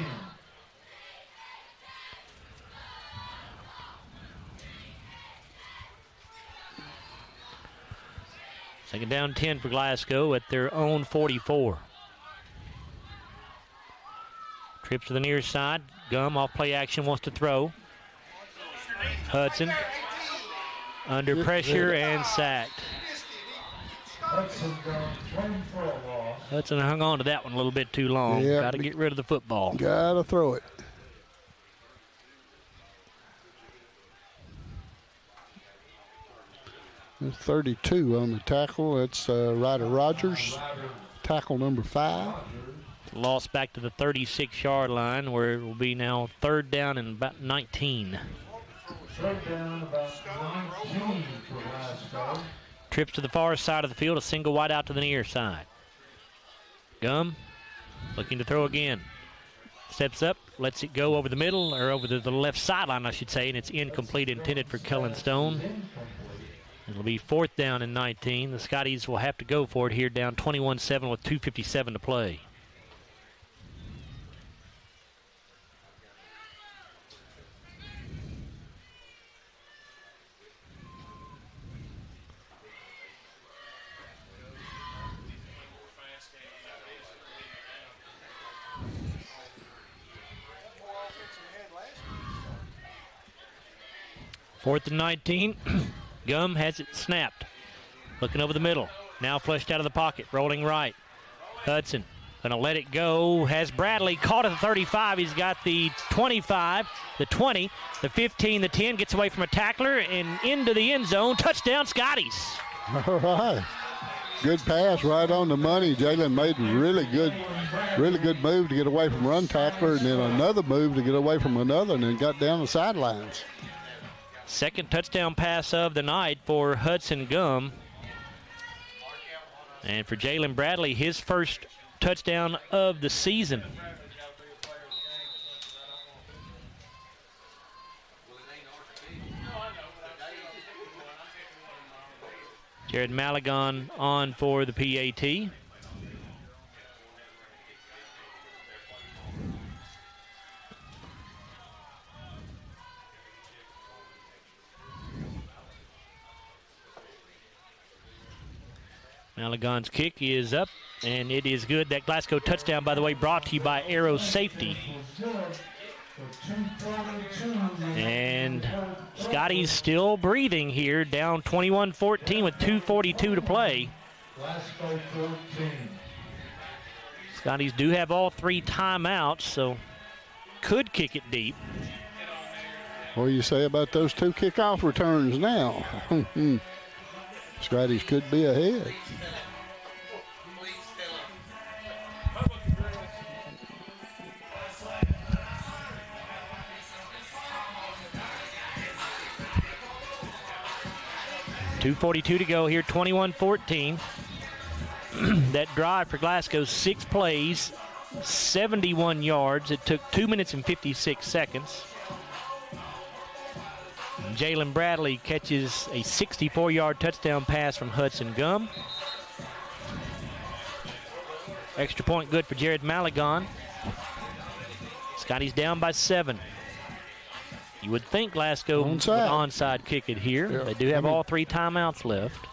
Second down 10 for Glasgow at their own 44. Trips to the near side. Gum off play action wants to throw. Hudson under pressure and sacked. Hudson hung on to that one a little bit too long. Yep. Got to get rid of the football. Got to throw it. There's 32 on the tackle. That's Ryder Rogers, tackle number 5. Loss back to the 36-yard line, where it will be now 3rd down and about 19. Third down, about 19 for Glasgow. Trips to the far side of the field, a single wide out to the near side. Gum looking to throw again. Steps up, lets it go over the middle, or over the left sideline, I should say, and it's incomplete, intended for Cullen Stone. It'll be 4th down and 19. The Scotties will have to go for it here, down 21-7 with 2:57 to play. Fourth and 19. Gum has it snapped. Looking over the middle. Now flushed out of the pocket. Rolling right. Hudson going to let it go. Has Bradley caught at the 35. He's got the 25, the 20, the 15, the 10. Gets away from a tackler and into the end zone. Touchdown, Scotties. All right. Good pass right on the money. Jalen made a really good move to get away from run tackler, and then another move to get away from another, and then got down the sidelines. Second touchdown pass of the night for Hudson Gum. And for Jalen Bradley, his first touchdown of the season. Jared Malagon on for the PAT. Malagon's kick is up, and it is good. That Glasgow touchdown, by the way, brought to you by Arrow Safety. And Scotty's still breathing here, down 21-14 with 2:42 to play. Scotties do have all 3 timeouts, so could kick it deep. What do you say about those 2 kickoff returns now? Scotties could be ahead. .242 to go here, 21-14. That drive for Glasgow, 6 plays, 71 yards. It took 2 minutes and 56 seconds. Jalen Bradley catches a 64-yard touchdown pass from Hudson Gum. Extra point good for Jared Malagon. Scotty's down by 7. You would think Glasgow would onside kick it here. Yeah. They do have all 3 timeouts left.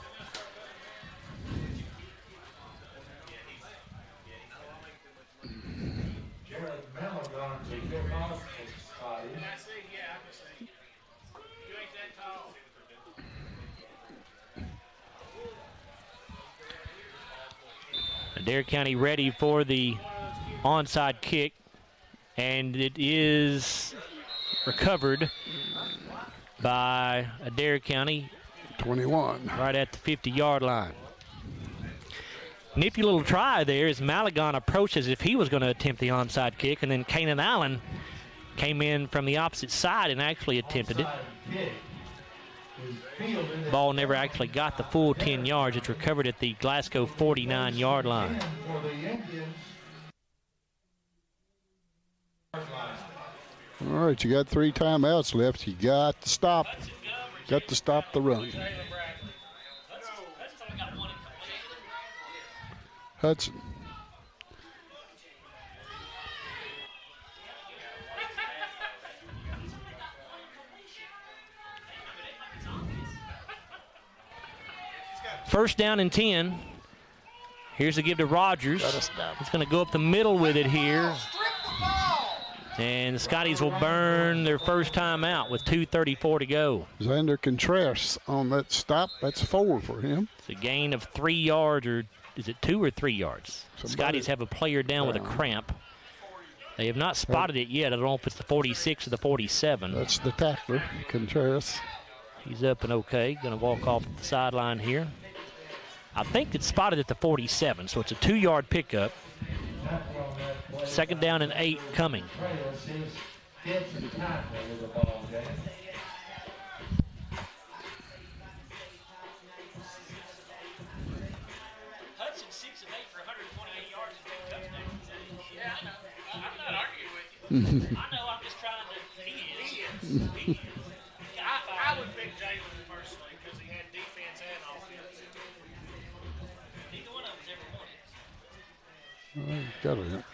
Adair County ready for the onside kick, and it is recovered by Adair County. 21. Right at the 50-yard line. Nifty little try there as Malagon approached as if he was going to attempt the onside kick, and then Kanan Allen came in from the opposite side and actually attempted it. Ball never actually got the full 10 yards. It's recovered at the Glasgow 49-yard line. All right, you got 3 timeouts left. You got to stop. Got to stop the run. Hudson. First down and 10. Here's a give to Rogers. He's going to go up the middle with it here. And the Scotties will burn their first time out with 2:34 to go. Xander Contreras on that stop. That's 4 for him. It's a gain of 3 yards, or is it 2 or 3 yards? Scotties have a player down with a cramp. They have not spotted it yet. I don't know if it's the 46 or the 47. That's the tackler, Contreras. He's up and okay. Going to walk off the sideline here. I think it's spotted at the 47, so it's a 2-yard pickup. Second down and 8 coming. Hudson 6 of 8 for 128 yards and 2 touchdowns. Yeah, I know. I'm not arguing with you. I know. I'm just trying to. He is. I would pick Jalen personally because he had defense and offense. Neither one of them's ever won it. Well, got it.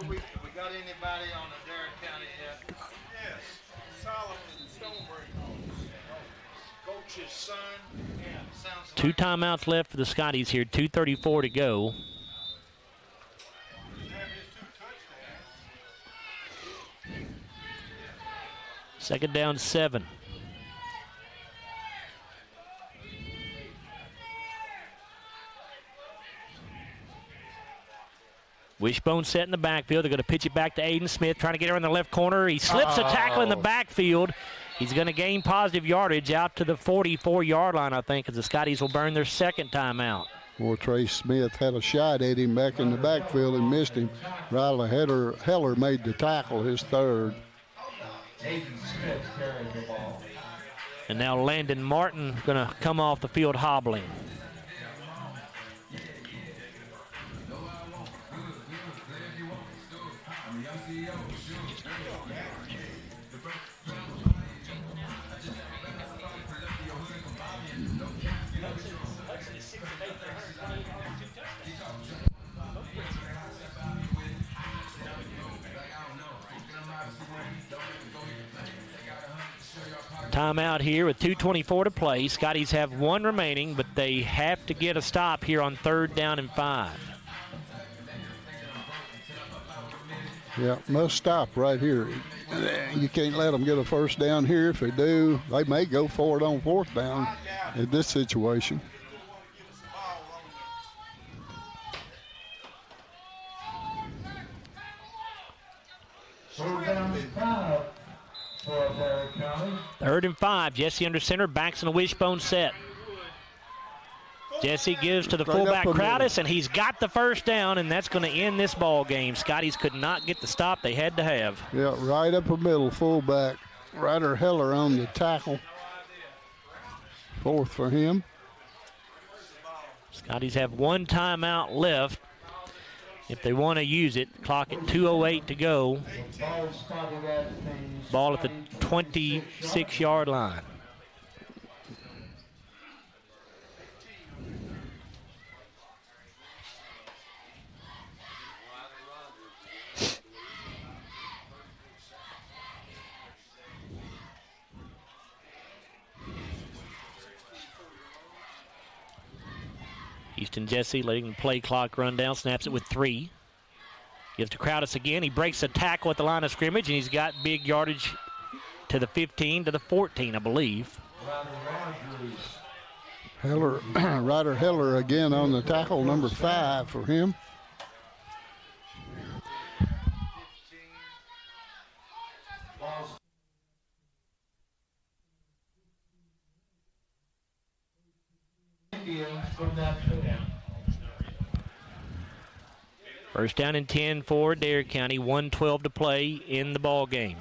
We got anybody on Adair County yet? Yes, Solomon Stonebreak. Coach's son. Yeah, sounds like 2 timeouts left for the Scotties here. 2:34 to go. Second down 7. Wishbone set in the backfield. They're going to pitch it back to Aiden Smith, trying to get her in the left corner. He slips a tackle in the backfield. He's going to gain positive yardage out to the 44-yard line, I think, as the Scotties will burn their second timeout. Well, Trey Smith had a shot at him back in the backfield and missed him. Riley Heller made the tackle, his third. Aiden Smith carrying the ball. And now Landon Martin going to come off the field hobbling. Timeout here with 2:24 to play. Scotties have 1 remaining, but they have to get a stop here on 3rd down and 5. Yeah, must stop right here. You can't let them get a first down here. If they do, they may go for it on 4th down in this situation. Third down and 5 for Adair County. 3rd and 5. Jesse under center, backs in a wishbone set. Jesse gives to the fullback Crowdis, and he's got the first down, and that's going to end this ball game. Scotties could not get the stop they had to have. Yeah, right up the middle, fullback. Ryder Heller on the tackle. 4th for him. Scotties have 1 timeout left if they want to use it. Clock at 2:08 to go. Ball at the 26-yard line. Easton Jesse letting the play clock run down, snaps it with 3. Gives to Crowdis again. He breaks a tackle at the line of scrimmage, and he's got big yardage to the 15, to the 14, I believe. Ryder Heller again on the tackle, number 5 for him. First down and 10 for Adair County. 1:12 to play in the ball game.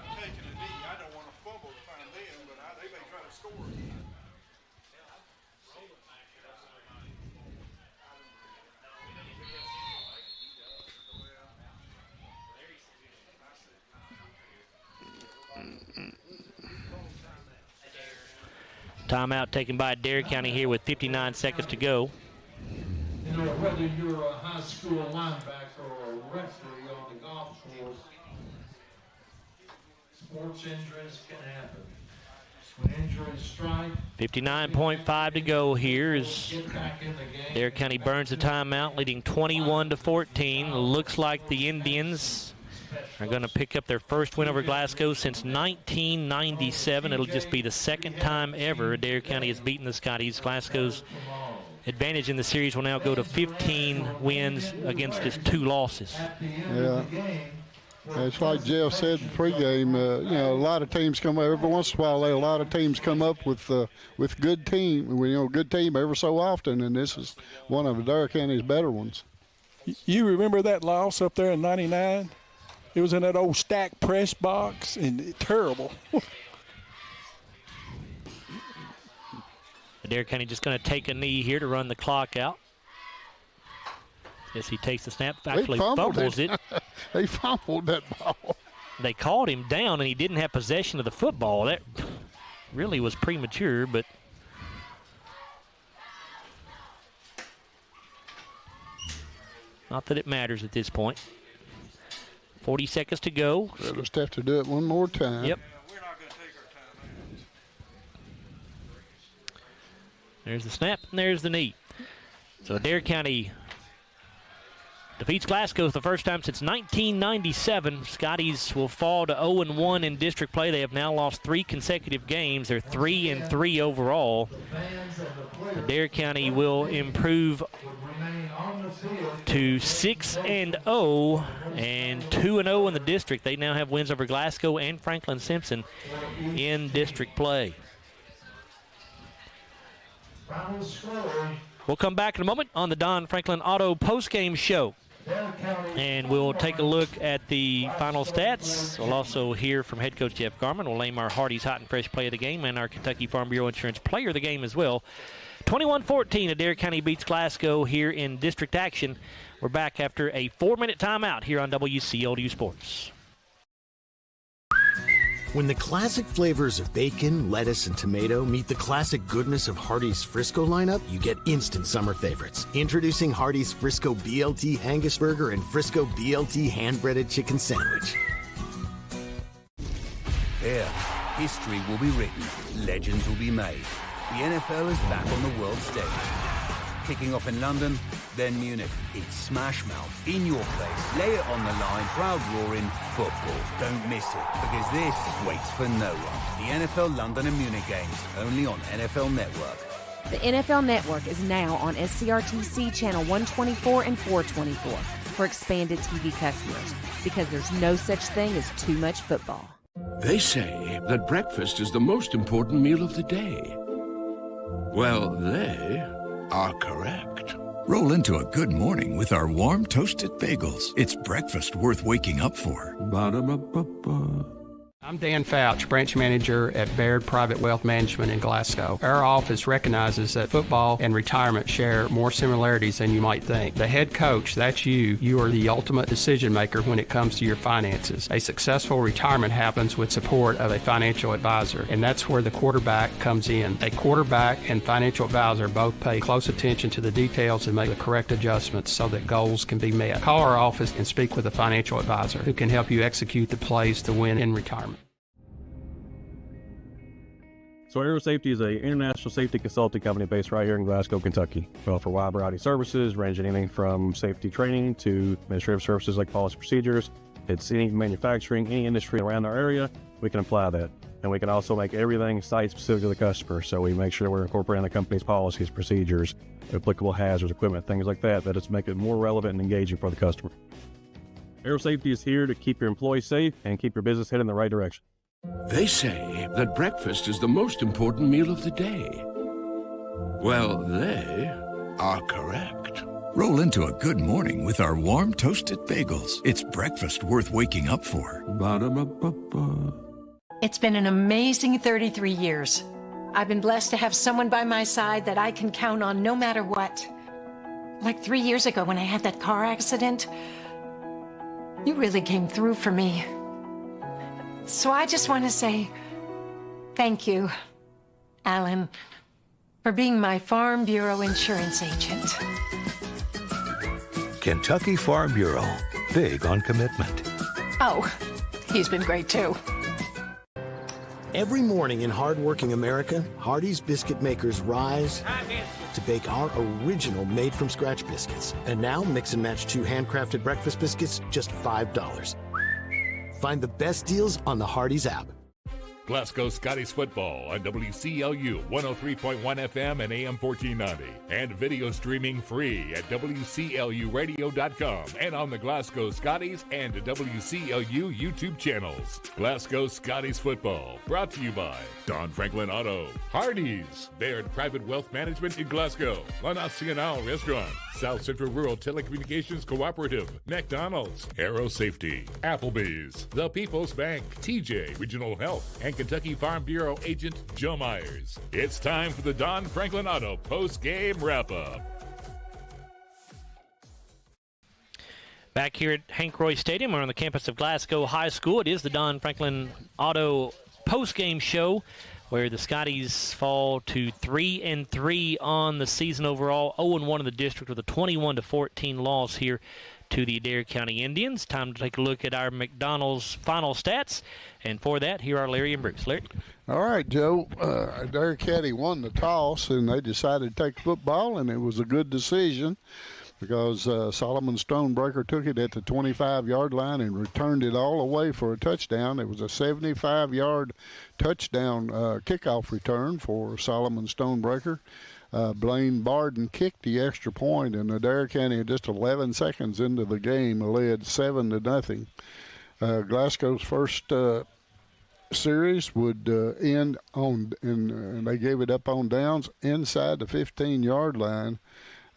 Timeout taken by Adair County here with 59 seconds to go. You know, whether you're a high school linebacker or a referee on the golf course, sports injuries can happen. When injuries strike, 59.5 to go here as Adair County burns the timeout, leading 21-14. Looks like the Indians are going to pick up their first win over Glasgow since 1997. It'll just be the 2nd time ever Adair County has beaten the Scotties. Glasgow's advantage in the series will now go to 15 wins against just 2 losses. Yeah. It's like Jeff said in pregame, you know, a lot of teams come up, every once in a while, a lot of teams come up with good team, you know, good team ever so often, and this is one of Adair County's better ones. You remember that loss up there in 99? It was in that old stack press box, and terrible. Adair County just going to take a knee here to run the clock out. As he takes the snap, actually fumbles it. They fumbled that ball. They called him down, and he didn't have possession of the football. That really was premature, but not that it matters at this point. 40 seconds to go. They'll just have to do it one more time. Yep. There's the snap, and there's the knee. So Adair County defeats Glasgow for the first time since 1997. Scotties will fall to 0-1 in district play. They have now lost 3 consecutive games. They're 3-3 overall. Adair County will improve to 6-0 and 2-0 in the district. They now have wins over Glasgow and Franklin Simpson in district play. We'll come back in a moment on the Don Franklin Auto postgame show, and we'll take a look at the final stats. We'll also hear from head coach Jeff Garman. We'll name our Hardee's Hot and Fresh Play of the Game and our Kentucky Farm Bureau Insurance Player of the Game as well. 21-14, Adair County beats Glasgow here in district action. We're back after a 4-minute timeout here on WCLU Sports. When the classic flavors of bacon, lettuce, and tomato meet the classic goodness of Hardee's Frisco lineup, you get instant summer favorites. Introducing Hardee's Frisco BLT Angus Burger and Frisco BLT hand-breaded chicken sandwich. Here, history will be written, legends will be made. The NFL is back on the world stage. Kicking off in London, then Munich. It's smash mouth, in your face, lay it on the line, proud roaring football. Don't miss it, because this waits for no one. The NFL London and Munich games, only on NFL Network. The NFL Network is now on SCRTC Channel 124 and 424 for expanded TV customers, because there's no such thing as too much football. They say that breakfast is the most important meal of the day. Well, they are correct. Roll into a good morning with our warm toasted bagels. It's breakfast worth waking up for. Ba-da-ba-ba-ba. I'm Dan Fouch, branch manager at Baird Private Wealth Management in Glasgow. Our office recognizes that football and retirement share more similarities than you might think. The head coach, that's you. You are the ultimate decision maker when it comes to your finances. A successful retirement happens with support of a financial advisor, and that's where the quarterback comes in. A quarterback and financial advisor both pay close attention to the details and make the correct adjustments so that goals can be met. Call our office and speak with a financial advisor who can help you execute the plays to win in retirement. So Aero Safety is an international safety consulting company based right here in Glasgow, Kentucky. We offer a wide variety of services, ranging anything from safety training to administrative services like policy procedures. It's any manufacturing, any industry around our area, we can apply that. And we can also make everything site-specific to the customer. So we make sure we're incorporating the company's policies, procedures, applicable hazards, equipment, things like that, that it's making it more relevant and engaging for the customer. Aero Safety is here to keep your employees safe and keep your business headed in the right direction. They say that breakfast is the most important meal of the day. Well, they are correct. Roll into a good morning with our warm toasted bagels. It's breakfast worth waking up for. Ba-da-ba-ba-ba. It's been an amazing 33 years. I've been blessed to have someone by my side that I can count on no matter what. Like 3 years ago when I had that car accident, you really came through for me. So I just want to say thank you, Alan, for being my Farm Bureau insurance agent. Kentucky Farm Bureau, big on commitment. Oh, he's been great too. Every morning in hardworking America, Hardee's biscuit makers rise to bake our original made-from-scratch biscuits. And now, mix and match 2 handcrafted breakfast biscuits, just $5. Find the best deals on the Hardee's app. Glasgow Scotties football on WCLU 103.1 FM and AM 1490. And video streaming free at WCLUradio.com and on the Glasgow Scotties and WCLU YouTube channels. Glasgow Scotties football, brought to you by Don Franklin Auto, Hardee's, Baird Private Wealth Management in Glasgow, La Nacional Restaurant, South Central Rural Telecommunications Cooperative, McDonald's, Aero Safety, Applebee's, The People's Bank, TJ Regional Health, and Kentucky Farm Bureau agent Joe Myers. It's time for the Don Franklin Auto post-game wrap-up. Back here at Hank Royse Stadium, we're on the campus of Glasgow High School. It is the Don Franklin Auto post-game show, where the Scotties fall to 3-3 on the season overall, 0-1 in the district with a 21-14 loss here to the Adair County Indians. Time to take a look at our McDonald's final stats, and for that, here are Larry and Bruce. Larry? All right, Joe. Adair County won the toss, and they decided to take football, and it was a good decision because Solomon Stonebreaker took it at the 25-yard line and returned it all the way for a touchdown. It was a 75-yard touchdown kickoff return for Solomon Stonebreaker. Blaine Barden kicked the extra point, and Adair County, just 11 seconds into the game, led 7-0. Glasgow's first series would end on, and they gave it up on downs inside the 15-yard line,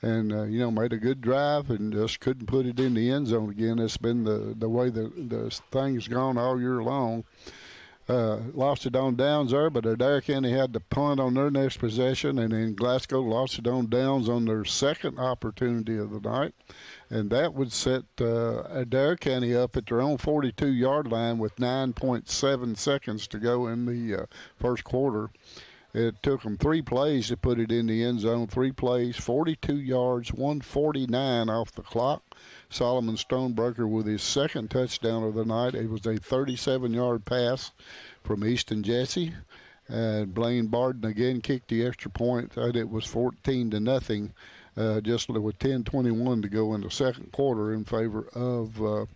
and made a good drive and just couldn't put it in the end zone again. It's been the way the thing's gone all year long. Lost it on downs there, but Adair County had to punt on their next possession, and then Glasgow lost it on downs on their second opportunity of the night, and that would set Adair County up at their own 42-yard line with 9.7 seconds to go in the first quarter. It took them 3 plays to put it in the end zone, 3 plays, 42 yards, 149 off the clock. Solomon Stonebreaker with his second touchdown of the night. It was a 37-yard pass from Easton Jesse. And Blaine Barden again kicked the extra point, and it was 14-0, just with 10:21 to go in the second quarter in favor of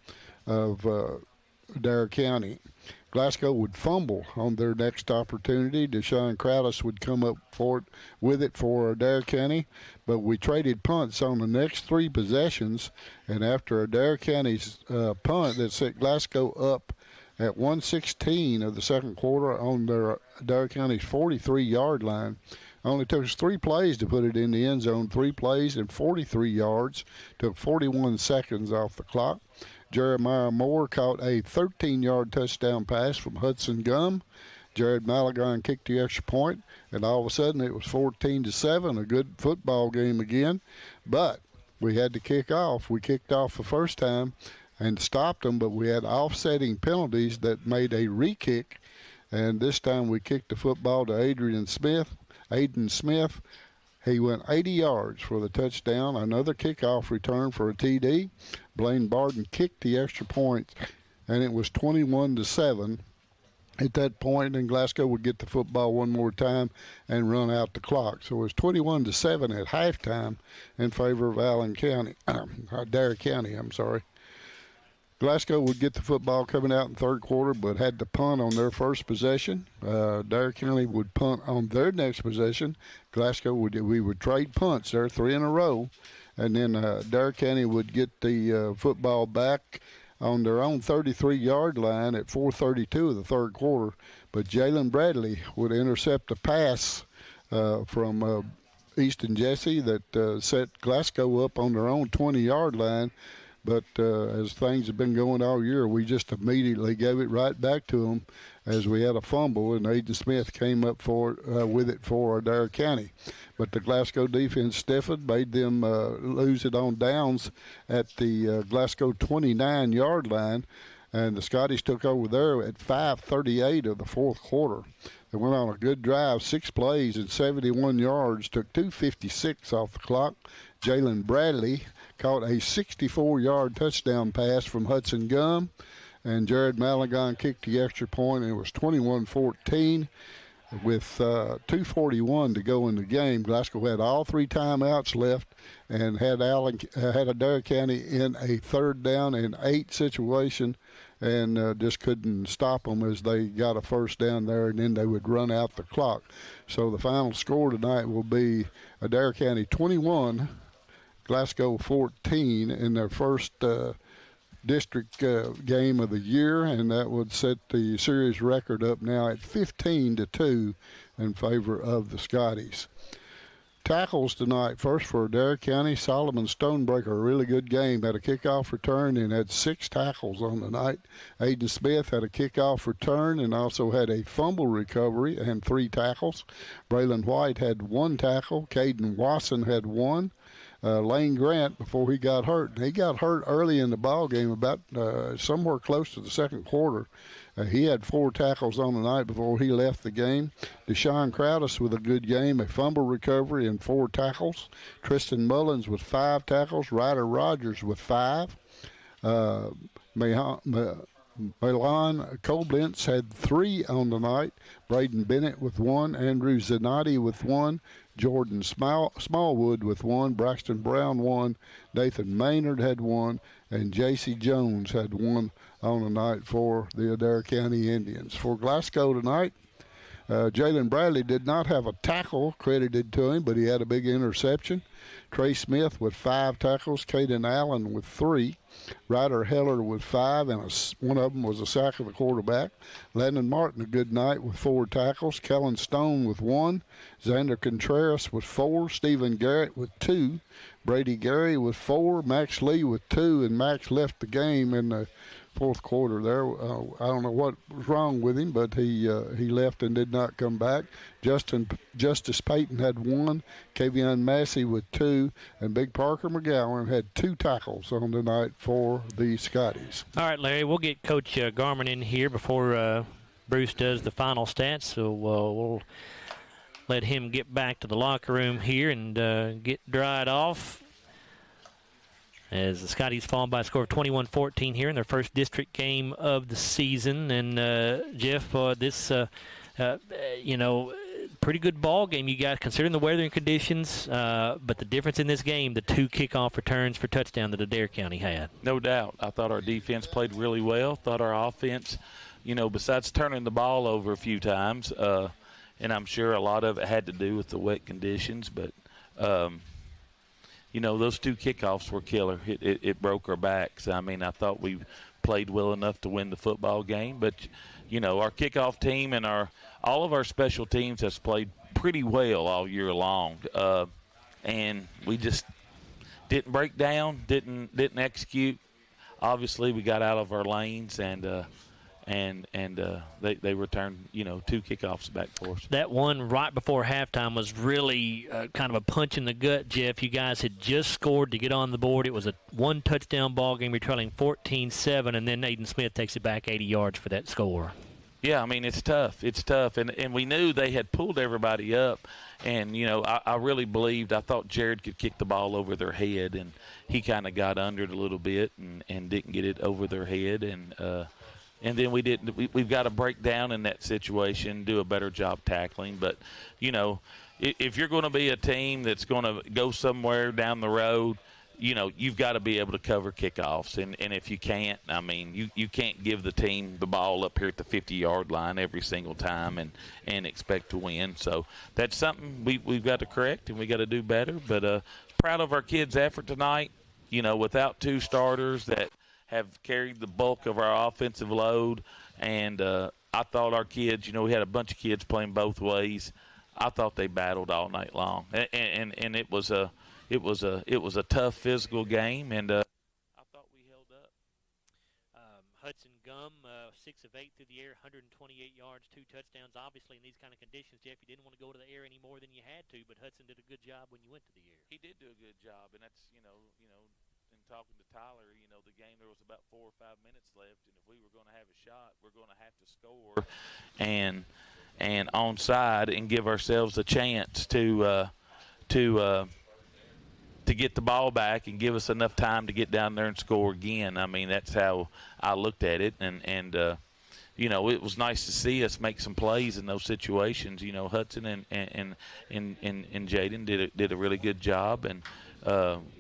Adair County. Glasgow would fumble on their next opportunity. Deshaun Crowdis would come up with it for Adair County, but we traded punts on the next 3 possessions, and after Adair County's punt that set Glasgow up at 1:16 of the second quarter on their Adair County's 43-yard line. Only took us 3 plays to put it in the end zone. 3 plays and 43 yards. Took 41 seconds off the clock. Jeremiah Moore caught a 13-yard touchdown pass from Hudson Gum. Jared Malagon kicked the extra point, and all of a sudden it was 14-7, a good football game again. But we had to kick off. We kicked off the first time and stopped them, but we had offsetting penalties that made a re-kick, and this time we kicked the football to Aiden Smith. He went 80 yards for the touchdown. Another kickoff return for a TD. Blaine Barton kicked the extra point, and it was 21-7. At that point, and Glasgow would get the football one more time and run out the clock. So it was 21-7 at halftime in favor of Adair County. Glasgow would get the football coming out in third quarter, but had to punt on their first possession. Adair County would punt on their next possession. We would trade punts there, 3 in a row, and then Adair County would get the football back on their own 33-yard line at 4:32 of the third quarter. But Jalen Bradley would intercept a pass from Easton Jesse that set Glasgow up on their own 20-yard line. But as things have been going all year, we just immediately gave it right back to them as we had a fumble, and Aiden Smith came up with it for Adair County. But the Glasgow defense stiffened, made them lose it on downs at the Glasgow 29-yard line, and the Scotties took over there at 5:38 of the fourth quarter. They went on a good drive, 6 plays and 71 yards, took 2:56 off the clock. Jalen Bradley caught a 64-yard touchdown pass from Hudson Gum, and Jared Malagon kicked the extra point, and it was 21-14 with 2:41 to go in the game. Glasgow had all 3 timeouts left and had Adair County in a 3rd down and 8 situation, and just couldn't stop them as they got a first down there, and then they would run out the clock. So the final score tonight will be Adair County 21, Glasgow 14 in their first district game of the year, and that would set the series record up now at 15-2 in favor of the Scotties. Tackles tonight. First for Adair County, Solomon Stonebreaker, a really good game. Had a kickoff return and had 6 tackles on the night. Aiden Smith had a kickoff return and also had a fumble recovery and 3 tackles. Braylon White had 1 tackle. Caden Wasson had 1. Lane Grant, before he got hurt. He got hurt early in the ball game, about somewhere close to the second quarter. He had 4 tackles on the night before he left the game. Deshaun Crowdis with a good game, a fumble recovery and 4 tackles. Tristan Mullins with 5 tackles. Ryder Rogers with 5. Milan Koblenz had 3 on the night. Braden Bennett with 1. Andrew Zanotti with 1. Jordan Smallwood with 1. Braxton Brown 1. Nathan Maynard had 1. And J.C. Jones had 1 on the night for the Adair County Indians. For Glasgow tonight, Jalen Bradley did not have a tackle credited to him, but he had a big interception. Trey Smith with 5 tackles. Caden Allen with 3. Ryder Heller with 5, and one of them was a sack of the quarterback. Landon Martin, a good night with 4 tackles. Kellen Stone with 1. Xander Contreras with 4. Stephen Garrett with 2. Brady Gary with 4. Max Lee with 2, and Max left the game in the fourth quarter there. I don't know what was wrong with him, but he left and did not come back. Justice Payton had 1. Kavion Massey with 2, and Big Parker McGowan had 2 tackles on the night for the Scotties. All right, Larry, we'll get Coach Garman in here before Bruce does the final stats, so we'll let him get back to the locker room here and get dried off, as the Scotties fall by a score of 21-14 here in their first district game of the season. And Jeff, this pretty good ball game you got considering the weather and conditions, but the difference in this game, the 2 kickoff returns for touchdown that Adair County had. No doubt. I thought our defense played really well. Thought our offense, besides turning the ball over a few times, and I'm sure a lot of it had to do with the wet conditions, but those 2 kickoffs were killer. It broke our backs. I mean, I thought we played well enough to win the football game. But, you know, our kickoff team and all of our special teams has played pretty well all year long. And we just didn't break down, didn't execute. Obviously, we got out of our lanes, and they returned, you know, 2 kickoffs back for us. That one right before halftime was really kind of a punch in the gut, Jeff. You guys had just scored to get on the board. It was a 1-touchdown ball game. You're trailing 14-7, and then Aiden Smith takes it back 80 yards for that score. Yeah, I mean, it's tough. It's tough. And we knew they had pulled everybody up. And, you know, I really believed, I thought Jared could kick the ball over their head. And he kind of got under it a little bit and didn't get it over their head. And then we didn't. We've got to break down in that situation, do a better job tackling. But, you know, if you're going to be a team that's going to go somewhere down the road, you know, you've got to be able to cover kickoffs. And if you can't, I mean, you can't give the team the ball up here at the 50-yard line every single time and expect to win. So that's something we've got to correct and we got to do better. But proud of our kids' effort tonight, you know, without 2 starters that have carried the bulk of our offensive load. And I thought our kids, you know, we had a bunch of kids playing both ways. I thought they battled all night long. And it was a tough physical game, and I thought we held up. Hudson Gum, 6 of 8 through the air, 128 yards, 2 touchdowns. Obviously, in these kind of conditions, Jeff, you didn't want to go to the air any more than you had to, but Hudson did a good job when you went to the air. He did do a good job, and that's, you know, in talking to Tyler, you know, the game, there was about 4 or 5 minutes left, and if we were going to have a shot, we're going to have to score and onside and give ourselves a chance to get the ball back and give us enough time to get down there and score again. I mean, that's how I looked at it. And you know, it was nice to see us make some plays in those situations. You know, Hudson and Jaden did a really good job. And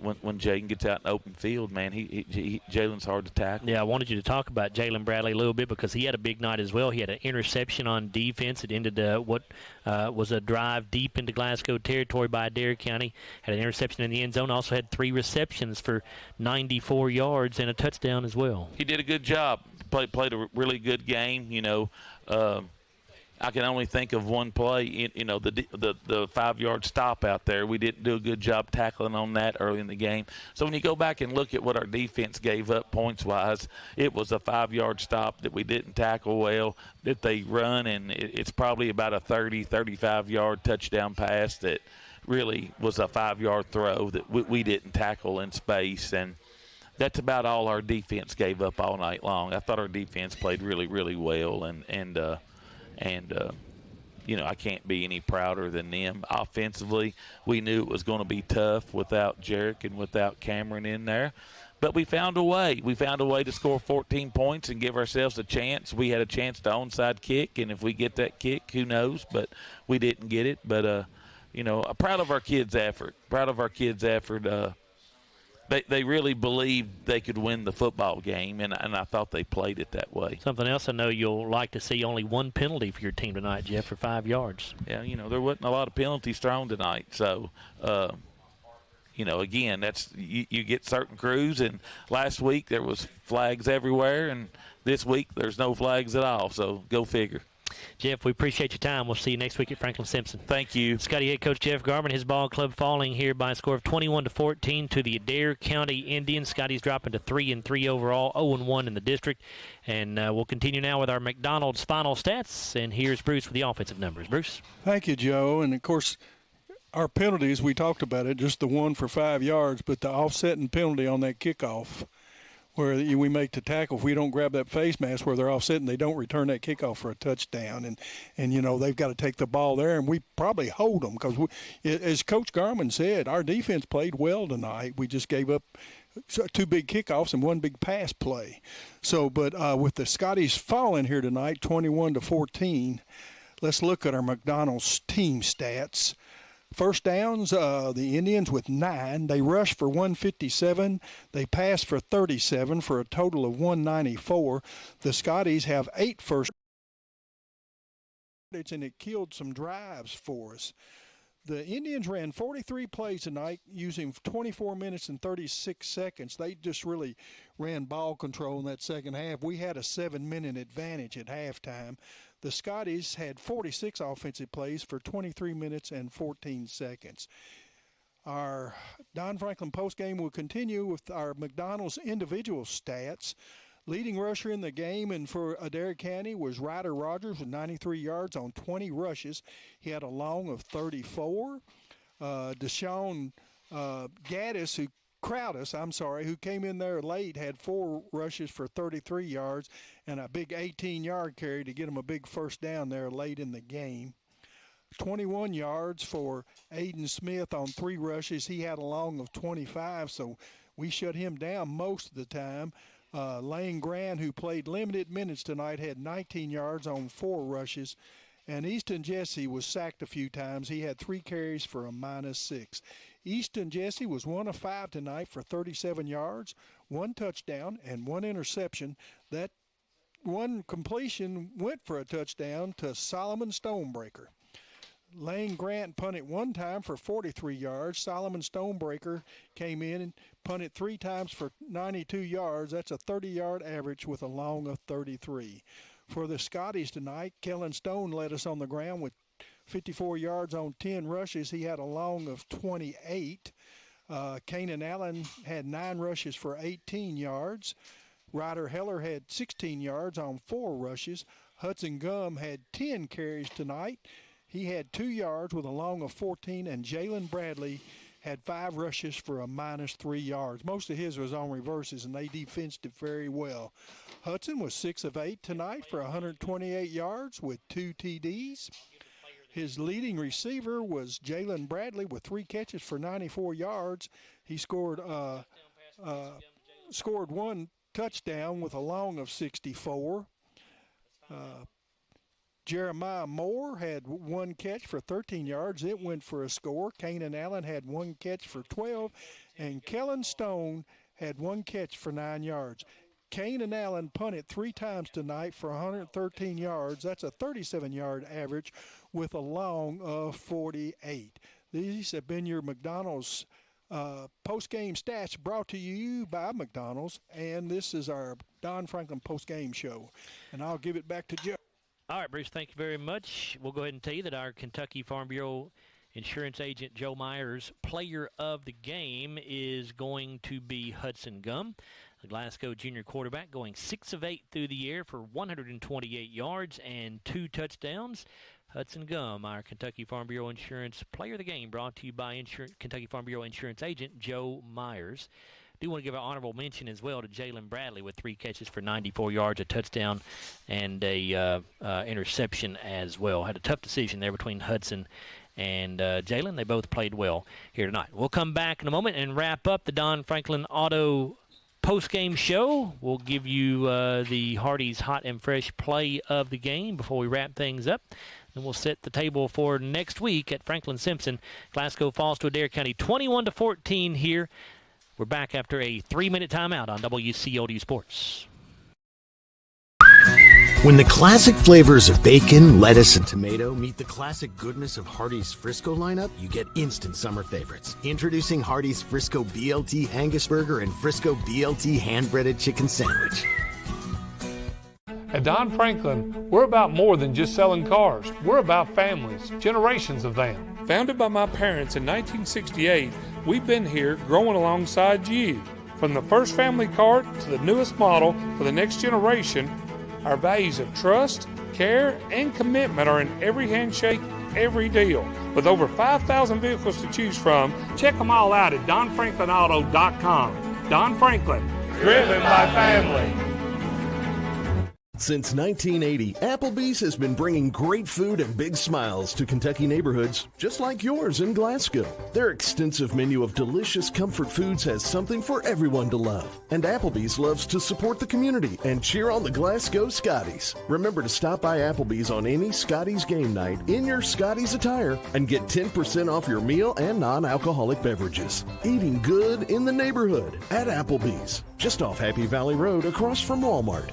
when Jaden gets out in open field, man, Jalen's hard to tackle. Yeah, I wanted you to talk about Jalen Bradley a little bit because he had a big night as well. He had an interception on defense. It ended what was a drive deep into Glasgow territory by Adair County. Had an interception in the end zone. Also had 3 receptions for 94 yards and a touchdown as well. He did a good job. Played a really good game. You know, I can only think of one play. You know, the 5-yard stop out there. We didn't do a good job tackling on that early in the game. So when you go back and look at what our defense gave up points-wise, it was a 5-yard stop that we didn't tackle well, that they run, and it's probably about a 30, 35-yard touchdown pass that really was a 5-yard throw that we didn't tackle in space. And that's about all our defense gave up all night long. I thought our defense played really, really well, and you know, I can't be any prouder than them. Offensively, we knew it was going to be tough without Jarek and without Cameron in there. But we found a way. We found a way to score 14 points and give ourselves a chance. We had a chance to onside kick, and if we get that kick, who knows? But we didn't get it. But, you know, proud of our kids' effort. Proud of our kids' effort. They really believed they could win the football game, and I thought they played it that way. Something else I know you'll like to see, only 1 penalty for your team tonight, Jeff, for 5 yards. Yeah, you know, there wasn't a lot of penalties thrown tonight. So, you know, again, that's you get certain crews, and last week there was flags everywhere, and this week there's no flags at all. So go figure. Jeff, we appreciate your time. We'll see you next week at Franklin Simpson. Thank you. Scotty head coach Jeff Garman, his ball club falling here by a score of 21-14 to the Adair County Indians. Scotty's dropping to 3-3 overall, 0-1 in the district. And we'll continue now with our McDonald's final stats. And here's Bruce with the offensive numbers. Bruce? Thank you, Joe. And, of course, our penalties, we talked about it, just the one for 5 yards, but the offsetting penalty on that kickoff where we make the tackle, if we don't grab that face mask where they're offsetting, they don't return that kickoff for a touchdown. And you know, they've got to take the ball there, and we probably hold them because, as Coach Garman said, our defense played well tonight. We just gave up 2 big kickoffs and 1 big pass play. So, but with the Scotties falling here tonight, 21-14, let's look at our McDonald's team stats. First downs, the Indians with 9. They rushed for 157. They passed for 37 for a total of 194. The Scotties have 8 first downs, and it killed some drives for us. The Indians ran 43 plays tonight using 24 minutes and 36 seconds. They just really ran ball control in that second half. We had a 7-minute advantage at halftime. The Scotties had 46 offensive plays for 23 minutes and 14 seconds. Our Don Franklin postgame will continue with our McDonald's individual stats. Leading rusher in the game and for Adair County was Ryder Rogers with 93 yards on 20 rushes. He had a long of 34. Deshaun Gaddis, who came in there late, had 4 rushes for 33 yards and a big 18-yard carry to get him a big first down there late in the game. 21 yards for Aiden Smith on 3 rushes. He had a long of 25, so we shut him down most of the time. Lane Grant, who played limited minutes tonight, had 19 yards on 4 rushes. And Easton Jesse was sacked a few times. He had 3 carries for a -6. Easton Jesse was 1 of 5 tonight for 37 yards, 1 touchdown, and 1 interception. That 1 completion went for a touchdown to Solomon Stonebreaker. Lane Grant punted 1 time for 43 yards. Solomon Stonebreaker came in and punted 3 times for 92 yards. That's a 30-yard average with a long of 33. For the Scotties tonight, Kellen Stone led us on the ground with 54 yards on 10 rushes. He had a long of 28. Kanan Allen had 9 rushes for 18 yards. Ryder Heller had 16 yards on 4 rushes. Hudson Gum had 10 carries tonight. He had 2 yards with a long of 14, and Jalen Bradley had 5 rushes for a -3 yards. Most of his was on reverses, and they defensed it very well. Hudson was 6 of 8 tonight for 128 yards with 2 TDs. His leading receiver was Jalen Bradley with 3 catches for 94 yards. He scored 1 touchdown with a long of 64. Jeremiah Moore had 1 catch for 13 yards. It went for a score. Kanan Allen had 1 catch for 12. And Kellen Stone had 1 catch for 9 yards. Kanan Allen punted 3 times tonight for 113 yards. That's a 37-yard average with a long of 48. These have been your McDonald's post-game stats brought to you by McDonald's. And this is our Don Franklin post-game show. And I'll give it back to Joe. All right, Bruce, thank you very much. We'll go ahead and tell you that our Kentucky Farm Bureau insurance agent Joe Myers' player of the game is going to be Hudson Gum, the Glasgow junior quarterback, going 6 of 8 through the air for 128 yards and 2 touchdowns. Hudson Gum, our Kentucky Farm Bureau insurance player of the game, brought to you by Kentucky Farm Bureau insurance agent Joe Myers. Do want to give an honorable mention as well to Jalen Bradley with 3 catches for 94 yards, a touchdown, and a interception as well. Had a tough decision there between Hudson and Jalen. They both played well here tonight. We'll come back in a moment and wrap up the Don Franklin Auto post-game show. We'll give you the Hardee's Hot and Fresh play of the game before we wrap things up. And we'll set the table for next week at Franklin Simpson. Glasgow falls to Adair County 21-14 here. We're back after a 3-minute timeout on WCOD Sports. When the classic flavors of bacon, lettuce, and tomato meet the classic goodness of Hardee's Frisco lineup, you get instant summer favorites. Introducing Hardee's Frisco BLT Angus Burger and Frisco BLT hand-breaded chicken sandwich. At Don Franklin, we're about more than just selling cars. We're about families, generations of them. Founded by my parents in 1968, we've been here growing alongside you. From the first family car to the newest model for the next generation, our values of trust, care, and commitment are in every handshake, every deal. With over 5,000 vehicles to choose from, check them all out at DonFranklinAuto.com. Don Franklin, driven by family. Since 1980, Applebee's has been bringing great food and big smiles to Kentucky neighborhoods just like yours in Glasgow. Their extensive menu of delicious comfort foods has something for everyone to love. And Applebee's loves to support the community and cheer on the Glasgow Scotties. Remember to stop by Applebee's on any Scotties game night in your Scotties attire and get 10% off your meal and non-alcoholic beverages. Eating good in the neighborhood at Applebee's, just off Happy Valley Road across from Walmart.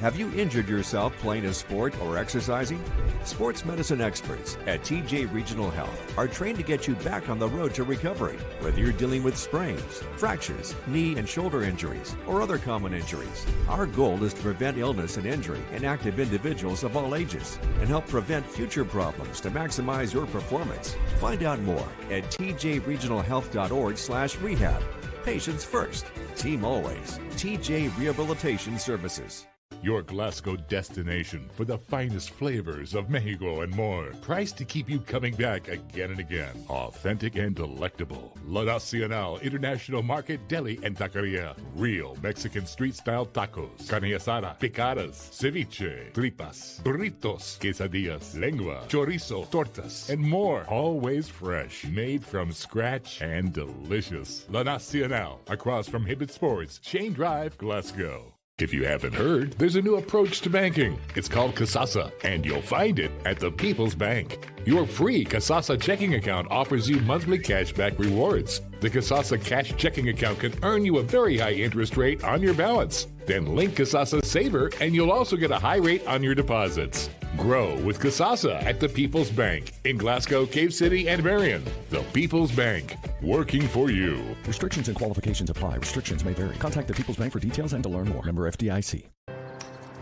Have you injured yourself playing a sport or exercising? Sports medicine experts at TJ Regional Health are trained to get you back on the road to recovery, whether you're dealing with sprains, fractures, knee and shoulder injuries, or other common injuries. Our goal is to prevent illness and injury in active individuals of all ages and help prevent future problems to maximize your performance. Find out more at tjregionalhealth.org/rehab. Patients first, team always. TJ Rehabilitation Services. Your Glasgow destination for the finest flavors of Mexico and more. Priced to keep you coming back again and again. Authentic and delectable. La Nacional International Market Deli and Taqueria. Real Mexican street-style tacos. Carne asada, picadas, ceviche, tripas, burritos, quesadillas, lengua, chorizo, tortas, and more. Always fresh. Made from scratch and delicious. La Nacional. Across from Hibbett Sports, Shane Drive, Glasgow. If you haven't heard, there's a new approach to banking. It's called Kasasa, and you'll find it at the People's Bank. Your free Kasasa checking account offers you monthly cashback rewards. The Kasasa cash checking account can earn you a very high interest rate on your balance. Then link Kasasa Saver, and you'll also get a high rate on your deposits. Grow with Kasasa at the People's Bank in Glasgow, Cave City, and Marion. The People's Bank, working for you. Restrictions and qualifications apply. Restrictions may vary. Contact the People's Bank for details and to learn more. Member FDIC.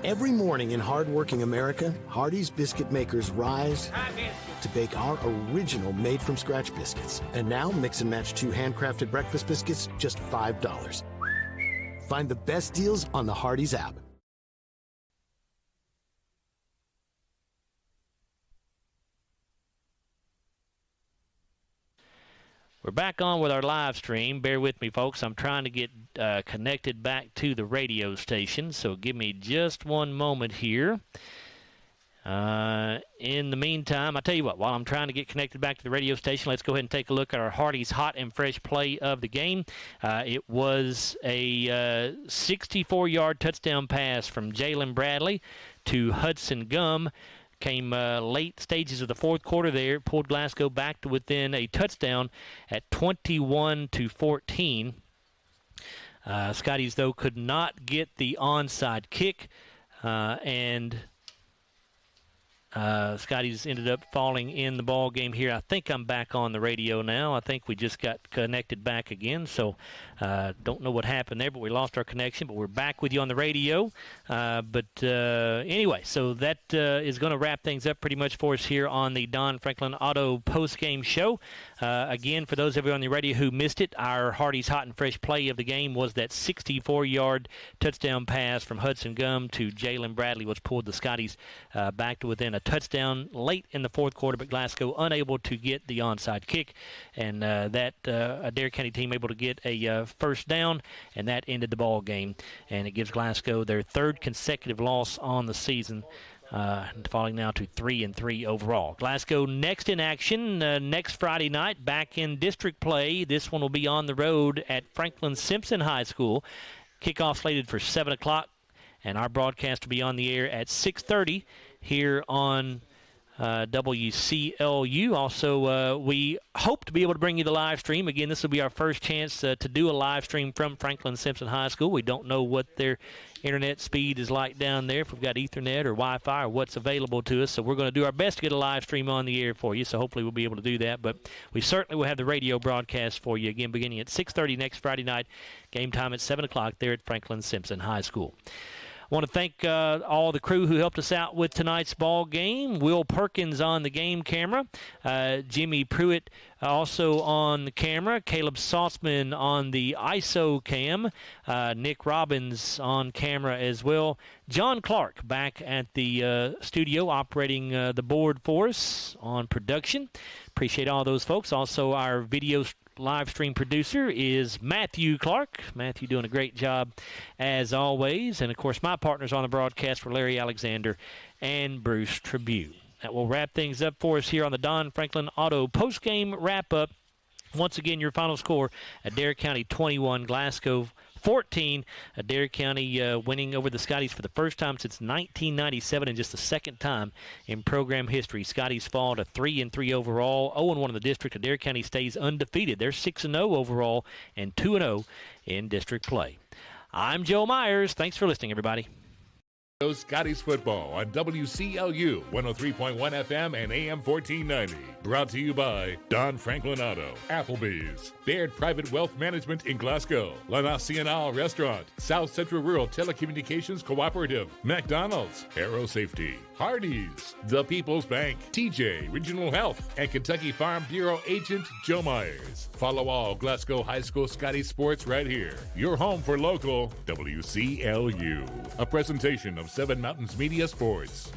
Every morning in hardworking America, Hardee's biscuit makers rise to bake our original made-from-scratch biscuits. And now, mix and match 2 handcrafted breakfast biscuits, just $5. Find the best deals on the Hardee's app. We're back on with our live stream. Bear with me, folks. I'm trying to get connected back to the radio station, so give me just one moment here. In the meantime, I tell you what, while I'm trying to get connected back to the radio station, let's go ahead and take a look at our Hardee's Hot and Fresh play of the game. It was a 64-yard touchdown pass from Jalen Bradley to Hudson Gum. Came late stages of the fourth quarter there, pulled Glasgow back to within a touchdown at 21-14. Scotties, though, could not get the onside kick, and Scotties ended up falling in the ball game here. I think I'm back on the radio now. I think we just got connected back again, so don't know what happened there, but we lost our connection, but we're back with you on the radio. Anyway, so that is going to wrap things up pretty much for us here on the Don Franklin Auto postgame show. Again, for those of you on the radio who missed it, our Hardee's Hot and Fresh play of the game was that 64-yard touchdown pass from Hudson Gum to Jalen Bradley, which pulled the Scotties back to within a touchdown late in the fourth quarter, but Glasgow unable to get the onside kick, and that Adair County team able to get a first down, and that ended the ball game, and it gives Glasgow their third consecutive loss on the season, falling now to 3-3 overall. Glasgow next in action next Friday night, back in district play. This one will be on the road at Franklin Simpson High School. Kickoff slated for 7 o'clock, and our broadcast will be on the air at 6:30 here on WCLU. Also, we hope to be able to bring you the live stream. Again, this will be our first chance to do a live stream from Franklin Simpson High School. We don't know what their internet speed is like down there, if we've got Ethernet or Wi-Fi or what's available to us. So we're going to do our best to get a live stream on the air for you, so hopefully we'll be able to do that. But we certainly will have the radio broadcast for you, again, beginning at 6:30 next Friday night. Game time at 7 o'clock there at Franklin Simpson High School. I want to thank all the crew who helped us out with tonight's ball game. Will Perkins on the game camera. Jimmy Pruitt also on the camera. Caleb Sauceman on the ISO cam. Nick Robbins on camera as well. John Clark back at the studio operating the board for us on production. Appreciate all those folks. Also, our video live stream producer is Matthew Clark. Matthew doing a great job as always. And, of course, my partners on the broadcast were Larry Alexander and Bruce Tribune. That will wrap things up for us here on the Don Franklin Auto postgame wrap-up. Once again, your final score, Adair County 21, Glasgow 14. Adair County winning over the Scotties for the first time since 1997 and just the second time in program history. Scotties fall to 3-3 overall, 0-1 in the district. Adair County stays undefeated. They're 6-0 overall and 2-0 in district play. I'm Joe Myers. Thanks for listening, everybody. Scotties football on WCLU 103.1 FM and AM 1490. Brought to you by Don Franklin Auto, Applebee's, Baird Private Wealth Management in Glasgow, La Nacional Restaurant, South Central Rural Telecommunications Cooperative, McDonald's, Aero Safety, Hardee's, The People's Bank, TJ Regional Health, and Kentucky Farm Bureau Agent Joe Myers. Follow all Glasgow High School Scottie sports right here. Your home for local WCLU. A presentation of Seven Mountains Media Sports.